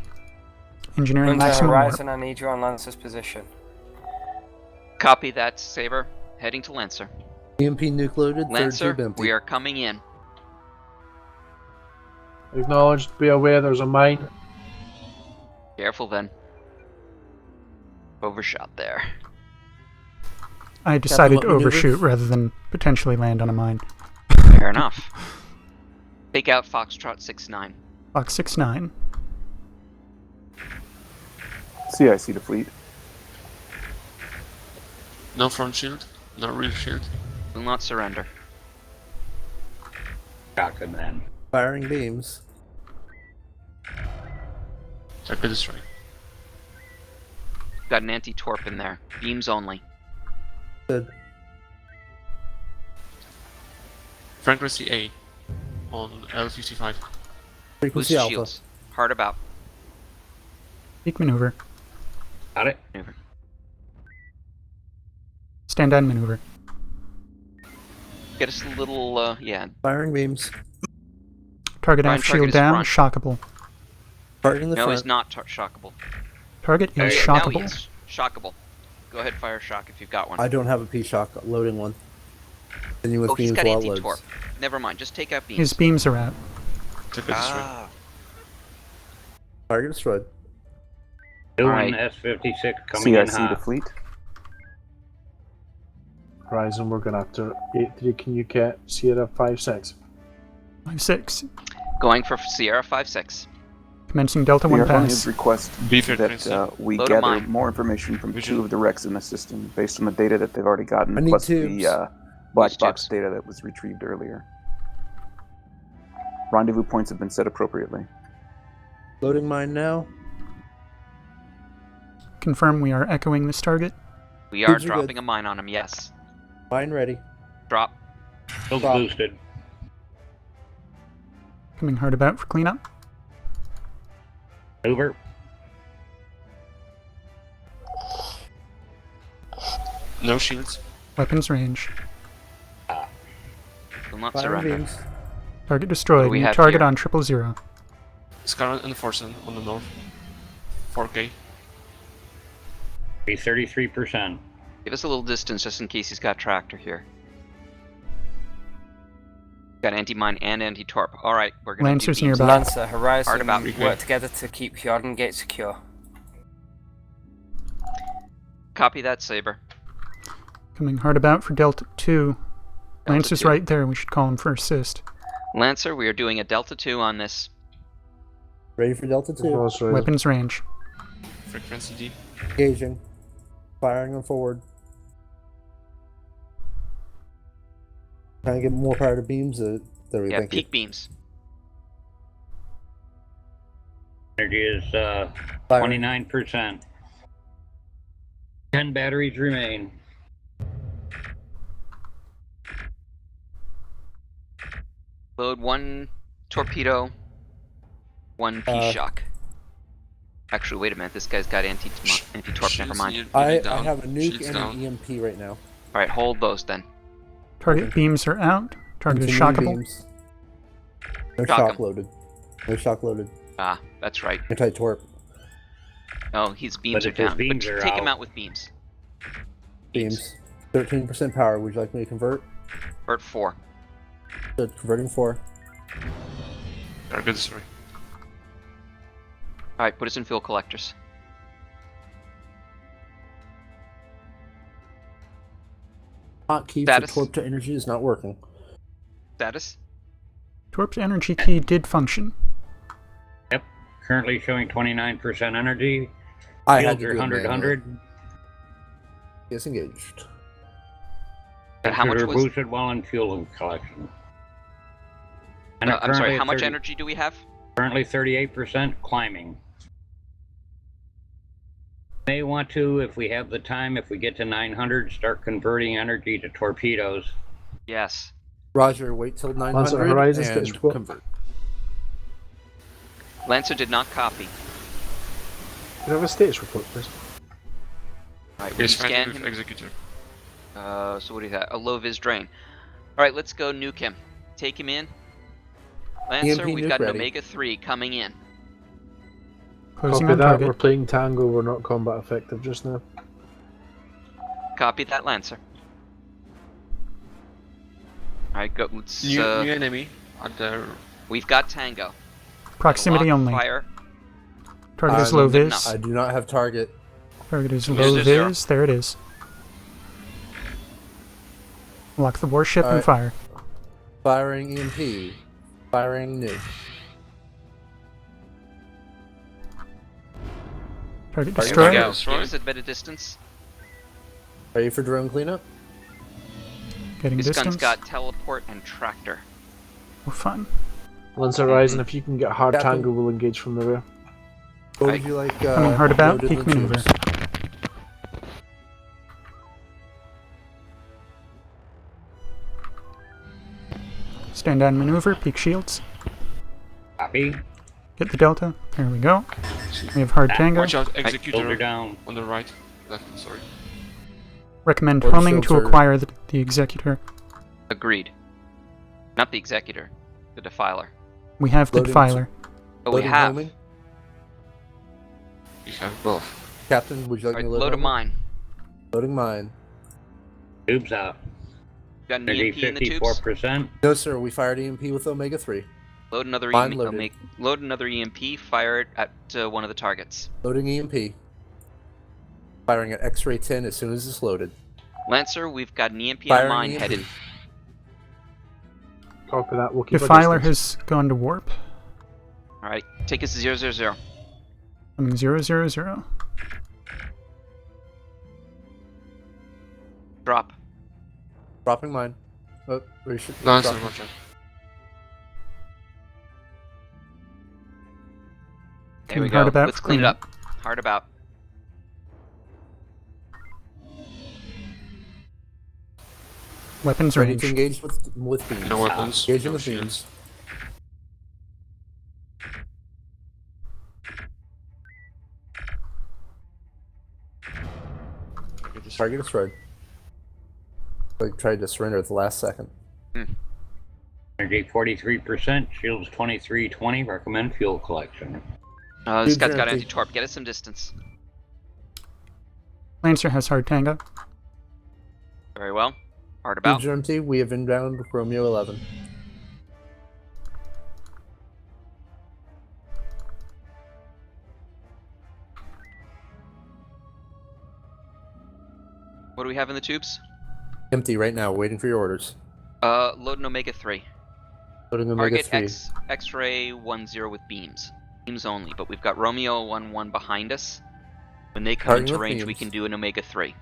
Engineering Hunter, maximum warp. Horizon, I need you on Lancer's position. Copy that, Saber. Heading to Lancer. EMP nuke loaded. Lancer, third tube empty. we are coming in. Acknowledged. Be aware there's a mine. Careful then. Overshot there. I decided to what maneuver? overshoot rather than potentially land on a mine. Fair enough. Take out Foxtrot 6-9. Fox 6-9. CIC to fleet. No front shield, no rear shield. Will not surrender. Shotgun then. Firing beams. Target destroy. Got an anti-torp in there. Beams only. Good. Frequency A on L55. Boost Frequency alpha. shields. Hard about. Peak maneuver. Got it. Maneuver. Stand down maneuver. Get us a little, yeah. Firing beams. Target Try and aft shield target his down. front. Shockable. Targeting the No, front. he's not shockable. Target is Now he shockable. is shockable. Go ahead, fire shock if you've got one. I don't have a P-shock. Loading one. Continue with Oh, he's beams got while it anti-torp. loads. Never mind, just take out beams. His beams are out. Target destroy. Ah. Target destroyed. Doing Alright. S-56 coming in CRC hot. to fleet. Horizon, we're going after 8-3. Can you get Sierra 5-6? 5-6. Going for Sierra 5-6. Commencing Delta We 1 are going pass. to request that we Load 'em gather mine. more information from Vision. 2 of the wrecks in the system based on the data that they've already gotten, I need plus tubes. the black Use box tubes. data that was retrieved earlier. Rendezvous points have been set appropriately. Loading mine now. Confirm we are echoing this target. We are Tubes are good. dropping a mine on him, yes. Mine ready. Drop. Still Drop. boosted. Coming hard about for cleanup. Over. No shields. Weapons range. Will not Firing surrender. beams. Target destroyed. we New have target here? on 000. Scarlet Enforcer on the north. 4K. Be 33%. Give us a little distance just in case he's got tractor here. Got anti-mine and anti-torp. Alright, we're gonna Lancers do beams. nearby. Lancer, Horizon, Hard about. work together to keep Jordan Gate secure. Copy that, Saber. Coming hard about for Delta 2. Delta Lancer's 2. right there. We should call him for assist. Lancer, we are doing a Delta 2 on this. Ready for Delta 2. Cross Horizon. Weapons range. Frequency D. Engaging. Firing them forward. Trying to get more power to beams. There we Yeah, go. peak beams. Energy is Firing. 29%. 10 batteries remain. Load 1 torpedo, 1 P-shock. Actually, wait a minute. This guy's got anti-torp. Never mind. I have a nuke and an EMP right now. Alright, hold those then. Target beams are out. Target is Continuing shockable. beams. No Shock shock 'em. loaded. No shock loaded. Ah, that's right. Anti-torp. Oh, his beams But are if his down. beams But are take him out- out with beams. Beams. 13% power. Would you like me to convert? Vert 4. Good. Converting 4. Target destroy. Alright, put us in fuel collectors. Hotkey for Status. torp to energy is not working. Status? Torp's energy key did function. Yep. Currently showing 29% energy. I Shields had to are do it 100, manually. 100. Disengaged. And how much Sensors are was... boosted while in fuel collection. And I'm sorry, currently how much 30 energy do we have? Currently 38%, climbing. May want to, if we have the time, if we get to 900, start converting energy to torpedoes. Yes. Roger, wait till 900 Horizon's and getting convert. Lancer did not copy. Can I have a status report, please? Alright, we Yes, scan with him. Executor. So what do you have? A low vis drain. Alright, let's go nuke him. Take him in. Lancer, EMP we've nuke got an ready. Omega-3 coming in. Closing Copy on that. target. We're playing Tango. We're not combat effective just now. Copy that, Lancer. Alright, go. Let's. New enemy at the. We've got Tango. Proximity Lock only. Fire. Target is low good vis. enough. I do not have target. Target is Here's low the zero. vis. There it is. Lock the warship and Alright. fire. Firing EMP. Firing nuke. Target Target destroyed. Go. Destroy. Give us a bit of distance. Ready for drone cleanup? Getting This distance. gun's got teleport and tractor. Oh, fun. Lancer Horizon, if you can get hard Captain. tango, we'll engage from the rear. What would you like? Coming hard about, loaded in peak the maneuver. tubes? Stand down maneuver, peak shields. Copy. Get the delta. There we go. We have hard tango. Watch out, executor Shoulder down. on the right. Left, sorry. Recommend Or homing to shields are- acquire the executor. Agreed. Not the executor, the defiler. We have the Loading defiler. Oh, we Loading have. homing? We have both. Captain, would you like Alright, me to load load a homing? mine. Loading mine. Tubes out. Got an Energy EMP in the tubes? 54%. No, sir. We fired EMP with Omega 3. Load another Mine EMP. loaded. Load another EMP. Fire it at one of the targets. Loading EMP. Firing at X-ray 10 as soon as it's loaded. Lancer, we've got an EMP Firing on mine EMP. headed. Copy that. We'll keep our Defiler distance. has gone to warp. All right, take us to 000. Coming 000. Drop. Dropping mine. Oh, we should Lancer, drop. watch out. There we Coming hard go. about Let's for clean it cleanup. up. Hard about. Weapons Ready to range. engage with beams. No weapons. Engaging no with shields. beams. Target destroyed. I tried to surrender at the last second. Energy 43%. Shields 2320. Recommend fuel collection. This Tubes guy's are got empty. anti-torp. Get us some distance. Lancer has hard tango. Very well. Hard about. Tubes are empty. We have inbound Romeo 11. What do we have in the tubes? Empty right now, waiting for your orders. Load an Omega 3. Loading Omega Target 3. X-ray 10 with beams. Beams only, but we've got Romeo 11 behind us. When they come Targeting into with range, we beams. can do an Omega 3.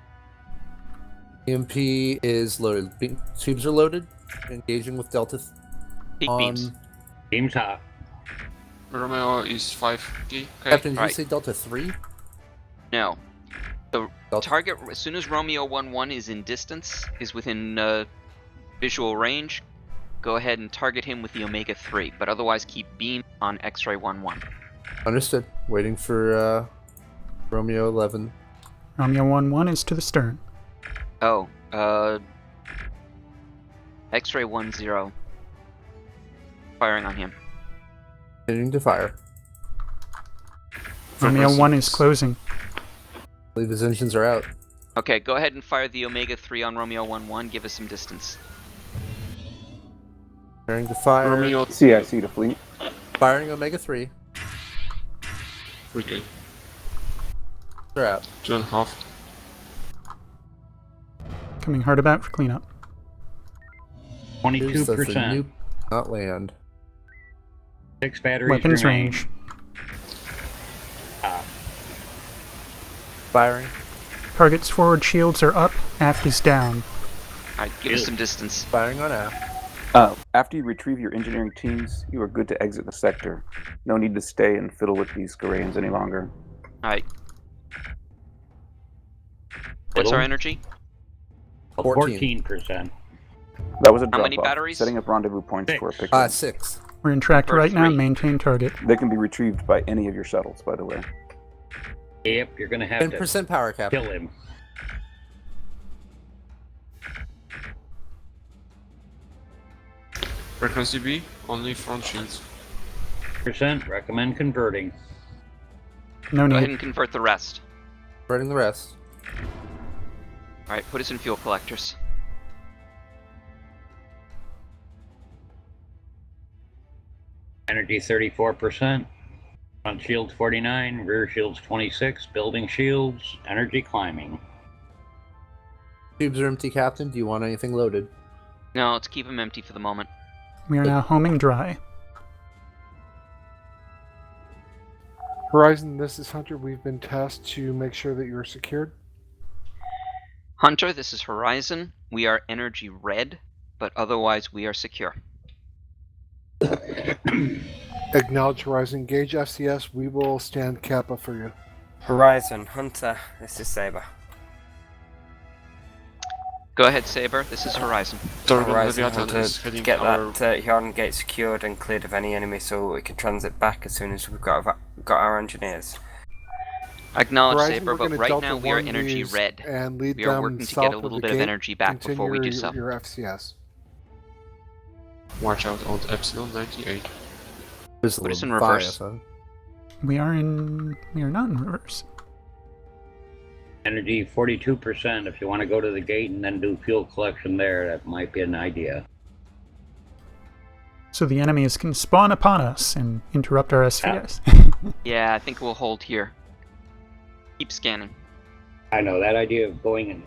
EMP is loaded. Tubes are loaded. Engaging with Delta. Peak beams. Beams hot. Romeo is 5K. Okay. Captain, did Right. you say Delta 3? No. The Delta. target, as soon as Romeo 11 is in distance, is within visual range, go ahead and target him with the Omega 3, but otherwise keep beam on X-ray 11. Understood. Waiting for Romeo 11. Romeo 11 is to the stern. Oh, X-ray 10. Firing on him. Continuing to fire. Romeo 1 is closing. I believe his engines are out. Okay, go ahead and fire the Omega 3 on Romeo 11. Give us some distance. Preparing to fire. Romeo CIC to fleet. Firing Omega 3. 3K. They're out. 2.5. Coming hard about for cleanup. 22%. That's a nuke, not land. 6 batteries Weapons remain. range. Firing. Target's forward shields are up, aft is down. Alright, give us some distance. Firing on aft. After you retrieve your engineering teams, you are good to exit the sector. No need to stay and fiddle with these Garayans any longer. Alright. What's our energy? 14%. That was a How drop many off. batteries? Setting up rendezvous points for a pickup. 6. We're in track Number right now, 3. maintain target. They can be retrieved by any of your shuttles, by the way. Yep, you're gonna have 10% power, to Captain. kill him. Frequency B, only front shields. Percent. Recommend converting. No Go ahead need. and convert the rest. Spreading the rest. Alright, put us in fuel collectors. Energy 34%. Front shields 49. Rear shields 26. Building shields. Energy climbing. Tubes are empty, Captain. Do you want anything loaded? No, let's keep them empty for the moment. We are now homing dry. Horizon, this is Hunter. We've been tasked to make sure that you're secured. Hunter, this is Horizon. We are energy red, but otherwise we are secure. Acknowledge Horizon. Engage FCS. We will stand Kappa for you. Horizon, Hunter, this is Saber. Go ahead, Saber. This is Horizon. Horizon, Hunter, get that Huron gate secured and cleared of any enemy so we can transit back as soon as we've got our engineers. Acknowledge, Horizon, Saber, we're but gonna right Delta now we are one energy these red. and lead We are them working to south get a of little the bit of gate. energy back before we do Continue so. your FCS. Watch out on Epsilon 98. Put us in reverse. We are not in reverse. Energy 42%. If you want to go to the gate and then do fuel collection there, that might be an idea. So the enemies can spawn upon us and interrupt our SVS. Yeah, I think we'll hold here. Keep scanning. I know that idea of going and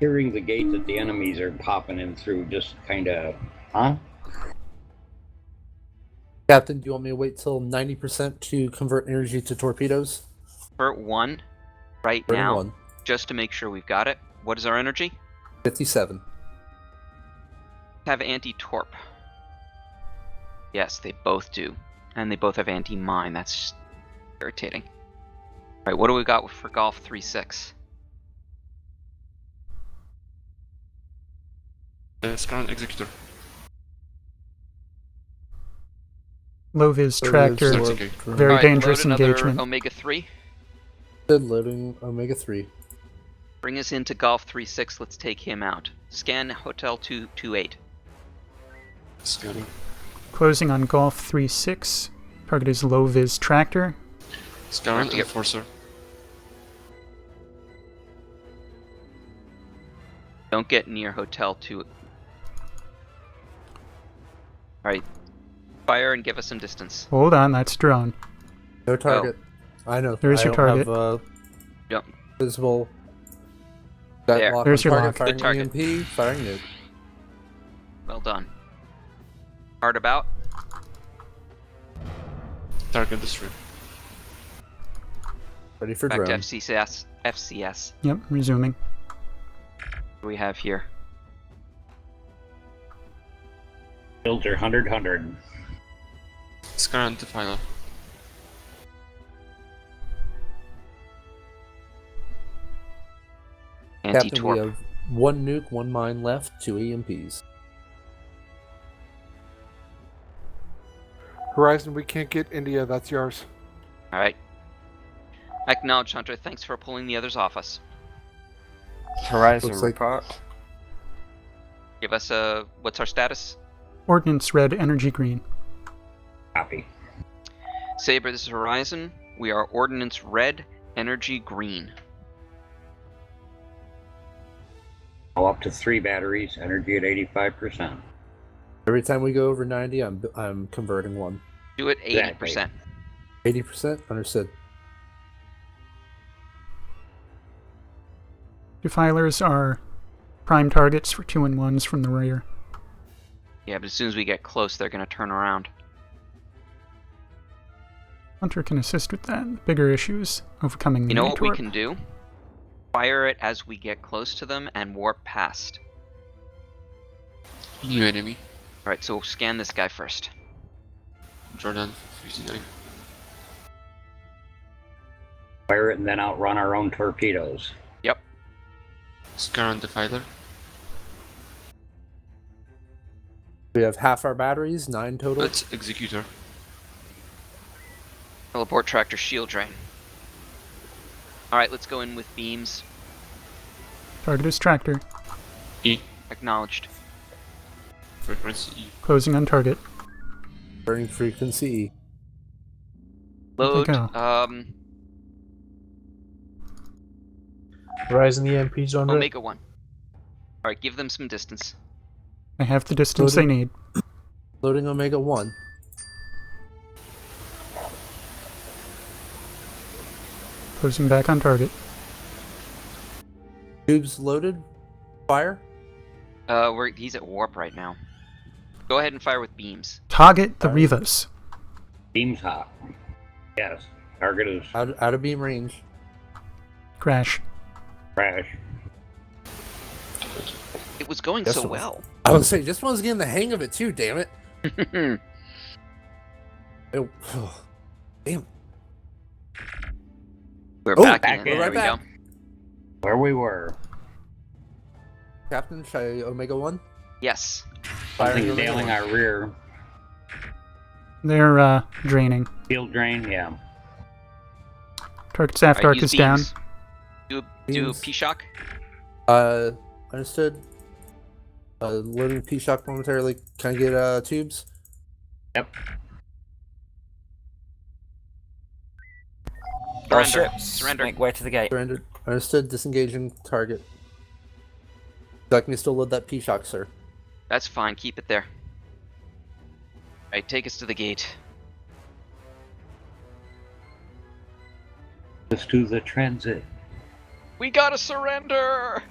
hearing the gate that the enemies are popping in through, just kind of, huh? Captain, do you want me to wait till 90% to convert energy to torpedoes? Convert 1 right Converting now, 1. just to make sure we've got it. What is our energy? 57. Have anti-torp. Yes, they both do. And they both have anti-mine. That's just irritating. Alright, what do we got for Golf 3-6? Scan Executor. Low vis tractor, very Alright, dangerous load another engagement. Omega 3. Good loading Omega 3. Bring us into Golf 3-6. Let's take him out. Scan Hotel 228. Scanning. Closing on Golf 3-6. Target is low vis tractor. Scan Enforcer. Don't get near Hotel 2. Alright. Fire and give us some distance. Hold on, that's drone. No target. I know. There's your target. Yep. Visible. There. Lock There's on your target, lock. Good firing target. EMP, firing nuke. Well done. Hard about. Target destroyed. Ready for Back drone. to FCS. FCS. Yep, resuming. What do we have here? Filter 100. Scan Defiler. Captain, we Anti-torp. have 1 nuke, 1 mine left, 2 EMPs. Horizon, we can't get India. That's yours. Alright. Acknowledge, Hunter. Thanks for pulling the others off us. Horizon Looks like- report. Give us a... What's our status? Ordnance red, energy green. Copy. Saber, this is Horizon. We are Ordnance Red, Energy Green. Up to 3 batteries, energy at 85%. Every time we go over 90, I'm converting 1. Do it 80%. 80%? Understood. Defilers are prime targets for 2 and 1s from the rear. Yeah, but as soon as we get close, they're going to turn around. Hunter can assist with that. Bigger issues, overcoming the You know what we torp. can do? Fire it as we get close to them and warp past. New enemy. Alright, so we'll scan this guy first. Jordan 59. Fire it and then outrun our own torpedoes. Yep. Scan Defiler. We have half our batteries, 9 total. Let's Executor. Teleport tractor shield drain. Alright, let's go in with beams. Target is tractor. E. Acknowledged. Frequency E. Closing on target. Burning frequency E. Load, go. Horizon EMPs on route. Omega 1. Alright, give them some distance. I have the distance they need. Loading Omega 1. Closing back on target. Tubes loaded. Fire. He's at warp right now. Go ahead and fire with beams. Target the Rivas. Beams hot. Yes. Target is Out of beam range. Crash. crash. It was going so well. I was saying, this one's getting the hang of it too, damn it. Oh, damn. We're Oh, back back in. in. There Right we back. go. Where we were. Captain, should I Omega 1? Yes. Something's Omega nailing 1. our rear. They're draining. Field drain, yeah. Target's aft Alright, arc use is down. beams. Do Beams. P-Shock. Understood. Loading P-Shock momentarily. Can I get tubes? Yep. All Surrender. ships, Surrender. make way to the gate. Surrendered. Understood. Disengaging target. Would you like me to still load that P-Shock, sir? That's fine. Keep it there. Alright, take us to the gate. Let's do the transit. We gotta surrender!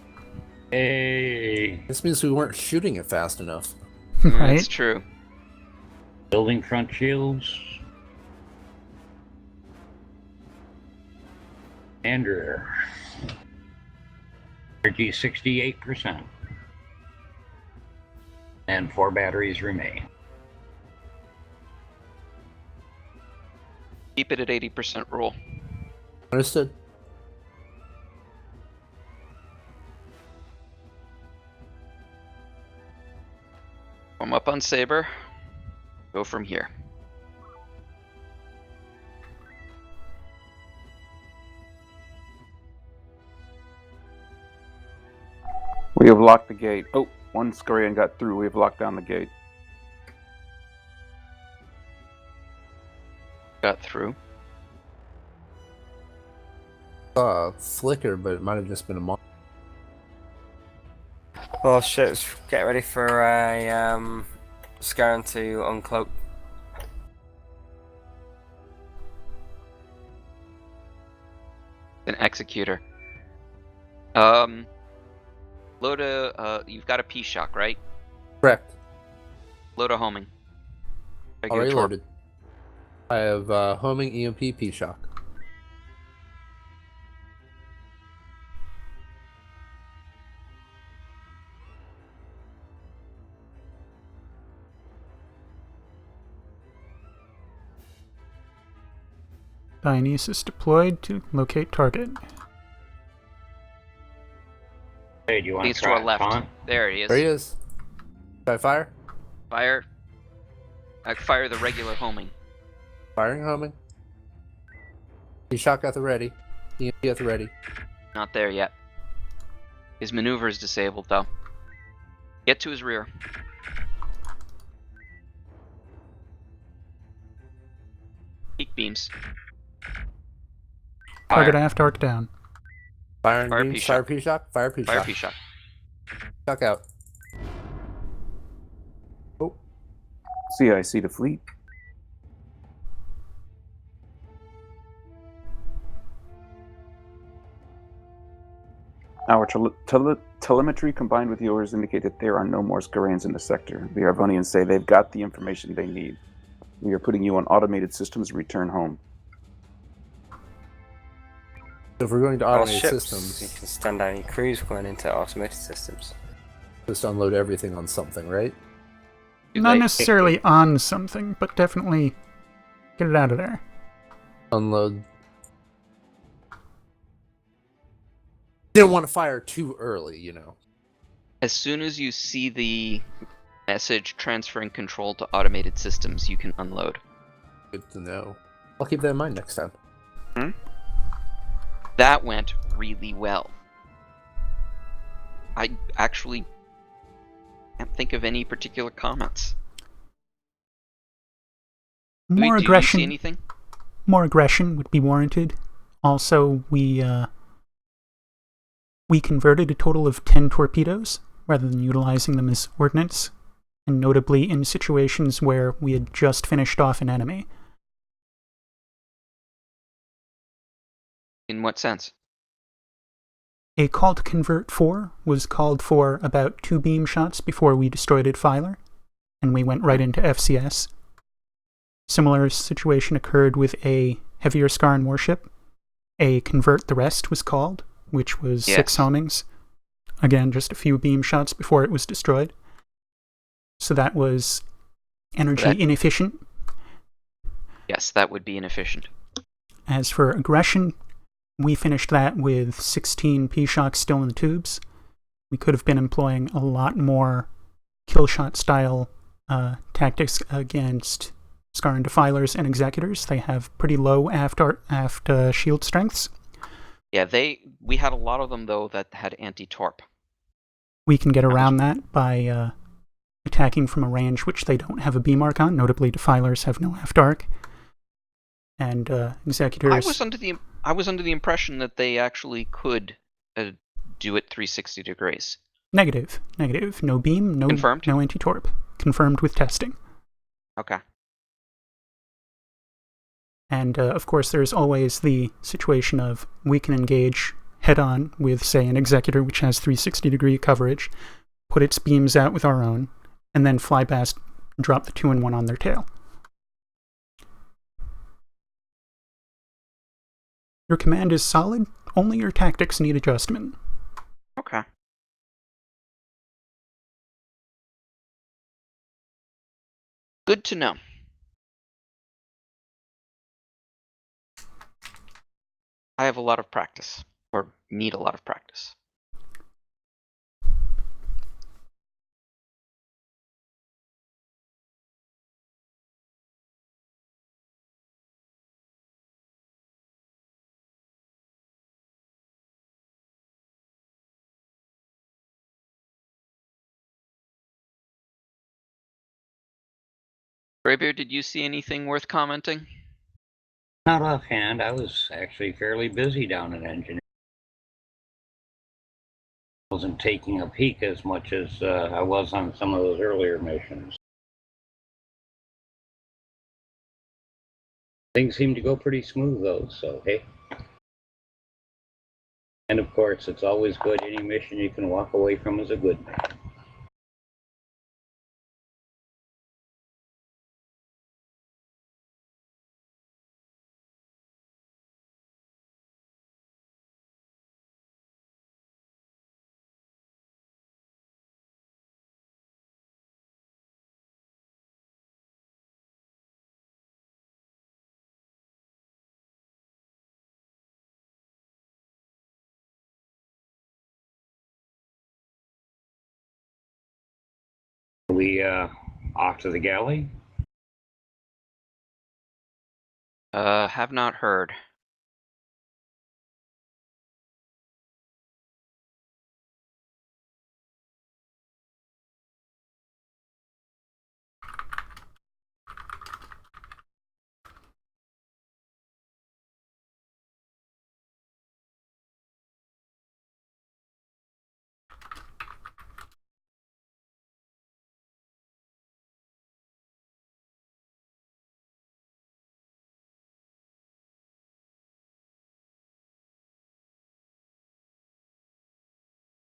Hey. This means we weren't shooting it fast enough. Right? That's true. Building front shields. And rear. Energy 68%. And 4 batteries remain. Keep it at 80% rule. Understood. Warm up on Saber. Go from here. We have locked the gate. Oh, one Scorian got through. We have locked down the gate. Got through. Flicker, but it might have just been a monster. All ships, get ready for a scan to uncloak. An executor. Load a. You've got a P-Shock, right? Correct. Load a homing. Regular Already torp. loaded. I have homing EMP P-Shock. Dionysus deployed to locate target. Hey, do you want It's to to try our left. on? There he is. There he is. Should I fire? Fire. I fire the regular homing. Firing homing. P-Shock at the ready. EMP at the ready. Not there yet. His maneuver is disabled, though. Get to his rear. Peak beams. Target aft arc down. Firing Fire beams, P-Shock. fire P-Shock, fire P-Shock. Fire P-Shock. Shock out. Oh. CIC to fleet. Our telemetry combined with yours indicate that there are no more Skarans in the sector. The Arvonians say they've got the information they need. We are putting you on automated systems to return home. So if we're going to All automate ships, systems, you can stand down your crews going into automated systems. just unload everything on something, right? Not necessarily on something, but definitely get it out of there. Unload. Didn't want to fire too early, you know. As soon as you see the message transferring control to automated systems, you can unload. Good to know. I'll keep that in mind next time. That went really well. I actually can't think of any particular comments. More Do you aggression. see anything? More aggression would be warranted. Also, we converted a total of 10 torpedoes rather than utilizing them as ordnance, and notably in situations where we had just finished off an enemy. In what sense? A call to convert 4 was called for about 2 beam shots before we destroyed it Filer, and we went right into FCS. Similar situation occurred with a heavier Skarn warship. A convert the rest was called, which was 6 homings. Again, just a few beam shots before it was destroyed. So that was energy inefficient. Yes, that would be inefficient. As for aggression, we finished that with 16 P-Shocks still in the tubes. We could have been employing a lot more killshot style tactics against Scar and Defilers and Executors. They have pretty low aft shield strengths. Yeah, we had a lot of them, though, that had anti-torp. We can get around that by attacking from a range which they don't have a B mark on. Notably, Defilers have no aft arc. And Executors... I was under the impression that they actually could do it 360 degrees. Negative. No beam, no anti-torp. Confirmed with testing. Okay. And, of course, there's always the situation of we can engage head-on with, say, an Executor which has 360-degree coverage, put its beams out with our own, and then fly past and drop the 2-in-1 on their tail. Your command is solid, only your tactics need adjustment. Okay. Good to know. I have a lot of practice, or need a lot of practice. Greybeard, did you see anything worth commenting? Not offhand. I was actually fairly busy down in engineering. I wasn't taking a peek as much as I was on some of those earlier missions. Things seem to go pretty smooth, though, so hey. And of course, it's always good. Any mission you can walk away from is a good mission. Are we off to the galley? Have not heard.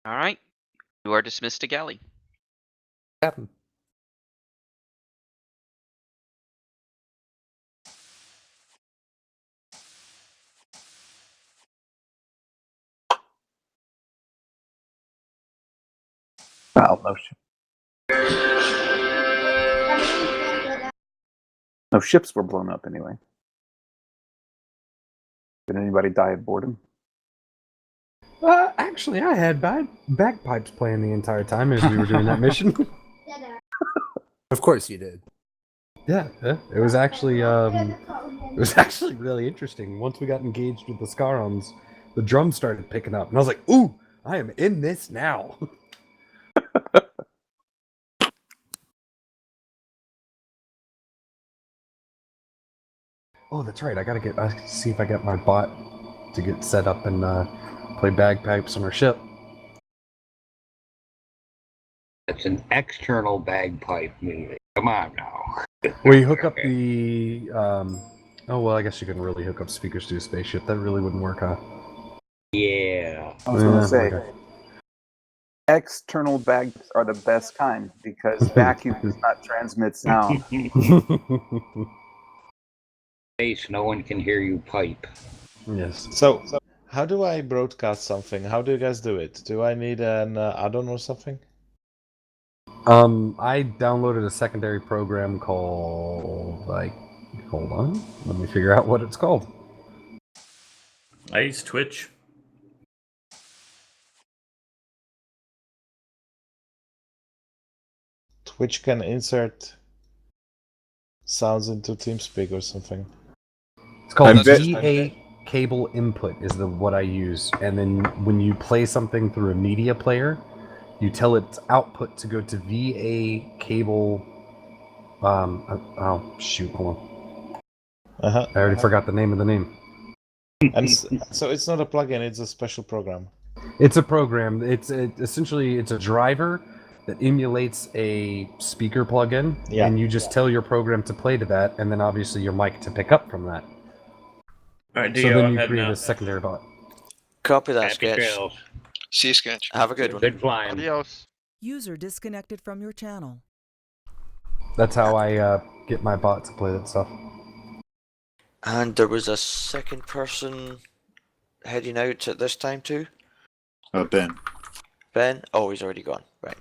All right. You are dismissed to galley. Captain. Well, no ships were blown up anyway. Did anybody die of boredom? Actually, I had bagpipes playing the entire time as we were doing that mission. Of course you did. Yeah, it was actually really interesting. Once we got engaged with the Scarons, the drums started picking up, and I was like, "Ooh, I am in this now." Oh, that's right. I gotta see if I get my bot to get set up and play bagpipes on our ship. It's an external bagpipe music. Come on now. Well, you hook up the oh well, I guess you couldn't really hook up speakers to a spaceship. That really wouldn't work, huh? Yeah. I was gonna say, okay. External bags are the best kind because vacuum does not transmit sound. Space, no one can hear you pipe. Yes. So, how do I broadcast something? How do you guys do it? Do I need an add-on or something? I downloaded a secondary program called, hold on, let me figure out what it's called. I use Twitch. Twitch can insert sounds into TeamSpeak or something. It's called VA cable input is what I use, and then when you play something through a media player, you tell its output to go to VA cable. Oh shoot! Hold on. I already forgot the name of the name. And so it's not a plugin; it's a special program. It's a program. Essentially it's a driver that emulates a speaker plugin, and you just tell your program to play to that, and then obviously your mic to pick up from that. Alright, so then you create a secondary bot. Copy that, Happy Sketch. trails. See you, Sketch. Have a good one. Good flying. Adios. User disconnected from your channel. That's how I get my bot to play that stuff. And there was a second person heading out at this time too? Ben. Ben? Oh, he's already gone. Right.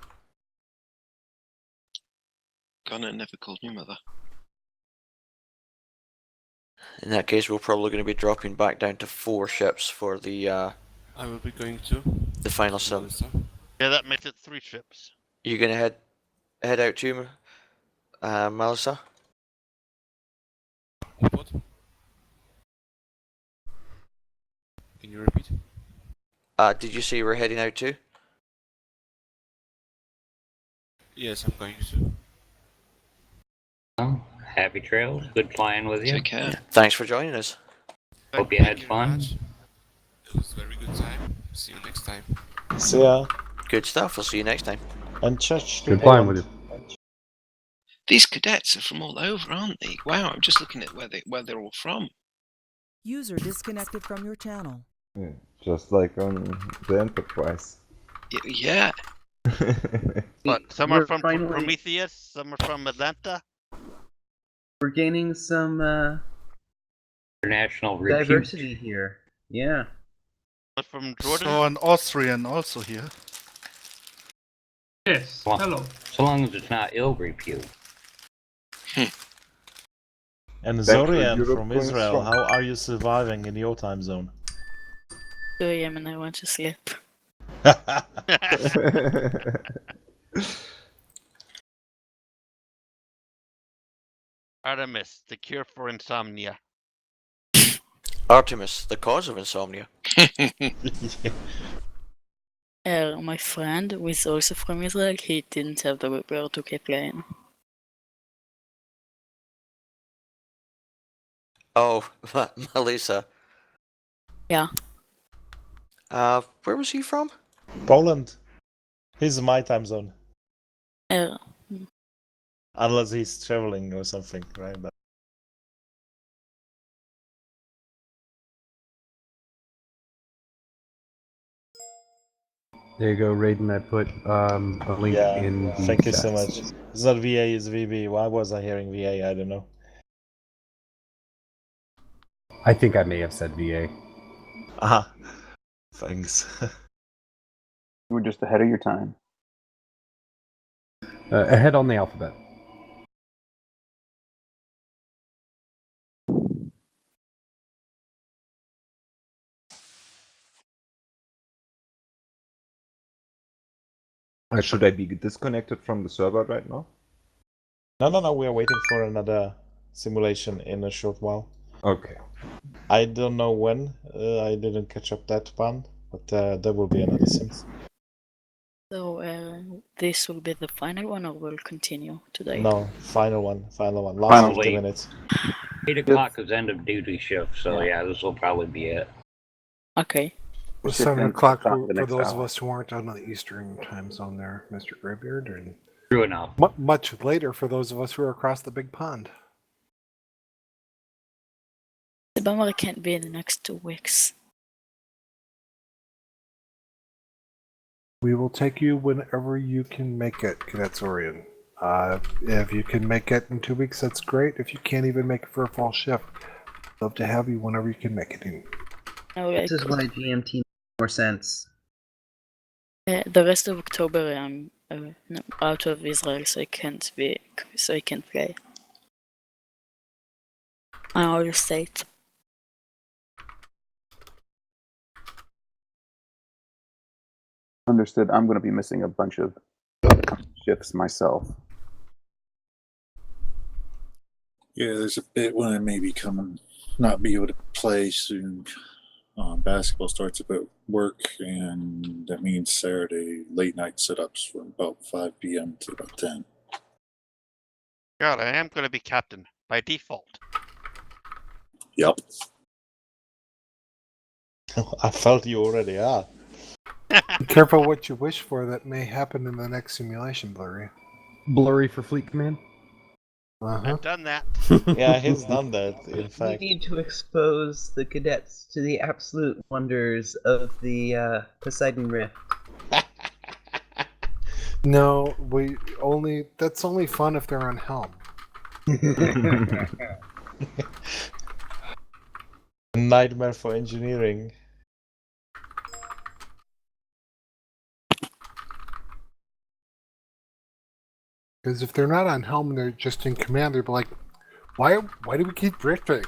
Gunner never called me mother. In that case, we're probably going to be dropping back down to 4 ships for the I will be going to the final sum. Yeah, that makes it 3 ships. You going to head out too, Melissa? What? Can you repeat? Did you say you were heading out too? Yes, I'm going to. Well, happy trails. Good flying with you. Take care. Thanks for joining us. Hope you had fun. It was a very good time. See you next time. See ya. Good stuff. We'll see you next time. And church. Good flying with you. These cadets are from all over, aren't they? Wow, I'm just looking at where they're all from. User disconnected from your channel. Yeah, just like on the Enterprise. Yeah. But some are from finally- Prometheus, some are from Atlanta. We're gaining some International repute. diversity here. Yeah. From Jordan. So an Austrian also here. Yes. Well, Hello. So long as it's not ill repute. And Central Zorian Europe from going Israel, strong. how are you surviving in your time zone? 2 a.m. and I want to sleep. Artemis, the cure for insomnia. Artemis, the cause of insomnia. My friend, who is also from Israel, he didn't have the will to keep playing. Oh, Melissa. Yeah. Where was he from? Poland. He's in my time zone. Uh, Unless he's traveling or something, right? But There you go, Raiden. I put a link in the thank you so chats. much. It's not VA, it's VB. Why was I hearing VA? I don't know. I think I may have said VA. Aha. Thanks. You were just ahead of your time. Ahead on the alphabet. Should I be disconnected from the server right now? No. We are waiting for another simulation in a short while. Okay. I don't know when. I didn't catch up that one, but there will be another sims. so this will be the final one, or will continue today? No, final one. Last 50 minutes. 8 o'clock is end of duty shift, so yeah, this will probably be it. Okay. 7 o'clock for those of us who aren't on the Eastern time zone there, Mr. Graybeard, and True enough. Much later for those of us who are across the big pond. The bummer can't be in the next 2 weeks. We will take you whenever you can make it, Cadet Zorian. If you can make it in 2 weeks, that's great. If you can't even make it for a fall shift, love to have you whenever you can make it in. Oh, This is why GMT makes more sense. The rest of October I'm no, out of Israel, so I can't play. I'm out of state. Understood. I'm going to be missing a bunch of shifts myself. Yeah, there's a bit when I may be coming, not be able to play soon. Basketball starts about work, and that means Saturday late night setups from about 5 p.m. to about 10. God, I am going to be captain by default. Yep. I felt you already are. Be careful what you wish for. That may happen in the next simulation, Blurry. Blurry for Fleet Command? I've done that. Yeah, he's done that, in We fact. need to expose the cadets to the absolute wonders of the Poseidon Rift. No, that's only fun if they're on Helm. Nightmare for engineering. Because if they're not on Helm and they're just in command, they'll be like, why do we keep drifting?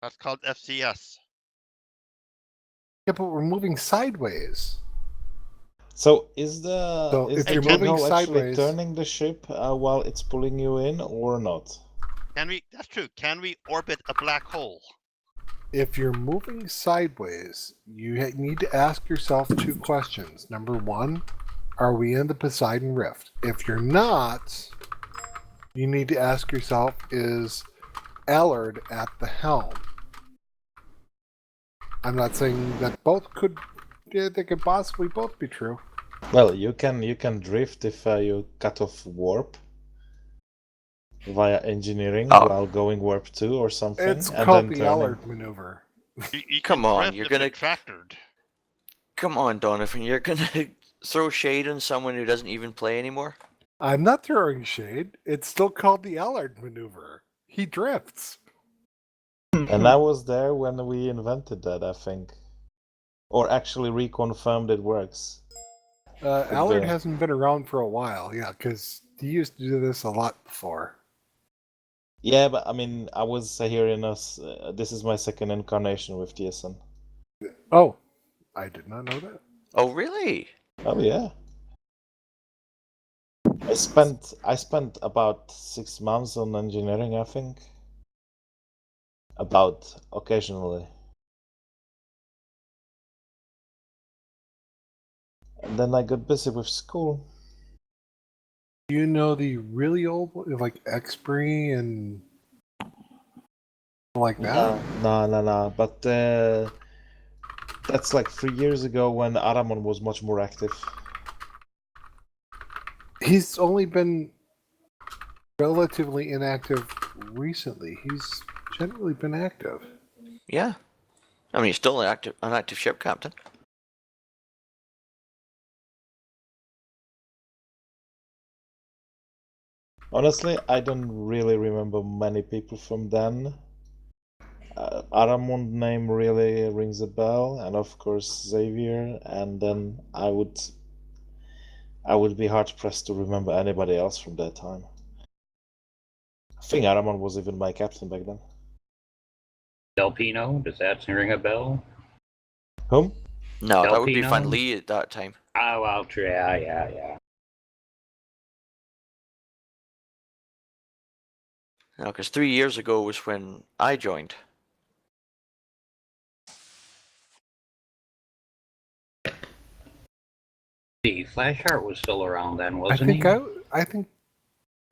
That's called FCS. Yeah, but we're moving sideways. So is the So is if the you're moving Jinho actually sideways- turning the ship while it's pulling you in, or not? Can we? That's true. Can we orbit a black hole? If you're moving sideways, you need to ask yourself two questions. Number one, are we in the Poseidon Rift? If you're not, you need to ask yourself, is Allard at the helm? I'm not saying that both could, they could possibly both be true. Well, you can drift if you cut off warp via engineering while going warp 2 or something. It's and called then the turning. Allard maneuver. You Come can on, drift you're if gonna. tractored. Come on, Donovan, you're gonna throw shade on someone who doesn't even play anymore? I'm not throwing shade. It's still called the Allard maneuver. He drifts. And I was there when we invented that, I think. Or actually reconfirmed it works. Allard hasn't been around for a while, yeah, because he used to do this a lot before. Yeah, but I mean, I was here in us. This is my second incarnation with TSN. Oh, I did not know that. Oh, really? Oh yeah. I spent about 6 months on engineering, I think. About occasionally. And then I got busy with school. Do you know the really old, like Xbree and like that? No. But that's like 3 years ago when Aramon was much more active. He's only been relatively inactive recently. He's generally been active. Yeah. I mean, he's still an active ship captain. Honestly, I don't really remember many people from then. Aramond name really rings a bell, and of course Xavier, and then I would be hard pressed to remember anybody else from that time. I think Aramond was even my captain back then. Delpino, does that ring a bell? Whom? No, that would be Delpino? Van Lee at that time. Oh, well, yeah. No, because 3 years ago was when I joined. See, Flashheart was still around then, wasn't he? I think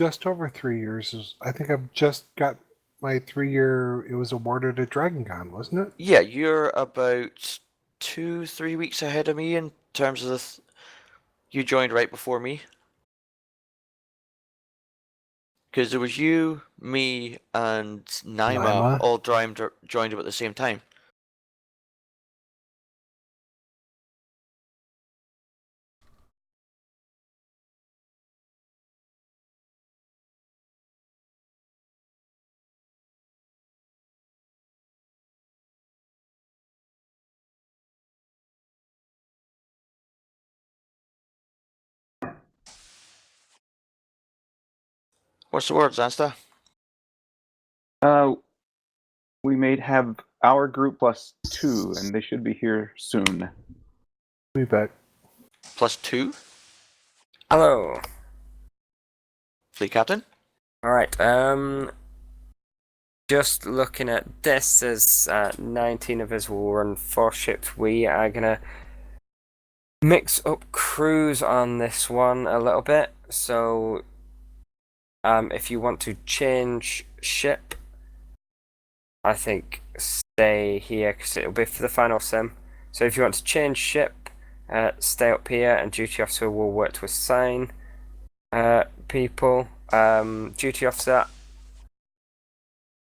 just over 3 years is. I think I've just got my 3-year. It was awarded at DragonCon, wasn't it? Yeah, you're about 2-3 weeks ahead of me in terms of you joined right before me. Because it was you, me, and Naima all joined about the same time. What's the word, Zansta? We may have our group plus 2, and they should be here soon. Be back. Plus 2? Hello. Fleet Captain? Alright, just looking at this, there's 19 of us will run 4 ships. We are gonna mix up crews on this one a little bit, so if you want to change ship, I think stay here because it'll be for the final sim. So if you want to change ship, stay up here, and duty officer will work to assign people. Duty officer,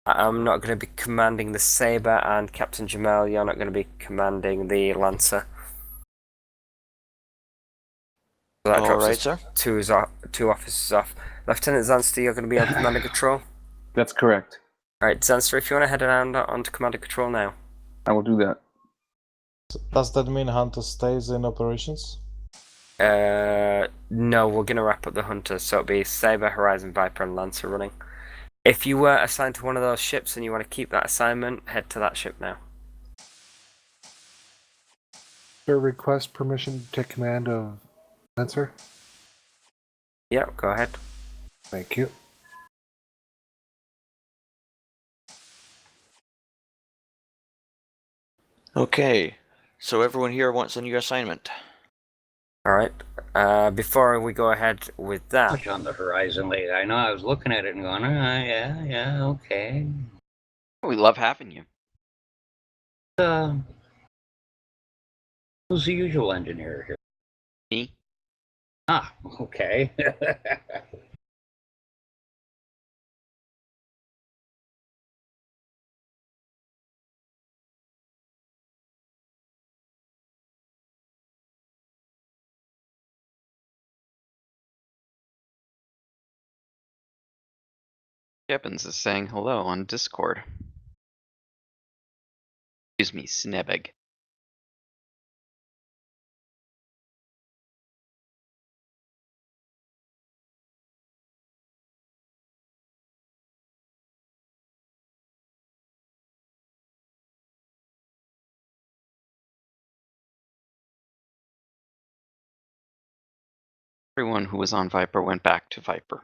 I'm not going to be commanding the Sabre, and Captain Jamal, you're not going to be commanding the Lancer. So that drops Alright, us sir. two officers off. Lieutenant Zanster, you're going to be on command and control? That's correct. Alright, Zanster, if you want to head around onto command and control now. I will do that. Does that mean Hunter stays in operations? No, we're going to wrap up the Hunter, so it'll be Sabre, Horizon, Viper, and Lancer running. If you were assigned to one of those ships and you want to keep that assignment, head to that ship now. Sir, request permission to take command of Lancer? Yep, go ahead. Thank you. Okay, so everyone here wants a new assignment. Alright, before we go ahead with that... Much on the horizon late. I know I was looking at it and going, yeah, okay. We love having you. Who's the usual engineer here? Me. Ah, okay. Gibbons is saying hello on Discord. Excuse me, Snebeg. Everyone who was on Viper went back to Viper.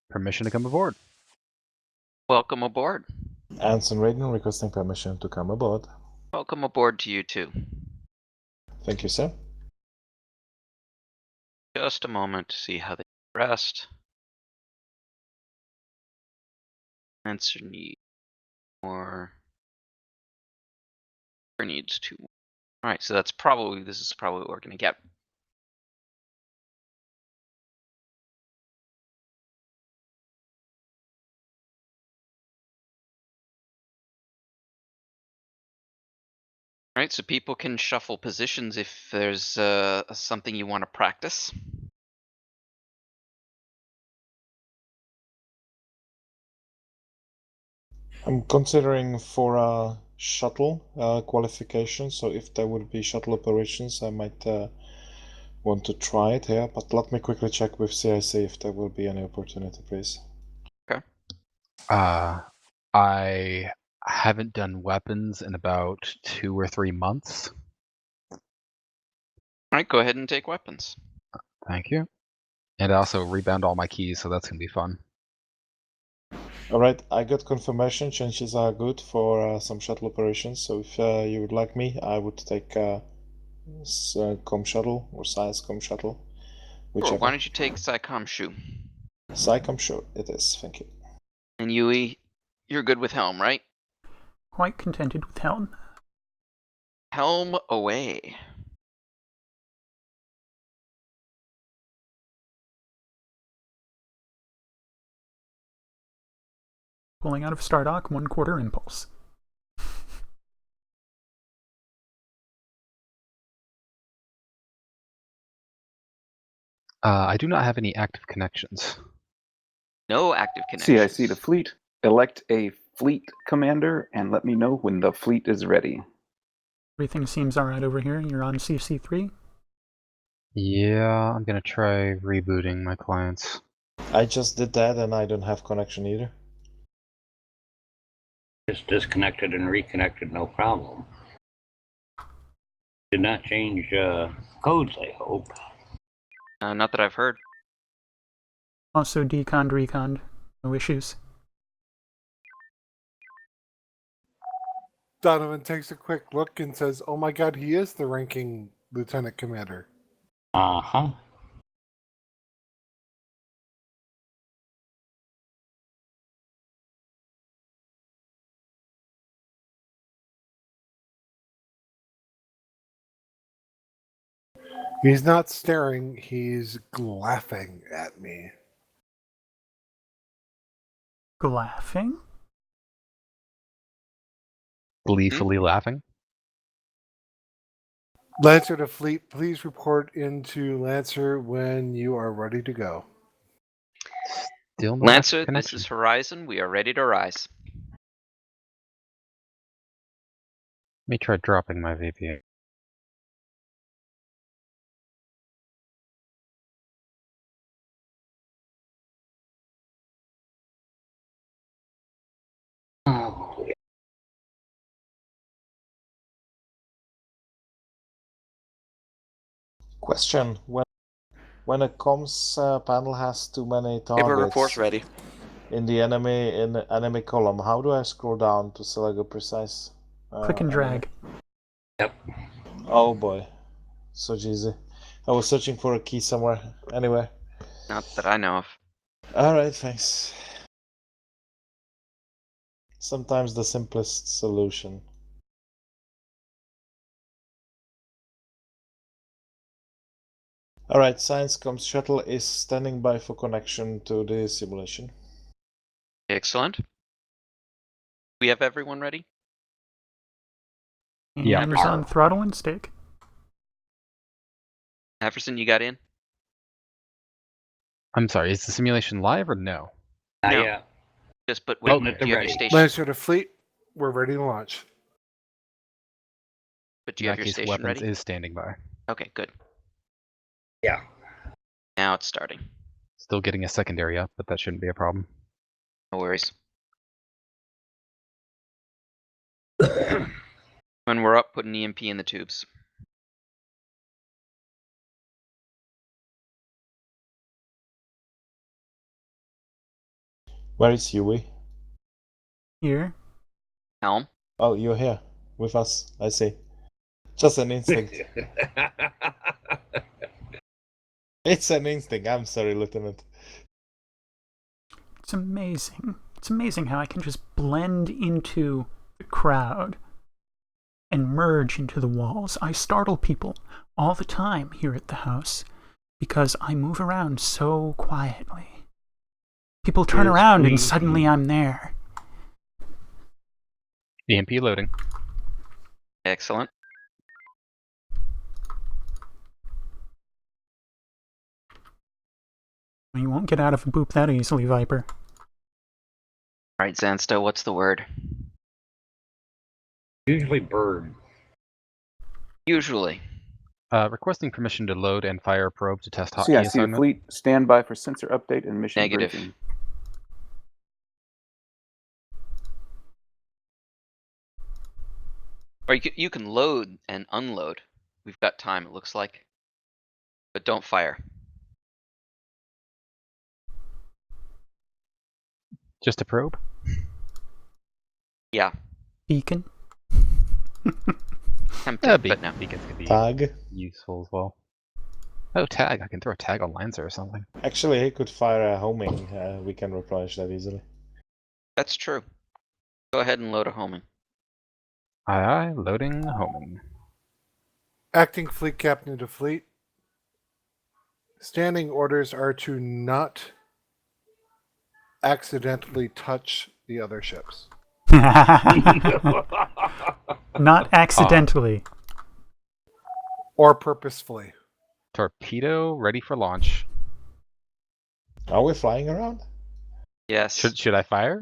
Permission to come aboard. Welcome aboard. Anson Raiden requesting permission to come aboard. Welcome aboard to you too. Thank you, sir. Just a moment to see how they rest. Answer need more. Or needs 2 more. Alright, so this is probably what we're gonna get. Alright, so people can shuffle positions if there's something you want to practice. I'm considering for a shuttle qualification, so if there would be shuttle operations, I might want to try it here, but let me quickly check with CIC if there will be any opportunity, please. Okay. I I haven't done weapons in about 2 or 3 months. All right, go ahead and take weapons. Thank you. And I also rebound all my keys, so that's gonna be fun. Alright, I got confirmation changes are good for some shuttle operations, so if you would like me, I would take Com shuttle or Science-Com shuttle, Sure, whichever. why don't you take Psycom Shu? Psycom, sure, it is, thank you. And Yui, you're good with Helm, right? Quite contented with Helm. Helm away. Pulling out of Stardock, 1/4 impulse. I do not have any active connections. No active connections. CIC to fleet. Elect a fleet commander and let me know when the fleet is ready. Everything seems alright over here. You're on CC3. Yeah, I'm gonna try rebooting my clients. I just did that and I don't have connection either. Just disconnected and reconnected, no problem. Did not change codes, I hope. Not that I've heard. Also deconned, reconned. No issues. Donovan takes a quick look and says, "Oh my God, he is the ranking lieutenant commander." Uh-huh. He's not staring, he's laughing at me. Laughing? Gleefully laughing. Lancer to fleet, please report into Lancer when you are ready to go. Still no Lancer, connection. this is Horizon. We are ready to rise. Let me try dropping my VPN. Question, when a comms panel has too many Paper report's targets ready. in the enemy column, how do I scroll down to select a precise Click and drag. Yep. Oh boy, so easy. I was searching for a key somewhere. Anyway. Not that I know of. Alright, thanks. Sometimes the simplest solution. Alright, Science-Com's shuttle is standing by for connection to the simulation. Excellent. We have everyone ready? Yeah. Hands on throttle and stick. Everson, you got in? I'm sorry, is the simulation live or no? No. Yeah. Just but wait, Okay. do you have your station? Lancer to fleet, we're ready to launch. But do In you have that your case, station weapons ready? is standing by. Okay, good. Yeah. Now it's starting. Still getting a secondary up, but that shouldn't be a problem. No worries. When we're up, put an EMP in the tubes. Where is Yui? Here. Helm? Oh, you're here with us. I see. Just an instinct. It's an instinct. I'm sorry, Lieutenant. It's amazing. It's amazing how I can just blend into the crowd and merge into the walls. I startle people all the time here at the house because I move around so quietly. People turn around and suddenly I'm there. EMP loading. Excellent. You won't get out of a boop that easily, Viper. Alright, Zansto, what's the word? Usually bird. Usually. Requesting permission to load and fire a probe to test hotkey CIC to assignment. fleet, stand by for sensor update and mission Negative. briefing. Or you can load and unload. We've got time, it looks like. But don't fire. Just a probe? Yeah. Beacon. Tempted, but no. Beacons could be Tag. useful as well. Oh, tag. I can throw a tag on Lancer or something. Actually, he could fire a homing. We can replenish that easily. That's true. Go ahead and load a homing. Aye aye, loading homing. Acting fleet captain to fleet. Standing orders are to not accidentally touch the other ships. Not accidentally. Or purposefully. Torpedo ready for launch. Are we flying around? Yes. Should I fire?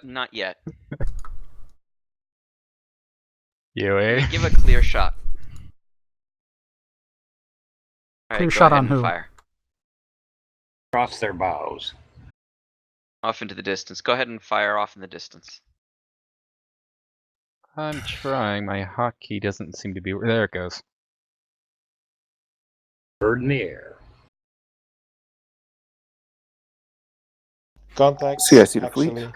Not yet. UA. Give a clear shot. All right, Clear go shot ahead on and who? fire. Cross their bows. Off into the distance. Go ahead and fire off in the distance. I'm trying. My hotkey doesn't seem to be. There it goes. Bird in the air. Contact. CIC to fleet. Actually,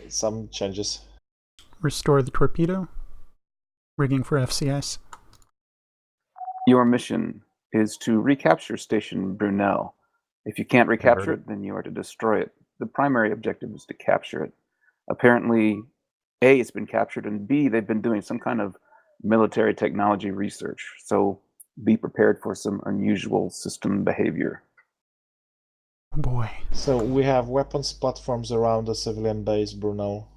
some changes. Restore the torpedo. Rigging for FCS. Your mission is to recapture Station Brunel. If you can't recapture it, then you are to destroy it. The primary objective is to capture it. Apparently, A, it's been captured, and B, they've been doing some kind of military technology research. So be prepared for some unusual system behavior. Oh boy. So we have weapons platforms around the civilian base, Bruno.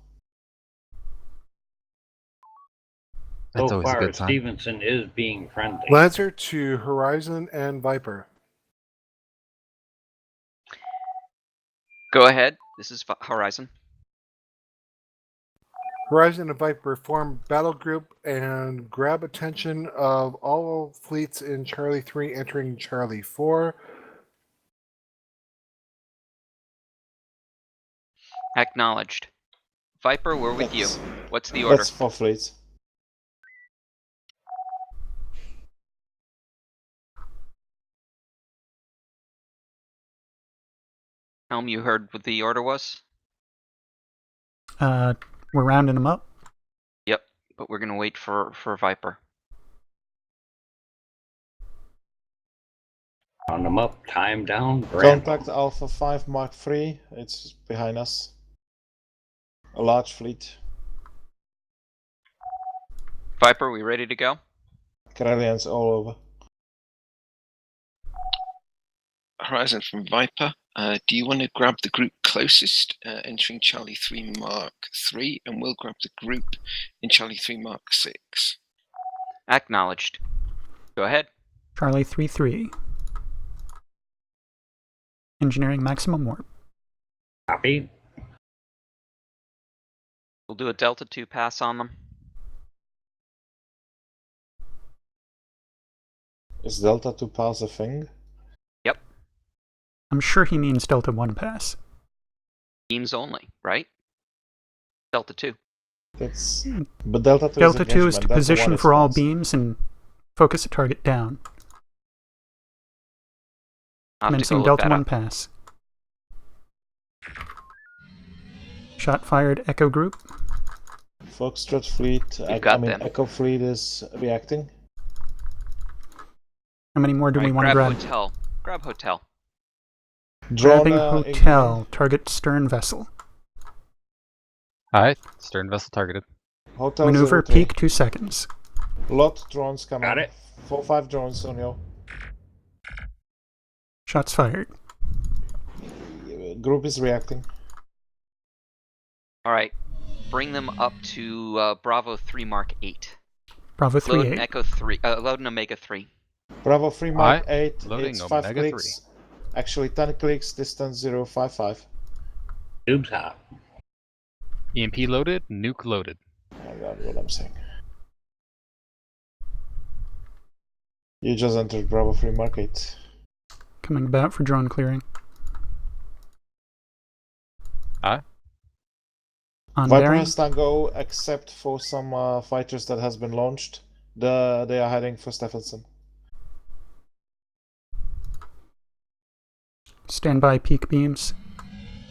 That's So always a far, good sign. Stevenson is being friendly. Lancer to Horizon and Viper. Go ahead. This is Horizon. Horizon and Viper form battle group and grab attention of all fleets in Charlie 3 entering Charlie 4. Acknowledged. Viper, we're with you. What's the order? That's 4 fleets. Helm, you heard what the order was? We're rounding them up. Yep, but we're gonna wait for Viper. Round them up, time down, grab Contact Alpha 5 Mark III. It's behind us. A large fleet. Viper, we ready to go? Corellians all over. Horizon from Viper. Do you want to grab the group closest entering Charlie 3 Mark 3, and we'll grab the group in Charlie 3 Mark 6? Acknowledged. Go ahead. Charlie 3-3. Engineering maximum warp. Copy. We'll do a Delta 2 pass on them. Is Delta 2 pass a thing? Yep. I'm sure he means Delta 1 pass. Beams only, right? Delta 2. That's... But Delta 2 Delta is 2 is to Delta position 1 is for all pass. beams and focus a target down. I'll have to go Commencing look Delta that 1 up. pass. Shot fired, Echo Group. Foxtrot fleet. I got mean, them. Echo fleet is reacting. How many more do we want to grab grab? hotel. Grab hotel. Drone, Grabbing hotel. Target stern vessel. Alright, stern vessel targeted. Hotel Maneuver 03. peak 2 seconds. Lot drones coming. Got it. 4-5 drones on you. Shots fired. Group is reacting. Alright. Bring them up to Bravo 3 Mark 8. Bravo Load 3-8. an Echo 3. Load an Omega 3. Bravo 3 Mark 8. Loading It's 5 Omega clicks. Actually 10 clicks, distance 055. Tube's hot. EMP loaded, nuke loaded. I got what I'm saying. You just entered Bravo 3 Mark 8. Coming about for drone clearing. On Viper bearing. has Tango, except for some fighters that has been launched. They are heading for Stephenson. Stand by peak beams.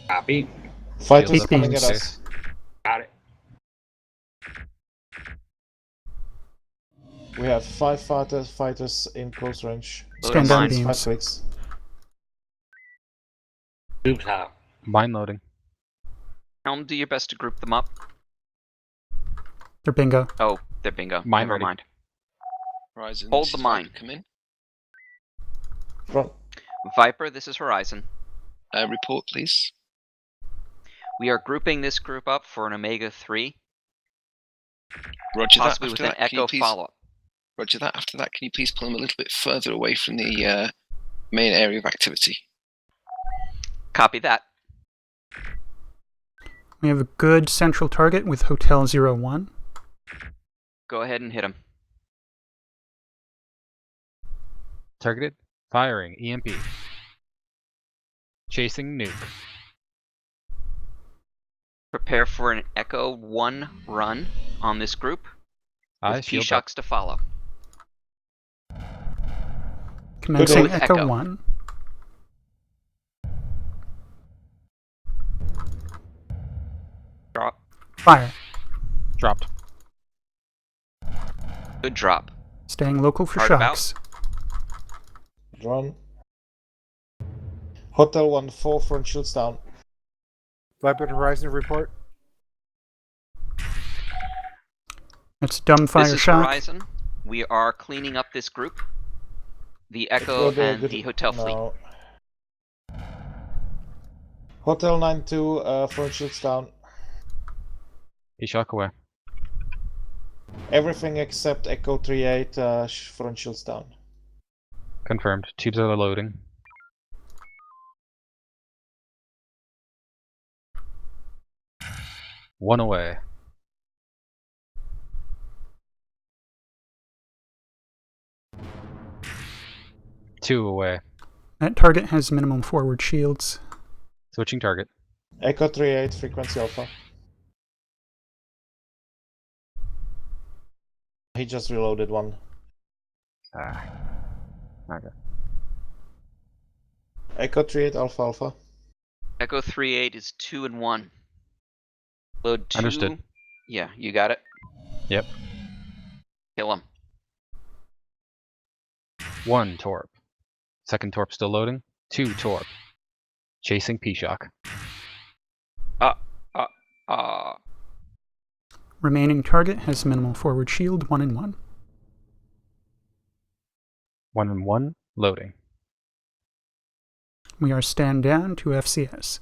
Copy. Fighters Peak coming beams. at us. Got it. We have 5 fighters in close range. Stand on It's 5 beams. clicks. Tubes hot. Mine loading. Helm, do your best to group them up. They're bingo. Oh, they're bingo. Mine Never ready. mind. Horizon, Hold this the is mine. Viper, come in. Front. Viper, this is Horizon. Report, please. We are grouping this group up for an Omega 3. Roger that. Possibly with After an that, can you Echo please, follow-up. Roger that. After that, can you please pull them a little bit further away from the main area of activity? Copy that. We have a good central target with Hotel 01. Go ahead and hit him. Targeted. Firing. EMP. Chasing nuke. Prepare for an Echo 1 run on this group. With Shield up. P-Shocks to follow. Commencing With Echo Echo. 1. Drop. Fire. Dropped. Good drop. Staying local for Hard shocks. Drone. Hotel 1, 4 front shields down. Viper to Horizon report. That's dumb fire This is shock. Horizon. We are cleaning up this group. The Echo Good, and good. the Hotel Fleet. No. Hotel 9-2, front shields down. P-Shock away. Everything except Echo 3-8, front shields down. Confirmed. Tubes are loading. One away. Two away. That target has minimum forward shields. Switching target. Echo 3-8, frequency alpha. He just reloaded one. Okay. Echo 3-8, alpha alpha. Echo 3-8 is 2 and 1. Load 2. Understood. Yeah, you got it. Yep. Kill him. One torp. Second torp still loading. Two torp. Chasing P-Shock. Remaining target has minimal forward shield, 1 and 1. 1 and 1. Loading. We are stand down to FCS.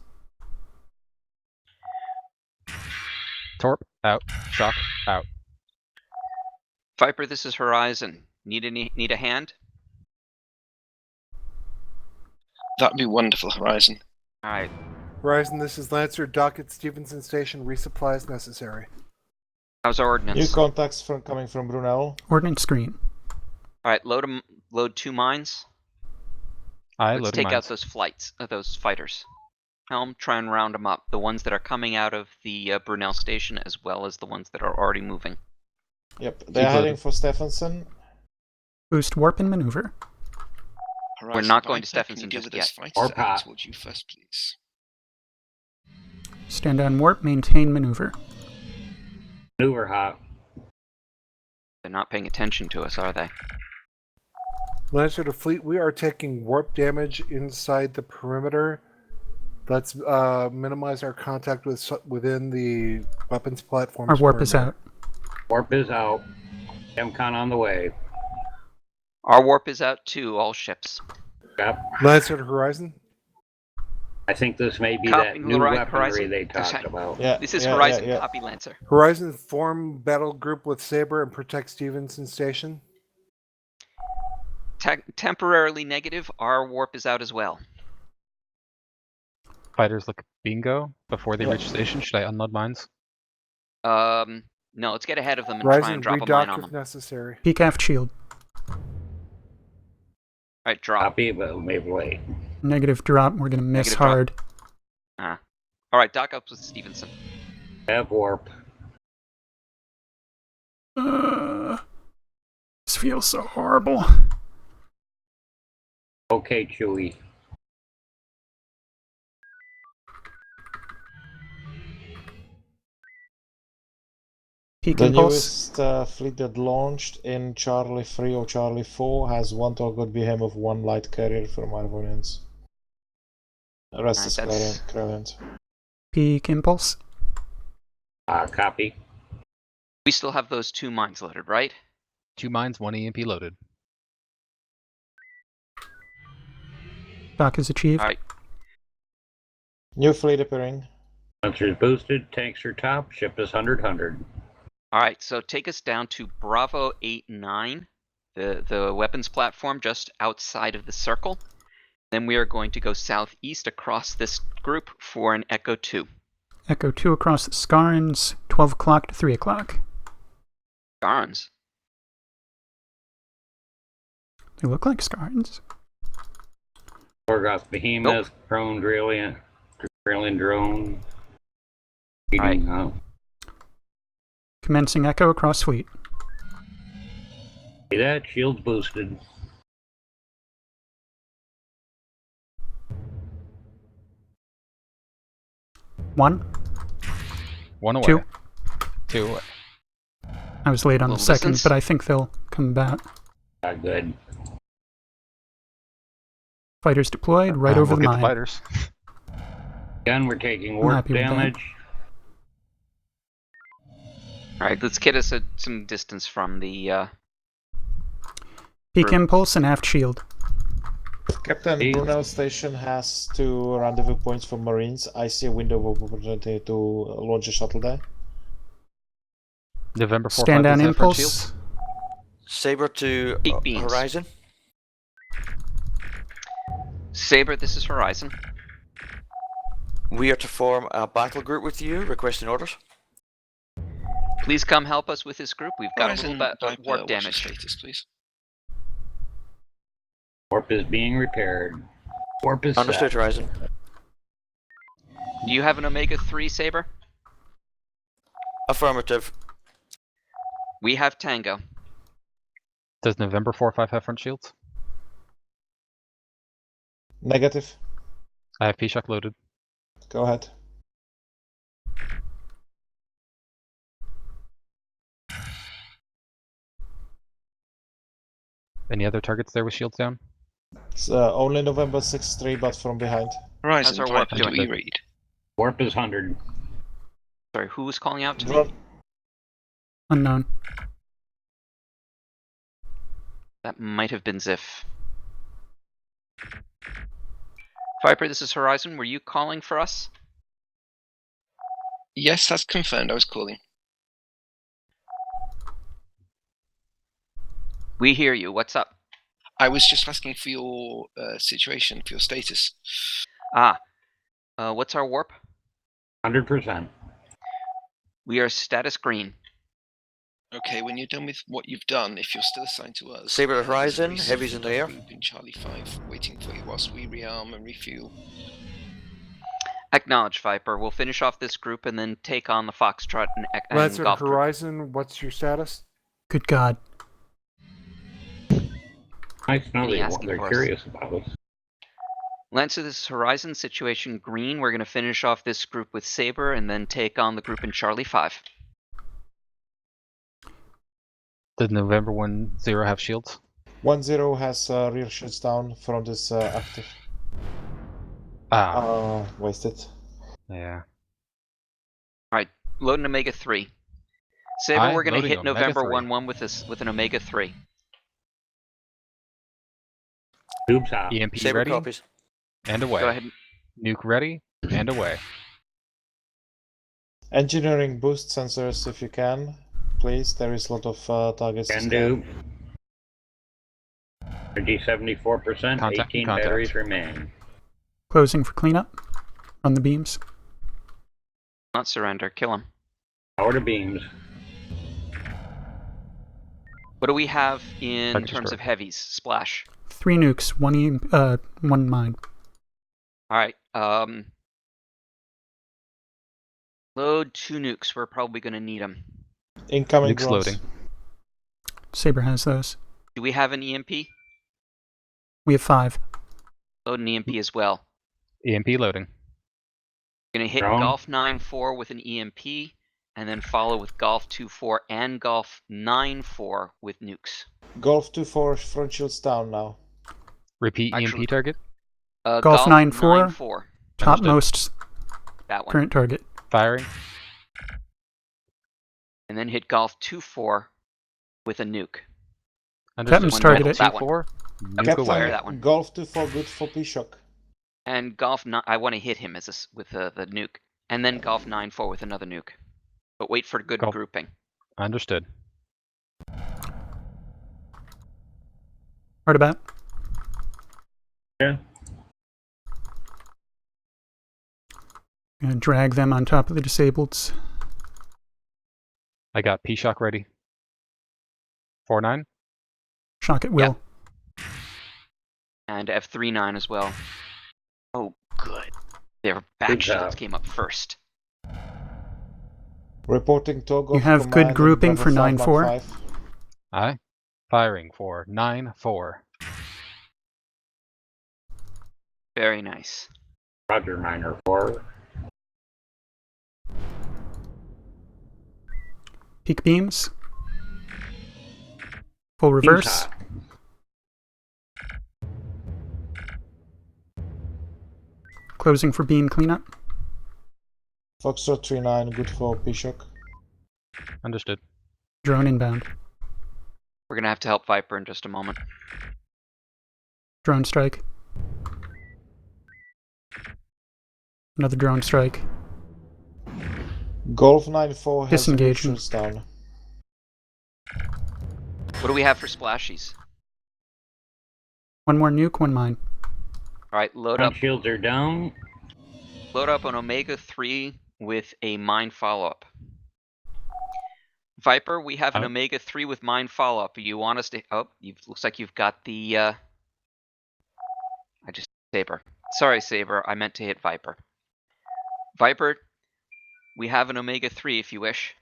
Torp out. Shock out. Viper, this is Horizon. Need a hand? That'd be wonderful, Horizon. Alright. Horizon, this is Lancer. Dock at Stevenson Station. Resupply is necessary. How's our ordnance? New contacts coming from Brunel. Ordnance screen. Alright, load 2 mines. Let's take out those those fighters. Helm, try and round them up. The ones that are coming out of the Brunel station, as well as the ones that are already moving. Yep, they're heading for Stephenson. Boost warp and maneuver. Horizon, We're not going to Viper, can Stephenson you deal just with those yet. fighters that are towards you first, please? Stand on warp, maintain maneuver. Maneuver hot. They're not paying attention to us, are they? Lancer to Fleet, we are taking warp damage inside the perimeter. Let's minimize our contact within the weapons platform. Our warp is out. Warp is out. MCON on the way. Our warp is out too, all ships. Yep. Lancer to Horizon. I think this may be Copying that new weaponry Horizon. they talked about. This is Horizon. Copy, Lancer. Horizon, form battle group with Saber and protect Stevenson Station. Temporarily negative. Our warp is out as well. Fighters look bingo before they reach station. Should I unload mines? No, let's get ahead of them and Horizon, try and drop a redock mine on if them. necessary. Peak aft shield. Alright, drop. Copy, but maybe wait. Negative drop. We're going to miss Negative drop. hard. Alright, dock up with Stevenson. Have warp. This feels so horrible. Okay, Chewie. Peak The impulse. newest fleet that launched in Charlie 3 or Charlie 4 has one target behemoth, one light carrier from Arvonians. The rest is Krellians. Peak impulse. Copy. We still have those 2 mines loaded, right? 2 mines, 1 EMP loaded. Dock is achieved. Alright. New fleet appearing. Sensors boosted, tanks are top, ship is 100. Alright, so take us down to Bravo 8-9, the weapons platform just outside of the circle. Then we are going to go southeast across this group for an Echo 2. Echo 2 across the Scarns, 12 o'clock to 3 o'clock. Scarns? They look like Scarns. Orgoth Behemoth, prone Dralian drone. Feeding out. Commencing Echo across fleet. See that? Shields boosted. One. 1 away. 2. 2 away. I was late on the Little second, distance. but I think they'll come back. Good. Fighters deployed right over we'll the get mine. the fighters. Again, we're taking I'm warp happy with that. damage. Alright, let's get us some distance from the Peak group. impulse and aft shield. Captain, Brunel Station has 2 rendezvous points for Marines. I see a window of opportunity to launch a shuttle there. November 4 Stand 5 down is that for impulse. shields? Saber to Peak beams. Horizon. Saber, this is Horizon. We are to form a battle group with you, requesting orders. Please come help us with this group. We've got Horizon, a little Viper, warp what's your damage. status, please? Warp is being repaired. Warp is Understood, set. Horizon. Do you have an Omega 3, Saber? Affirmative. We have Tango. Does November 4 5 have front shields? Negative. I have P-Shock loaded. Go ahead. Any other targets there with shields down? It's, only November 6-3, but from behind. Horizon, our warp Viper, do doing? we read? Warp is 100. Sorry, who was calling out to me? Run. Unknown. That might have been Ziff. Viper, this is Horizon. Were you calling for us? Yes, that's confirmed. I was calling. We hear you. What's up? I was just asking for your situation, for your status. What's our warp? 100%. We are status green. Okay, when you're done with what you've done, if you're still assigned to us, Saber there's a Horizon, resupply heavies in the air. group in Charlie 5 waiting for you whilst we rearm and refuel. Acknowledge, Viper. We'll finish off this group and then take on the Foxtrot and Lancer Golf group. Horizon, what's your status? Good God. Nice to know Any that asking they're for us? curious about us. Lancer, this is Horizon. Situation green. We're going to finish off this group with Saber and then take on the group in Charlie 5. Does November 1-0 have shields? 1-0 has rear shields down, front is active. Wasted. Yeah. Alright, load an Omega 3. Saber, we're going to loading hit Omega November 3. 1-1 with an Omega 3. Tubes out. EMP Saber ready copies. and away. Go ahead. Nuke ready and away. Engineering boost sensors if you can, please. There is a lot of targets to Can scan. do. Energy 74%, Contact, 18 contact. batteries remain. Closing for cleanup. Run the beams. Not surrender. Kill him. Power to beams. What do we have in Target terms destroyed. of heavies? Splash. 3 nukes, 1 mine. Alright, Load 2 nukes. We're probably going to need them. Incoming Nukes drones. loading. Saber has those. Do we have an EMP? We have 5. Load an EMP as well. EMP loading. Gonna hit Drone. Golf 9-4 with an EMP, and then follow with Golf 2-4 and Golf 9-4 with nukes. Golf 2-4 front shields down now. Repeat Actually- EMP target. Golf 9-4. 9-4. Topmost That one. current target. Firing. And then hit Golf 2-4 with a nuke. Captain's One target metal, at that one. 4. Nuke Captain, away. that one. Golf 2-4 good for P-Shock. And Golf 9, I want to hit him with the nuke. And then Golf 9-4 with another nuke. But wait for good Golf. grouping. Understood. Hard about. Yeah. Gonna drag them on top of the disableds. I got P-Shock ready. 4-9. Shock at will. And F3-9 as well. Oh, good. Their back Good shields job. came up first. Reporting to Golf You have good Command grouping and for Bravo 9-4. 515. Aye. Firing for 9-4. Very nice. Roger, 9-4. Peak beams. Full reverse. Shot. Closing for beam cleanup. Foxtrot 3-9 good for P-Shock. Understood. Drone inbound. We're gonna have to help Viper in just a moment. Drone strike. Another drone strike. Golf 9-4 has the Disengaging. shields down. What do we have for splashies? One more nuke, one mine. Alright, load Front up. shields are down. Load up an Omega 3 with a mine follow-up. Viper, we have an Oh. Omega 3 with mine follow-up. You want us to... Oh, looks like you've got the... I just... Saber. Sorry, Saber. I meant to hit Viper. Viper, we have an Omega 3 if you wish.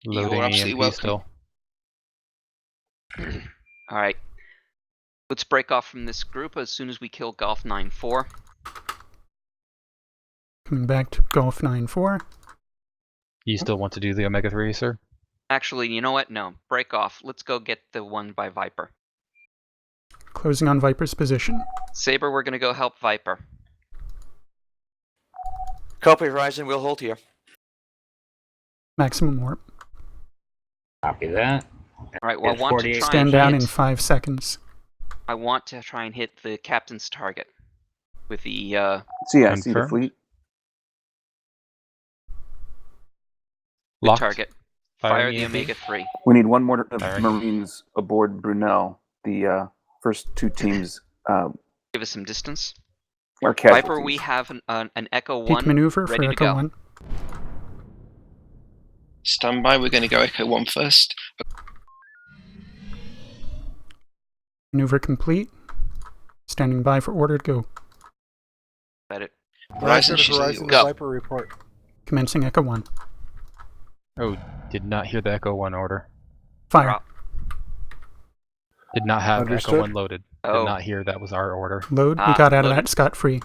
Loading absolutely EMP welcome. still. Alright. Let's break off from this group as soon as we kill Golf 9-4. Coming back to Golf 9-4. You still want to do the Omega 3, sir? Actually, you know what? No. Break off. Let's go get the one by Viper. Closing on Viper's position. Saber, we're gonna go help Viper. Copy, Horizon. We'll hold here. Maximum warp. Copy that. Alright, well, I It's want to 48. try Stand and down hit... in 5 seconds. I want to try and hit the captain's target. With the, See, I see the Confirmed. fleet. good Locked. target. Firing Fire the EMP. Omega 3. We need one more Firing. Marines aboard Brunel. The first 2 teams Give us some distance. are casualties. Viper, we have an Echo Peak 1 maneuver for ready to Echo go. 1. Stand by, we're going to go Echo 1 first. Maneuver complete. Standing by for order to go. Let it. Horizon, Roger, she's all Horizon yours. Go. Viper report. Commencing Echo 1. Oh, did not hear the Echo 1 order. Fire. Drop. Did not have Understood. Echo 1 loaded. Oh. Did not hear that was our order. Load. We Ah, got out of loaded. that scot-free.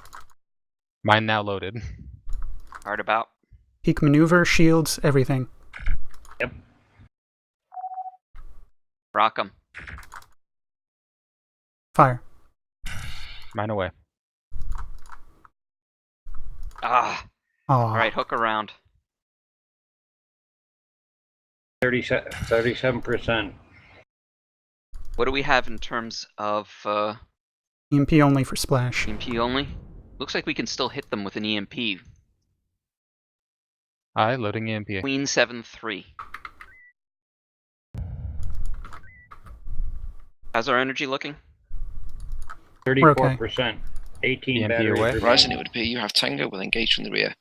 Mine now loaded. Hard about. Peak maneuver, shields, everything. Rock 'em. Fire. Mine away. Ah. Aw. Alright, hook around. 37%. What do we have in terms of EMP only for splash. EMP only? Looks like we can still hit them with an EMP. Aye, loading EMP. Queen 7-3. How's our energy looking? 34%. 18 EMP batteries away. remaining. Horizon, it would appear you have Tango, will engage from the rear.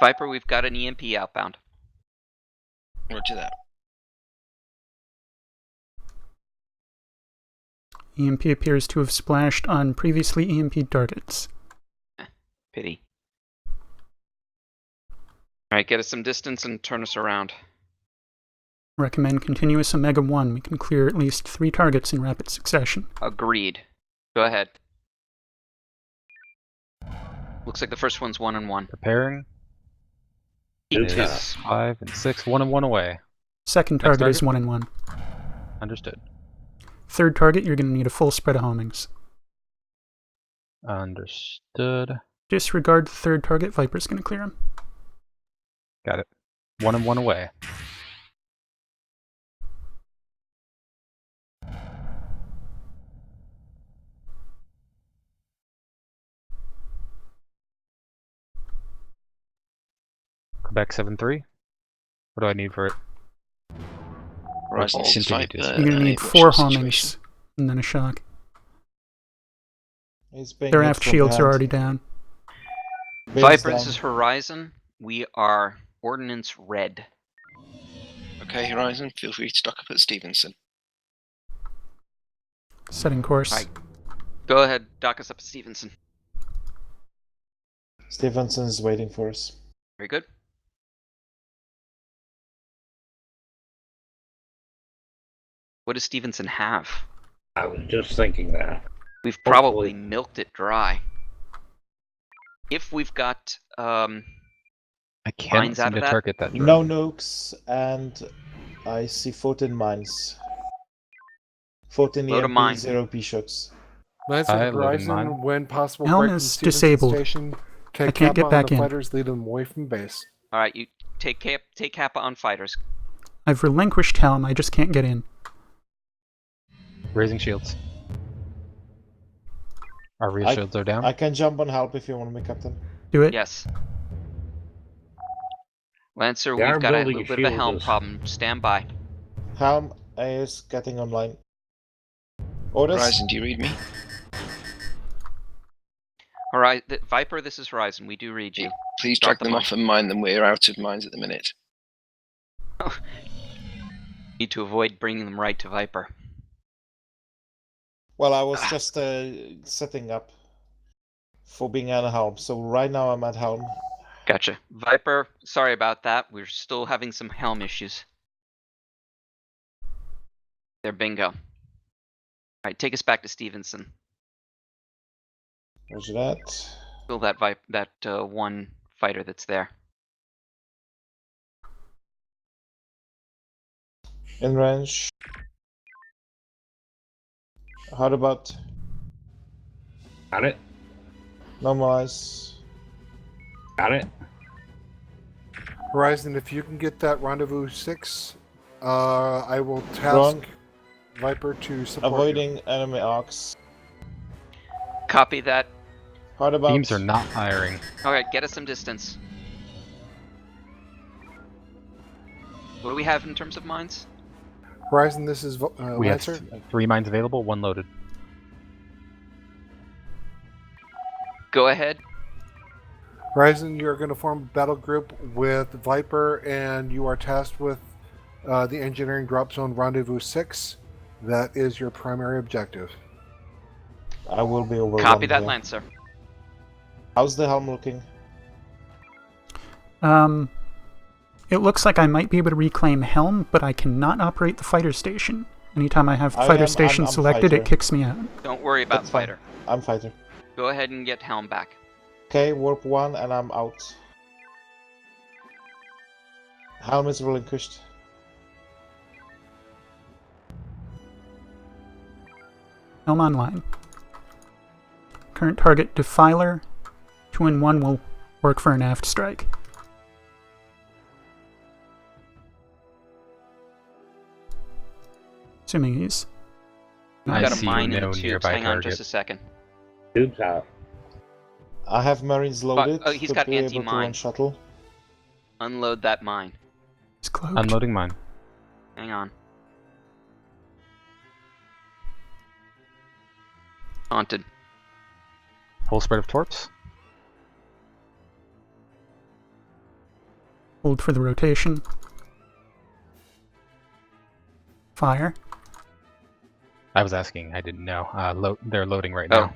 Viper, we've got an EMP outbound. Roger that. EMP appears to have splashed on previously EMP'd targets. Pity. Alright, get us some distance and turn us around. Recommend continuous Omega-1. We can clear at least 3 targets in rapid succession. Agreed. Go ahead. Looks like the first one's 1 and 1. Preparing. It Is is 5 and 6, 1 and 1 away. Second Next target is 1 and 1. Understood. Third target, you're going to need a full spread of homings. Understood. Disregard the third target. Viper's going to clear him. Got it. 1 and 1 away. Quebec 7-3. What do I need for it? Horizon Continue 5, to- You're going to need what's 4 your homings situation? and then a shock. He's being Their hit aft from shields are behind. already down. Base Viper, down. this is Horizon. We are Ordnance Red. Okay, Horizon, feel free to dock up at Stevenson. Setting course. Right. Go ahead, dock us up at Stevenson. Stevenson's waiting for us. Very good. What does Stevenson have? I was just thinking that. We've Hopefully. probably milked it dry. If we've got I can't mines out seem of to that, target that drone. No nukes, and I see 14 mines. 14 Load a EMP, mine. 0 P-shocks. Nice I at loading mine. Horizon, when possible, Helm break from is Stevenson disabled. Station. Take I can't get Kappa back on the in. fighters, lead them away from base. all right, you take Kappa on fighters. I've relinquished Helm. I just can't get in. Raising shields. Our rear I- shields are down. I can jump on help if you want me, Captain. Do it. Yes. Lancer, They are we've got a building little bit of a helm shields. problem. Stand by. Helm is getting online. Orders? Horizon, do you read me? Horizon, Viper, this is Horizon. We do read you. Please Drop drag the them mine. off and mine them. We're out of mines at the minute. Need to avoid bringing them right to Viper. Well, I was just setting up for being at helm. So right now I'm at helm. Gotcha. Viper, sorry about that. We're still having some helm issues. There, bingo. Alright, take us back to Stevenson. Roger that. Kill that one fighter that's there. In range. How about Got it. normalize? Got it. Horizon, if you can get that rendezvous 6, I will task Wrong. Viper to support Avoiding enemy arcs. Copy that. How about Beams are not firing. Alright, get us some distance. What do we have in terms of mines? you. Horizon, this is We have Lancer. 3 mines available, 1 loaded. Go ahead. Horizon, you're going to form a battle group with Viper, and you are tasked with the engineering drop zone rendezvous 6. That is your primary objective. I will be overrun. Copy that, here. Lancer. How's the helm looking? It looks like I might be able to reclaim Helm, but I cannot operate the fighter station. Anytime I have I fighter am- station I'm selected, fighter. it kicks me out. Don't worry about That's fine. fighter. I'm fighter. Go ahead and get helm back. Okay, warp 1 and I'm out. Helm is relinquished. Helm online. Current target Defiler. 2 and 1 will work for an aft strike. Assuming he's... We've I got a see mine in no the tubes. nearby Hang on target. just a second. Tubes out. I have marines loaded he's to got be able to anti-mine. run shuttle. Unload that mine. He's cloaked. Unloading mine. Hang on. Haunted. Full spread of torps. Hold for the rotation. Fire. I was asking. I didn't know. They're loading right Oh. now.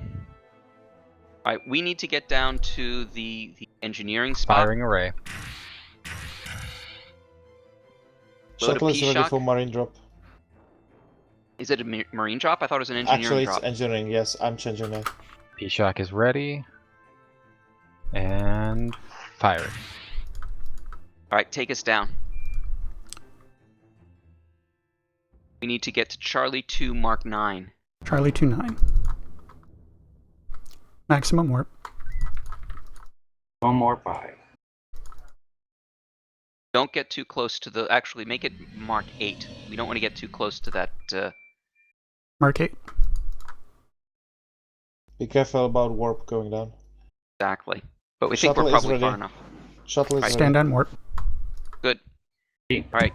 Alright, we need to get down to the engineering spot. Firing array. Load a Shuttle is ready P-shock. for marine drop. Is it a marine drop? I thought it was an engineering Actually, drop. it's engineering. Yes, I'm changing that. P-shock is ready. And firing. Alright, take us down. We need to get to Charlie 2 Mark 9. Charlie 2-9. Maximum warp. 1 more 5. Don't get too close to the... Actually, make it Mark 8. We don't want to get too close to that... Mark 8. Be careful about warp going down. Exactly. But we Shuttle think we're is probably ready. far enough. Shuttle is ready. Stand on warp. Good. Alright.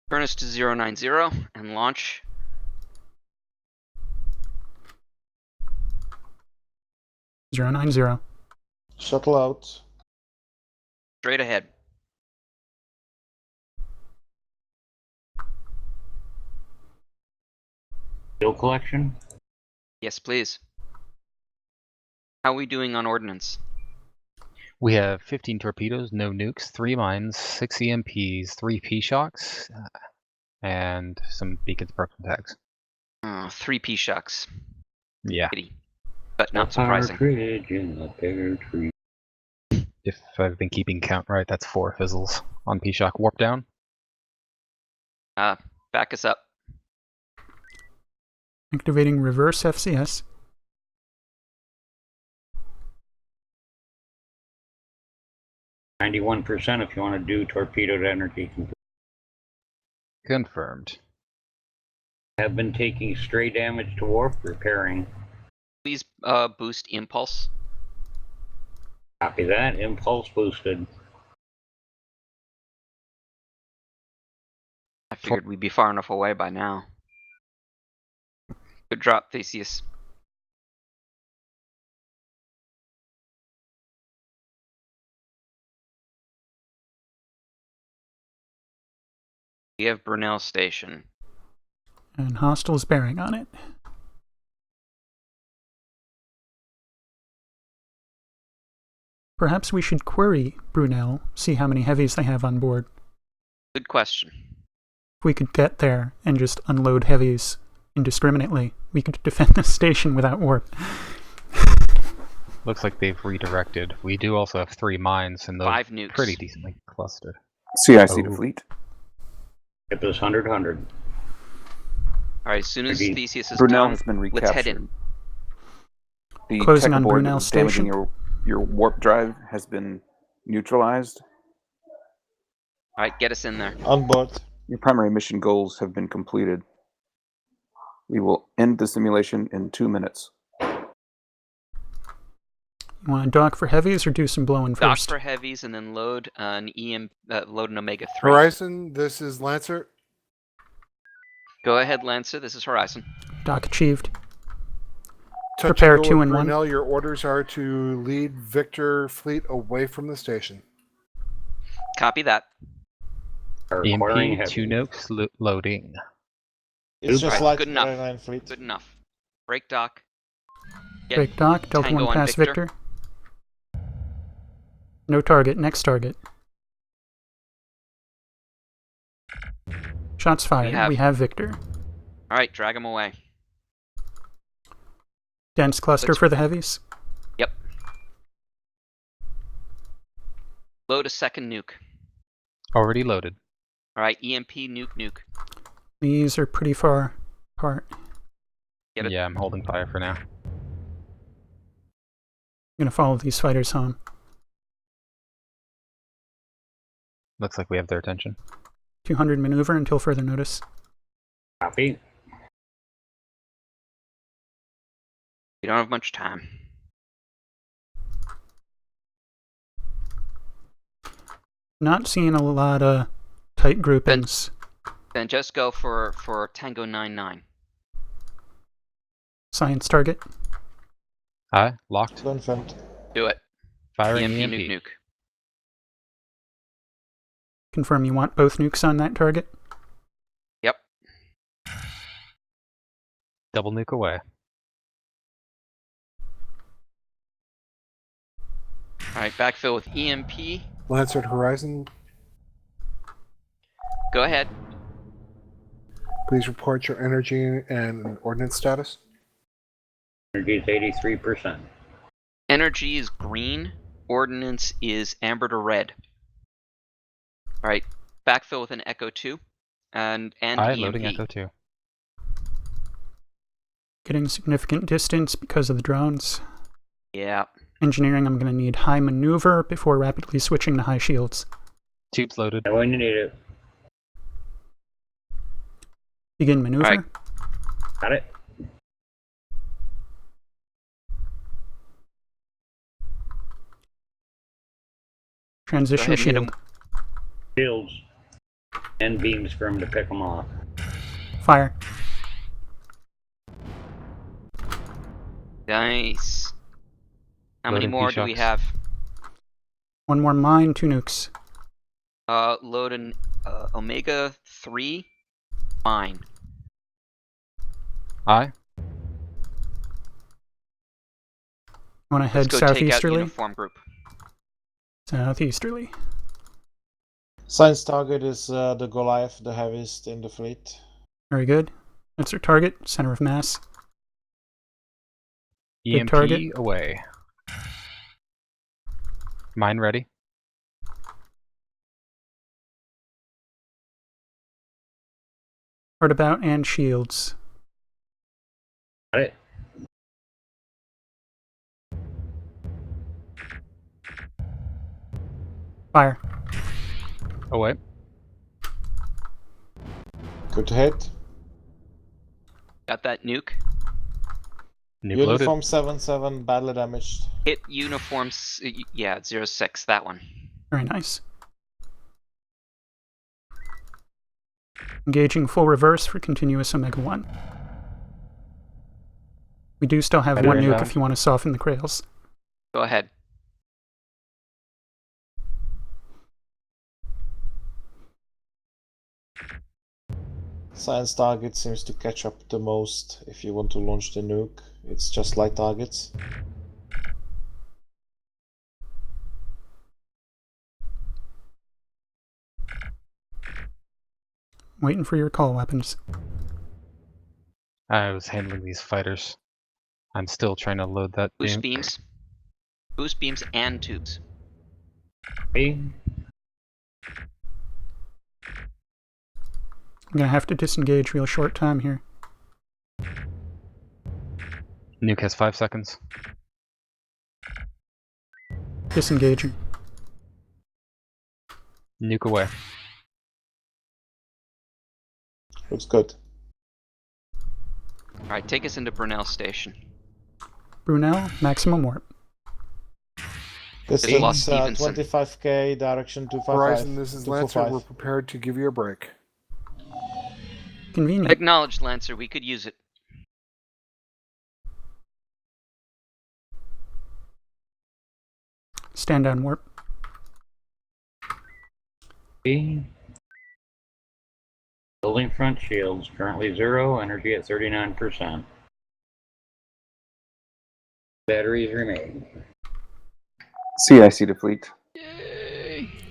Turn us to 090 and launch. Zero 090. Shuttle out. Straight ahead. Fuel collection? Yes, please. How are we doing on ordnance? We have 15 torpedoes, no nukes, 3 mines, 6 EMPs, 3 P-shocks, and some beacons, perks, and tags. 3 P-shocks. Yeah. Pity, but not surprising. Partridge in the pear tree. If I've been keeping count right, that's 4 fizzles on P-shock. Warp down. Back us up. Activating reverse FCS. %, if you want to do torpedoed energy. Confirmed. Have been taking stray damage to warp, repairing. Please boost impulse. Copy that. Impulse boosted. I figured we'd be far enough away by now. Good drop, Theseus. We have Brunel Station. And hostiles bearing on it. Perhaps we should query Brunel, see how many heavies they have on board. Good question. If we could get there and just unload heavies indiscriminately, we could defend the station without warp. Looks like they've redirected. We do also have 3 mines, and those 5 nukes. pretty decently clustered. CIC to fleet. Get this 100. Alright, as soon as Maybe Theseus is Brunel done, has been let's head in. recaptured. The Closing tech on aboard Brunel that was damaging Station. your warp drive has been neutralized. Alright, get us in there. On board. Your primary mission goals have been completed. We will end the simulation in 2 minutes. You want to dock for heavies or do some blowing Dock first? for heavies and then load an load an Omega 3. Horizon, this is Lancer. Go ahead, Lancer. This is Horizon. Dock achieved. Touch Prepare and go 2 with and 1. Brunel, your orders are to lead Victor fleet away from the station. Copy that. Acquiring EMP, heavy. 2 nukes, loading. It's just Alright, like good the enough. airline fleet. Good enough. Break dock. Get Break dock, Delta Tango 1 on pass Victor. Victor. No target, next target. Shots fired. We have Victor. Alright, drag him away. Dense cluster for the heavies. Yep. Load a second nuke. Already loaded. Alright, EMP nuke. These are pretty far apart. Get it. Yeah, I'm holding fire for now. I'm gonna follow these fighters home. Looks like we have their attention. 200 maneuver until further notice. Copy. We don't have much time. Not seeing a lot of tight groupings. Then just go for Tango 99. Science target. Aye, locked. Confirmed. Do it. Firing EMP EMP. nuke. Confirm you want both nukes on that target. Yep. Double nuke away. Alright, backfill with EMP. Lancer at Horizon, Go ahead. please report your energy and ordnance status. Energy is 83%. Energy is green. Ordnance is amber to red. Alright, backfill with an Echo 2. And Aye, EMP. loading Echo 2. Getting significant distance because of the drones. Yeah. Engineering, I'm going to need high maneuver before rapidly switching to high shields. Tubes loaded. I wouldn't need it. Begin maneuver. Alright. Got it. Transition Go ahead and hit shield. 'em. Shields and beams for him to pick them off. Fire. Nice. How many Loading more do we P-shocks. have? One more mine, 2 nukes. Load an Omega 3 mine. Aye. Want to head Let's go take out southeasterly? uniform group. Southeasterly. Science target is the Goliath, the heaviest in the fleet. Very good. That's our target, center of mass. Good EMP target. away. Mine ready. Part about and shields. Got it. Fire. Away. Good hit. Got that nuke. Nuke Uniform loaded. 7-7, badly damaged. Hit uniforms. Yeah, 06. That one. Very nice. Engaging full reverse for continuous Omega 1. We do still have Better one nuke inbound. if you want to soften the cradles. Go ahead. Science target seems to catch up the most if you want to launch the nuke. It's just light targets. Waiting for your call weapons. I was handling these fighters. I'm still trying to load that Boost nuke. beams. Boost beams and tubes. Hey, I'm gonna have to disengage real short time here. Nuke has 5 seconds. Disengaging. Nuke away. Looks good. Alright, take us into Brunel Station. Brunel, maximum warp. They lost Distance Stevenson. 25k, direction 255. Horizon, this is Lancer. 245. We're prepared to give you a break. Convenient. Acknowledged, Lancer. We could use it. Stand down warp. building front shields, currently 0, energy at 39%. Batteries remain. CIC to fleet.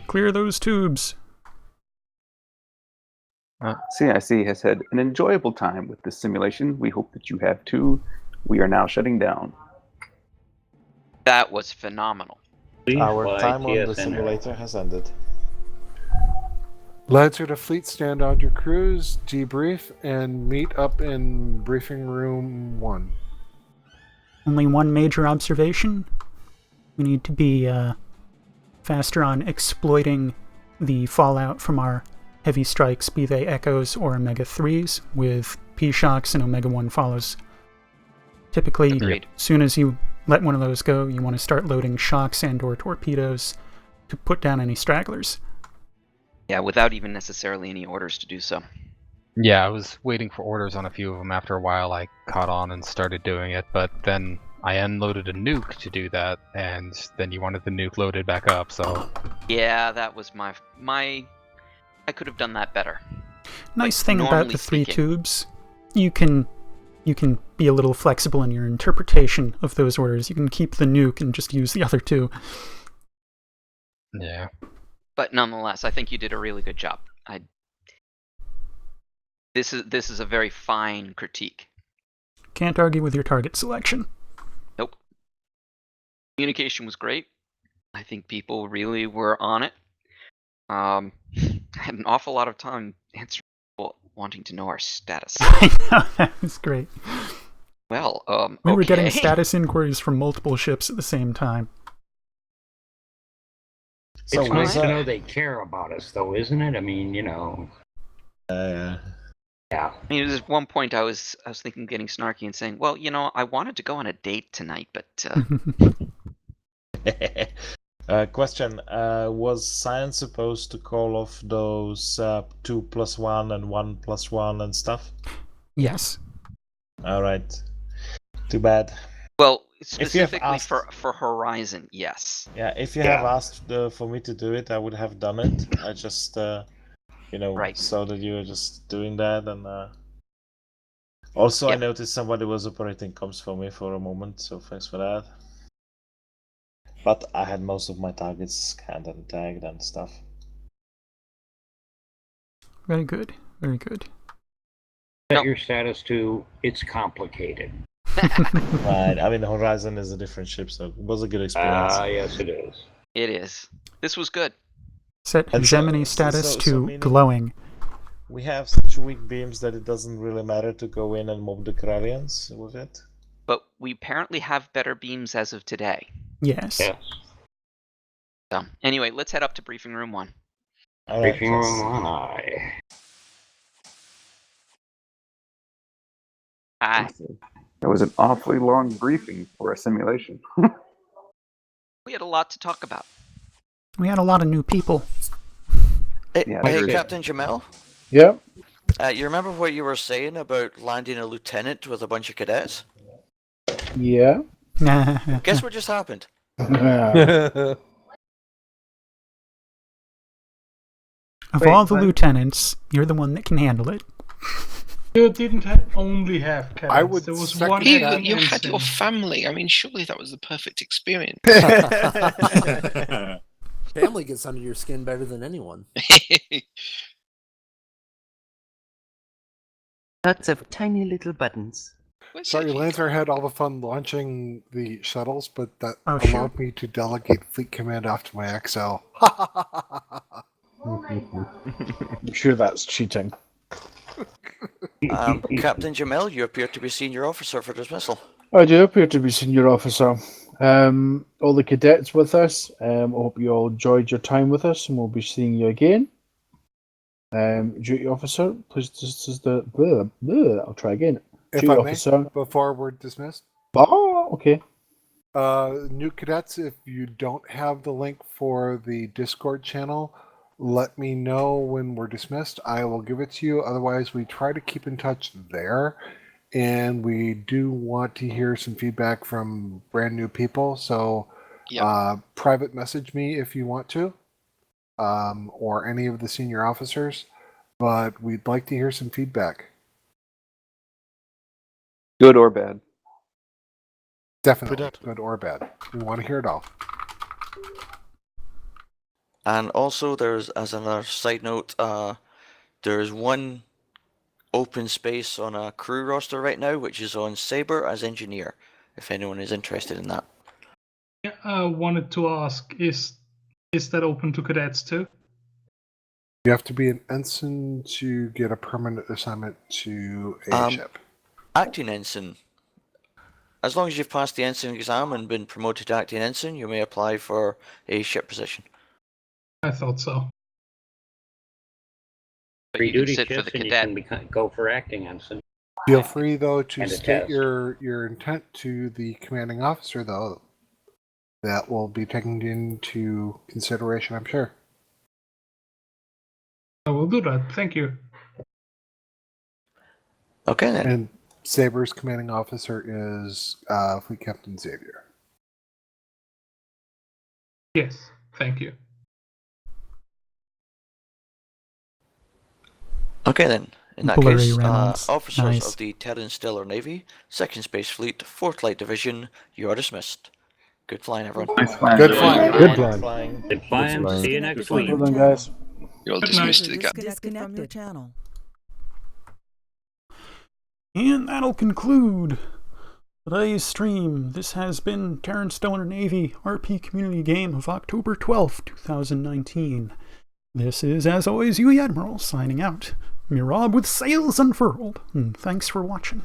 Clear those tubes. CIC has had an enjoyable time with this simulation. We hope that you have too. We are now shutting down. That was phenomenal. Please Our fly time on the TSN simulator has ended. Lancer to fleet, stand on your cruise, debrief, and meet up in briefing room 1. Only one major observation. We need to be faster on exploiting the fallout from our heavy strikes, be they Echoes or Omega 3s, with P-Shocks and Omega 1 follows. Typically, Agreed. as soon as you let one of those go, you want to start loading shocks and or torpedoes to put down any stragglers. Yeah, without even necessarily any orders to do so. Yeah, I was waiting for orders on a few of them. After a while, I caught on and started doing it, but then I unloaded a nuke to do that, and then you wanted the nuke loaded back up, so... Yeah, that was my... I could have done that better. Nice Like, thing about normally the 3 speaking. tubes, you can you can be a little flexible in your interpretation of those orders. You can keep the nuke and just use the other two. Yeah. But nonetheless, I think you did a really good job. This is a very fine critique. Can't argue with your target selection. Nope. Communication was great. I think people really were on it. I had an awful lot of time answering people wanting to know our status. I know, that was great. Well, We were getting okay. status inquiries from multiple ships at the same time. It's nice to know they care about us, though, isn't it? I mean, Yeah. I mean, at one point I was thinking of getting snarky and saying, well, I wanted to go on a date tonight, but Question: was Science supposed to call off those 2+1 and 1+1 and stuff? Yes. All right. Too bad. Well, If you have specifically asked, for Horizon, yes. yeah, if you have asked for me to do it, I would have done it. I just, Right. saw that you were just doing that, and also I Yeah. noticed somebody was operating comms for me for a moment, so thanks for that. But I had most of my targets scanned and tagged and stuff. Very good. Very good. Set your status to it's complicated. Right. I mean, Horizon is a different ship, so it was a good experience. Yes, it is. It is. This was good. Set And so- hegemony status so to meaning- glowing. We have such weak beams that it doesn't really matter to go in and mob the Corellians with it. But we apparently have better beams as of today. Yes. Yes. So anyway, let's head up to briefing room 1. All right, Briefing room 1, aye. Hi. That was an awfully long briefing for a simulation. We had a lot to talk about. We had a lot of new people. Hey, Yeah, hey true. Captain Jamel? Yep. You remember what you were saying about landing a lieutenant with a bunch of cadets? Yeah. Guess what just happened? Of Wait, all the what? lieutenants, you're the one that can handle it. You didn't only have cadets. I would There was second one that. acting You had your ensign. family. I mean, surely that was the perfect experience. Family gets under your skin better than anyone. Lots of tiny little buttons. Sorry, Lancer had all the fun launching the shuttles, but that Oh, allowed sure. me to delegate fleet command off to my XL. I'm sure that's cheating. Captain Jamel, you appear to be senior officer for dismissal. I do appear to be senior officer. All the cadets with us. I hope you all enjoyed your time with us, and we'll be seeing you again. Duty officer, please. This is the. I'll try again. If Duty I may, officer. before we're dismissed. Oh, okay. New cadets, if you don't have the link for the Discord channel, let me know when we're dismissed. I will give it to you. Otherwise, we try to keep in touch there. And we do want to hear some feedback from brand new people. So private message me if you want to, or any of the senior officers. But we'd like to hear some feedback. Good or bad? Definitely, good or bad. We want to hear it all. And also, there's, as another side note, there's one open space on a crew roster right now, which is on Saber as engineer, if anyone is interested in that. Yeah, I wanted to ask, is that open to cadets too? You have to be an ensign to get a permanent assignment to a ship. Acting ensign. As long as you've passed the ensign exam and been promoted to acting ensign, you may apply for a ship position. I thought so. But Free you can duty sit for shifts the and cadet. you can go for acting ensign. Feel free, though, to And a state test. your intent to the commanding officer, though. That will be taken into consideration, I'm sure. I will do that. Thank you. Okay, then. And Saber's commanding officer is Fleet Captain Xavier. Yes, thank you. Okay, then. In that Blurry case, Reynolds. officers Nice. of the Terran Stellar Navy, 2nd Space Fleet, 4th Light Division, you are dismissed. Good flying, everyone. Nice flying. Good flying. Good plan. Good flying. See you next week. Well done, guys. You're all Good dismissed night. to the gap. Disconnect from your channel. And that'll conclude today's stream. This has been Terran Stellar Navy RP Community Game of October 12th, 2019. This is, as always, you Admiral, signing out. Mirab with sails unfurled, and thanks for watching.